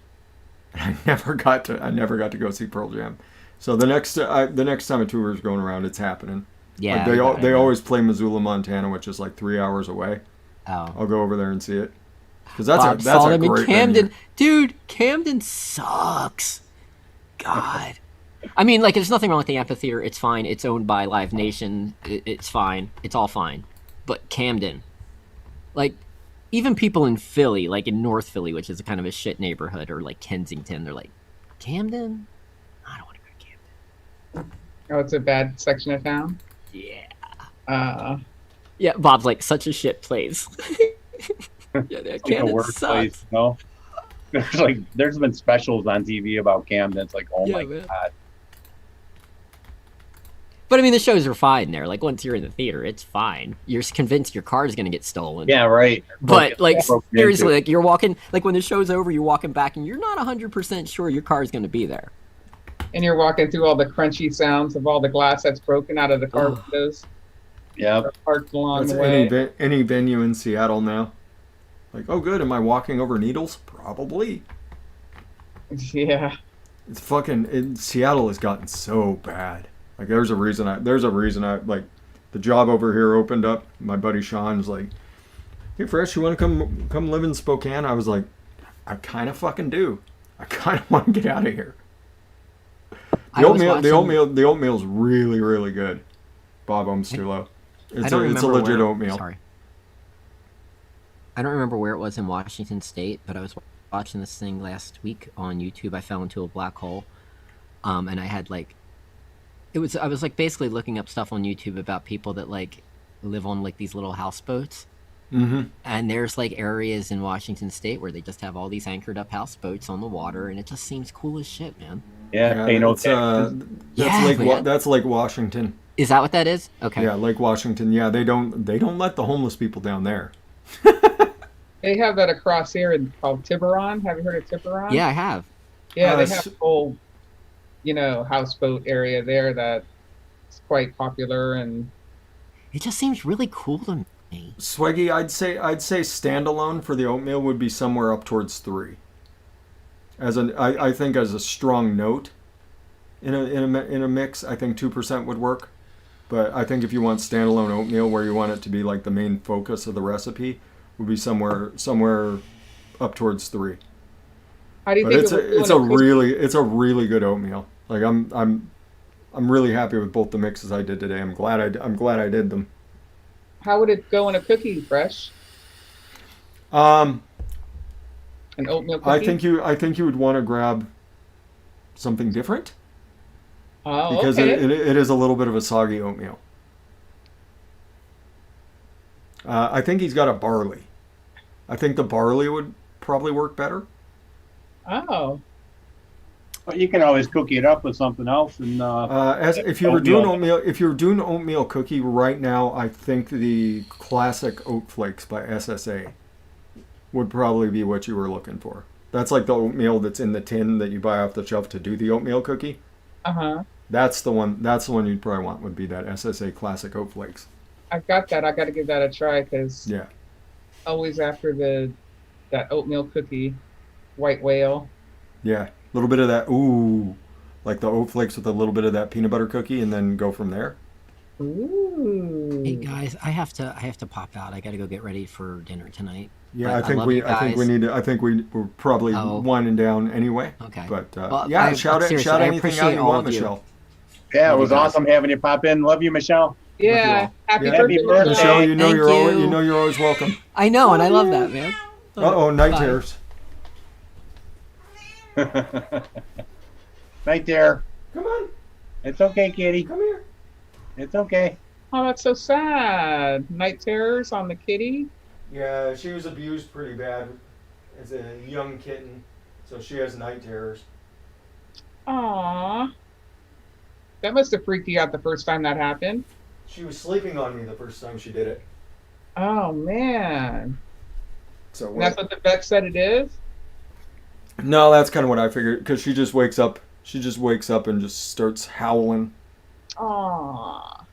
I never got to go see Pearl Jam. So the next time a tour is going around, it's happening. Yeah, Like they always play Missoula, Montana, which is like 3 hours away. Oh, I'll go over there and see it because Bob that's saw a them in great Camden, venue. dude. Camden sucks. God. I mean, like, there's nothing wrong with the amphitheater. It's fine. It's owned by Live Nation. It's fine. It's all fine. But Camden, like, even people in Philly, like in North Philly, which is a kind of a shit neighborhood, or like Kensington, they're like, Camden? I don't want to go to Camden. Oh, it's a bad section of town? Yeah. Yeah, Bob's like, such a shit place. Yeah, It's like a Camden workplace, sucks. no? There's been specials on TV about Camden. It's like, oh Yeah, my man. God. But I mean, the shows are fine there. Like, once you're in the theater, it's fine. You're convinced your car is going to get stolen. Yeah, right. But, like, Broken seriously, into. like, you're walking, like, when the show's over, you're walking back, and you're not 100% sure your car is going to be there. And you're walking through all the crunchy sounds of all the glass that's broken out of the car Ugh. windows. Yep. Parked along That's the way. any venue in Seattle now. Like, oh, good. Am I walking over needles? Probably. Yeah. It's fucking. Seattle has gotten so bad. Like, there's a reason I like. The job over here opened up. My buddy Sean's like, "Hey, Fresh, you want to come live in Spokane?" I was like, "I kind of fucking do. I kind of want to get out of here." I was watching- The oatmeal's really, really good. Bob Umsterlow. I It's don't a remember legit where, oatmeal. Sorry. I don't remember where it was in Washington State, but I was watching this thing last week on YouTube. I fell into a black hole, and I had like, I was like basically looking up stuff on YouTube about people that like live on like these little houseboats. Mm-hmm. And there's like areas in Washington State where they just have all these anchored up houseboats on the water, and it just seems cool as shit, man. Yeah, pay no taxes. That's Lake Washington. Is that what that is? Okay. Yeah, Lake Washington. Yeah, they don't let the homeless people down there. They have that across here called Tiburon. Have you heard of Tiburon? Yeah, I have. Yeah, they have a whole, houseboat area there that's quite popular, and It just seems really cool to me. Swaggy, I'd say standalone for the oatmeal would be somewhere up towards 3. I think as a strong note in a mix, I think 2% would work. But I think if you want standalone oatmeal where you want it to be like the main focus of the recipe, would be somewhere up towards 3. how do you But think it's a really good oatmeal. Like I'm really happy with both the mixes I did today. I'm glad I did them. How would it go in a cookie, Fresh? Um, An oatmeal cookie? I think you would want to grab something different Oh, because okay. it is a little bit of a soggy oatmeal. I think he's got a barley. I think the barley would probably work better. Oh, But you can always cookie it up with something else. And If you were doing oatmeal cookie right now, I think the classic oat flakes by SSA would probably be what you were looking for. That's like the oatmeal that's in the tin that you buy off the shelf to do the oatmeal cookie. uh-huh. That's the one you'd probably want, would be that SSA classic oat flakes. I've got that. I got to give that a try because Yeah. always after that oatmeal cookie, white whale. Yeah. A little bit of that, ooh, like the oat flakes with a little bit of that peanut butter cookie, and then go from there. Ooh. Hey guys, I have to pop out. I got to go get ready for dinner tonight. Yeah, But I love you guys. we're probably winding down anyway. Okay. But Well, yeah, I- shout seriously, anything I out appreciate you all want, of you. Michelle. yeah, it Love was you guys. awesome having you pop in. Love you, Michelle. Yeah. Happy Yeah. birthday. Happy birthday. Michelle, you know Thank you. you're always welcome. I know, and I love that, man. Uh-oh, night Bye. terrors. Right there. Come on, It's okay, kitty. come here. It's okay. Oh, that's so sad. Night terrors on the kitty. Yeah, she was abused pretty bad as a young kitten, so she has night terrors. Aw. That must have freaked you out the first time that happened. She was sleeping on me the first time she did it. Oh, man. So And that's what the vet said it is? no, that's kind of what I figured, because she just wakes up. She just wakes up and just starts howling. Aw.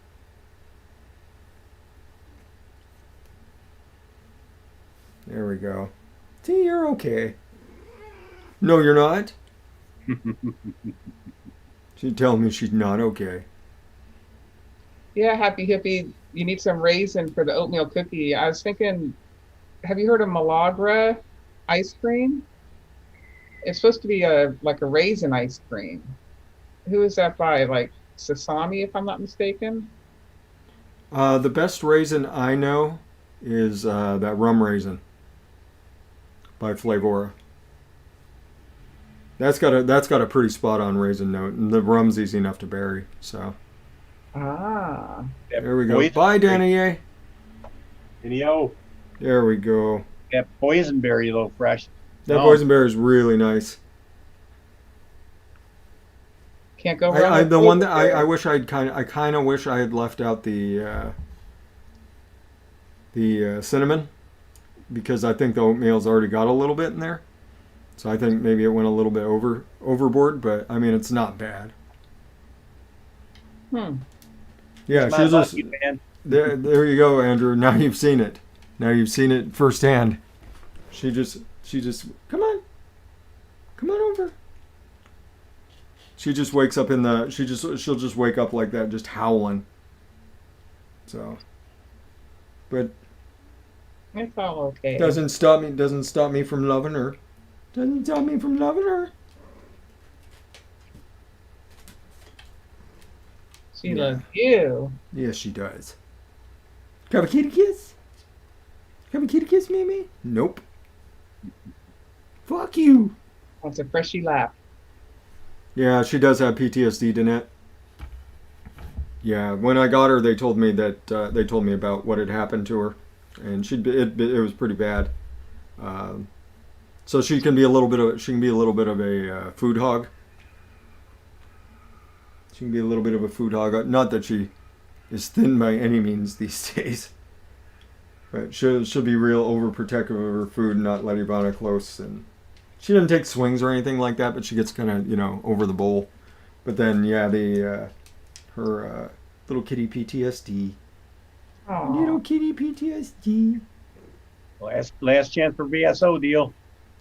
There we go. See, you're okay. No, you're not. She's telling me she's not okay. Yeah, Happy Hippie, you need some raisin for the oatmeal cookie. I was thinking, have you heard of Malagra ice cream? It's supposed to be like a raisin ice cream. Who is that by? Like Sasami, if I'm not mistaken? The best raisin I know is that rum raisin by Flavora. That's got a pretty spot on raisin note, and the rum's easy enough to bury. So Ah. there we go. Poison- Bye, Danny. Video. There we go. That boysenberry, though, fresh. That No. boysenberry is really nice. Can't go wrong. with The one that boysenberry. I wish I kind of wish I had left out the cinnamon, because I think the oatmeal's already got a little bit in there. So I think maybe it went a little bit overboard, but I mean it's not bad. Hmm. Yeah, It's my lucky, man. there you go, Andrew. Now you've seen it. Now you've seen it firsthand. She just come on over. She just wakes up she'll just wake up like that, just howling. So, but It's all okay. doesn't stop me from loving her. Doesn't stop me from loving her. She loves you. Yes, she does. Have a kitty kiss? Have a kitty kiss, Mimi? Nope. Fuck you. Wants a freshie lap. Yeah, she does have PTSD, Danette. Yeah, when I got her, they told me about what had happened to her, and it was pretty bad. So she can be a little bit of a food hog. She can be a little bit of a food hog. Not that she is thin by any means these days, but she'll be real overprotective of her food and not let Ivana close. And she doesn't take swings or anything like that, but she gets kind of over the bowl. But then her little kitty PTSD. Aw. Little kitty PTSD. Last chance for VSO deal.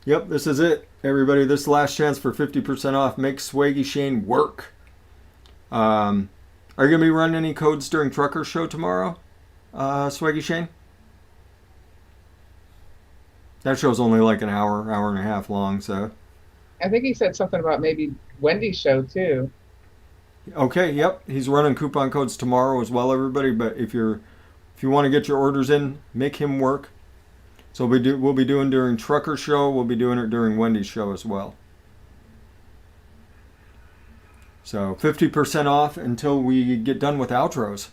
Yep, this is it, everybody. This last chance for 50% off. Make Swaggy Shane work. Are you going to be running any codes during Trucker Show tomorrow, Swaggy Shane? That show's only like an hour and a half long, so. I think he said something about maybe Wendy's show too. Okay, yep. He's running coupon codes tomorrow as well, everybody. But if you want to get your orders in, make him work. So we'll be doing during Trucker Show. We'll be doing it during Wendy's show as well. So 50% off until we get done with outros.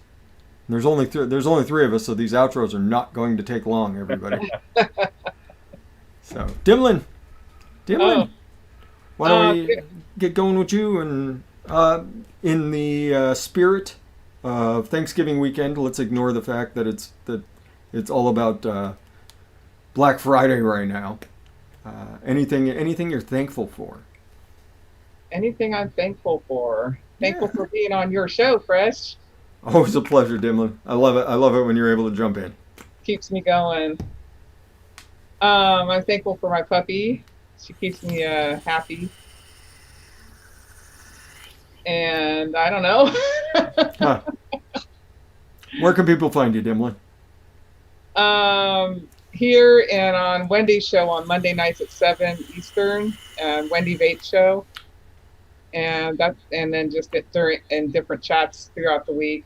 There's only three of us, so these outros are not going to take long, everybody. So Dimlin, why don't we get going with you? And in the spirit of Thanksgiving weekend, let's ignore the fact that it's all about Black Friday right now. Anything you're thankful for? Anything I'm thankful for. Thankful for being on your show, Fresh. Always a pleasure, Dimlin. I love it. I love it when you're able to jump in. Keeps me going. I'm thankful for my puppy. She keeps me happy. And I don't know. Huh. Where can people find you, Dimlin? Here and on Wendy's show on Monday nights at 7 Eastern, Wendy Vape show. And then just in different chats throughout the week.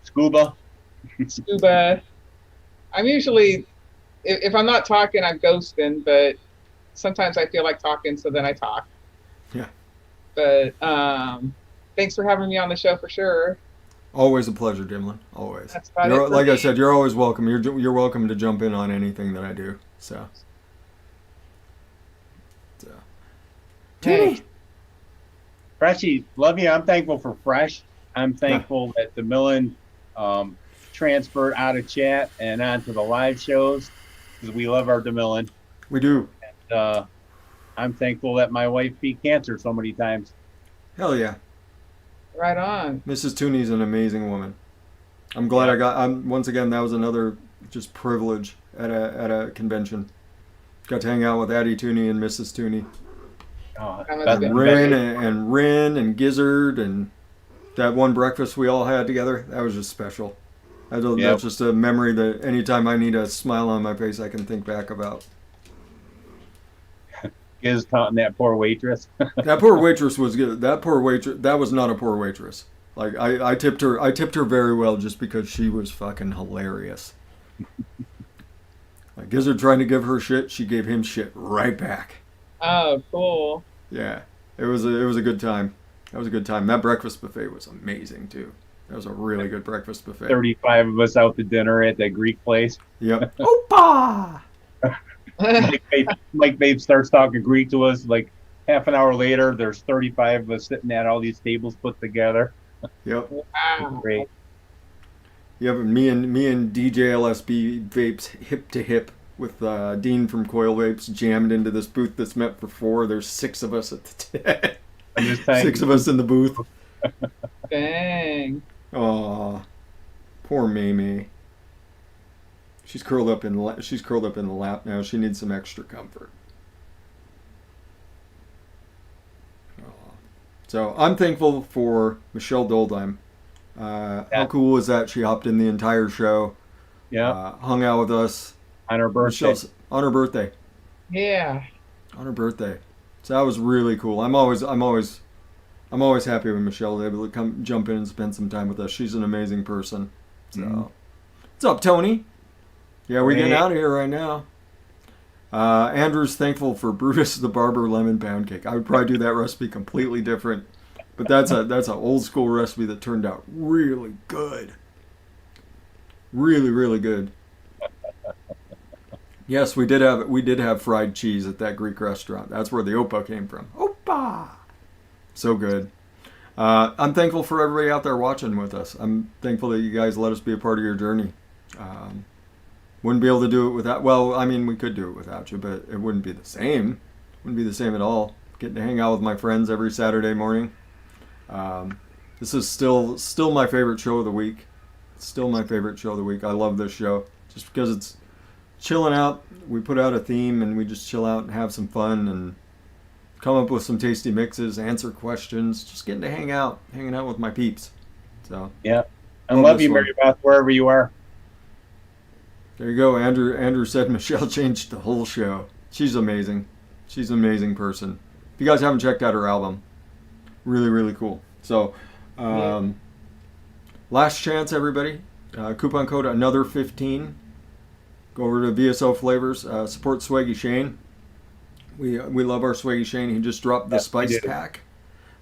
Scuba. I'm usually, if I'm not talking, I'm ghosting, but sometimes I feel like talking, so then I talk. Yeah. But thanks for having me on the show for sure. Always a pleasure, Dimlin. Always. That's about it for like I me. said, you're always welcome. You're welcome to jump in on anything that I do. So. Hey. Freshy, love you. I'm thankful for Fresh. I'm thankful that the Millen transferred out of chat and onto the live shows because we love our DeMillen. We do. And, I'm thankful that my wife beat cancer so many times. Hell yeah. Right on. Mrs. Tooney's an amazing woman. I'm glad once again, that was another just privilege at a convention. Got to hang out with Addie Tooney and Mrs. Tooney. That's Rin and Gizzard and that one breakfast we all had together. That was just special. That's just a memory that anytime I need a smile on my face, I can think back about. Giz taunting that poor waitress. That poor waitress was good. That was not a poor waitress. Like I tipped her very well just because she was fucking hilarious. Like Gizzard trying to give her shit, she gave him shit right back. Oh, cool. Yeah, it was a good time. That was a good time. That breakfast buffet was amazing too. That was a really good breakfast buffet. 35 of us out to dinner at that Greek place. Yep. Opa! Mike Babe starts talking Greek to us. Like half an hour later, there's 35 of us sitting at all these tables put together. Yep. Wow. Great. Yep. And me and DJ LSB Vapes hip to hip with Dean from Coil Vapes jammed into this booth that's meant for 4. There's 6 of us at the 6 of us in the booth. Dang. Aw. Poor Mamie. She's curled up in the lap now. She needs some extra comfort. So I'm thankful for Michelle Doldime. How cool was that? She hopped in the entire show. Yeah. Hung out with us On her birthday. on her birthday. Yeah. On her birthday. So that was really cool. I'm always happy when Michelle is able to come jump in and spend some time with us. She's an amazing person. So, What's up, Tony? Yeah, we're getting out of here right now. Andrew's thankful for Brutus the Barber lemon pound cake. I would probably do that recipe completely different, but that's an old school recipe that turned out really good. Really, really good. Yes, we did have fried cheese at that Greek restaurant. That's where the Opa came from. Opa! So good. I'm thankful for everybody out there watching with us. I'm thankful that you guys let us be a part of your journey. Wouldn't be able to do it without, well, I mean, we could do it without you, but it wouldn't be the same. Wouldn't be the same at all. Getting to hang out with my friends every Saturday morning. This is still my favorite show of the week. It's still my favorite show of the week. I love this show just because it's chilling out. We put out a theme and we just chill out and have some fun and come up with some tasty mixes, answer questions, just getting to hanging out with my peeps. So yeah, and love you, Mary Beth, wherever you are. There you go. Andrew said Michelle changed the whole show. She's amazing. She's an amazing person. If you guys haven't checked out her album, really, really cool. So, last chance, everybody. Coupon code another 15. Go over to VSO Flavors. Support Swaggy Shane. We love our Swaggy Shane. He just dropped the spice pack.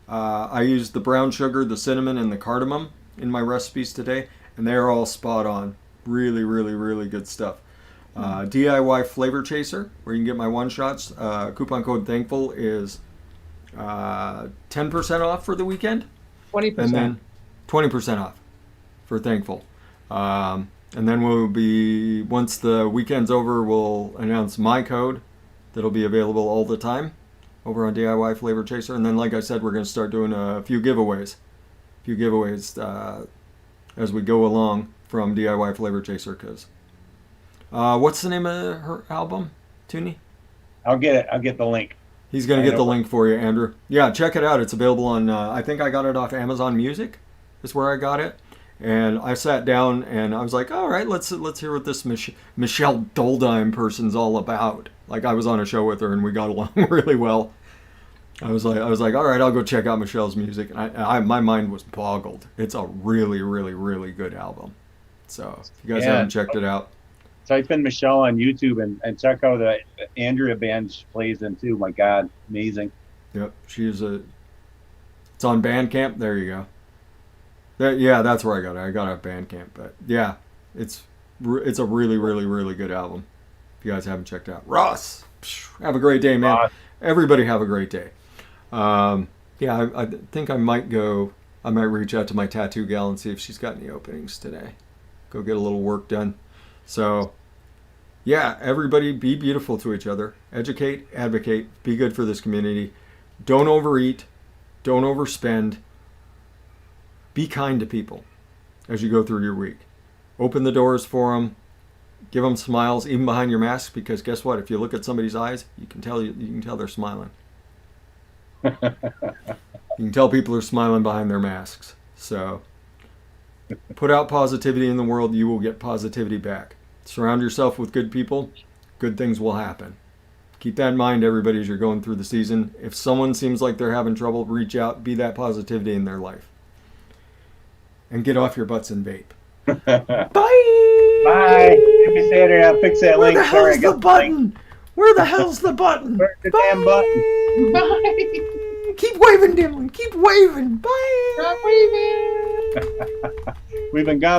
I used the brown sugar, the cinnamon, and the cardamom in my recipes today, and they're all spot on. Really, really, really good stuff. DIY Flavor Chaser, where you can get my one-shots. Coupon code THANKFUL is 10% off for the weekend. 20%. And then 20% off for Thankful. And then once the weekend's over, we'll announce my code that'll be available all the time over on DIY Flavor Chaser. And then, like I said, we're going to start doing a few giveaways. As we go along from DIY Flavor Chaser. Cause what's the name of her album, Toonie? I'll get it. I'll get the link. He's going to get the link for you, Andrew. Yeah, check it out. It's available on, I think I got it off Amazon Music. Is where I got it. And I sat down and I was like, all right, let's hear what this Michelle Doldime person's all about. Like, I was on a show with her and we got along really well. I was like, all right, I'll go check out Michelle's music. And my mind was boggled. It's a really, really, really good album. So if you guys haven't checked it out, type in Michelle on YouTube and check out the Andrea band she plays in too. My God, amazing. Yep, it's on Bandcamp. There you go. That's where I got it. I got it at Bandcamp. But yeah, it's a really, really, really good album. If you guys haven't checked it out, Ross, have a great day, man. Everybody have a great day. I think I might reach out to my tattoo gal and see if she's got any openings today. Go get a little work done. So, yeah, everybody be beautiful to each other. Educate, advocate, be good for this community. Don't overeat. Don't overspend. Be kind to people as you go through your week. Open the doors for them. Give them smiles, even behind your mask, because guess what? If you look at somebody's eyes, you can tell they're smiling. You can tell people are smiling behind their masks. So, put out positivity in the world. You will get positivity back. Surround yourself with good people. Good things will happen. Keep that in mind, everybody, as you're going through the season. If someone seems like they're having trouble, reach out. Be that positivity in their life. And get off your butts and vape. Bye! Bye! Happy Saturday. I'll fix that link. Where the hell's the button? Where the hell's the button? Where's the damn button? Bye. Keep waving, Dylan. Keep waving. Bye! Stop waving. We've been gone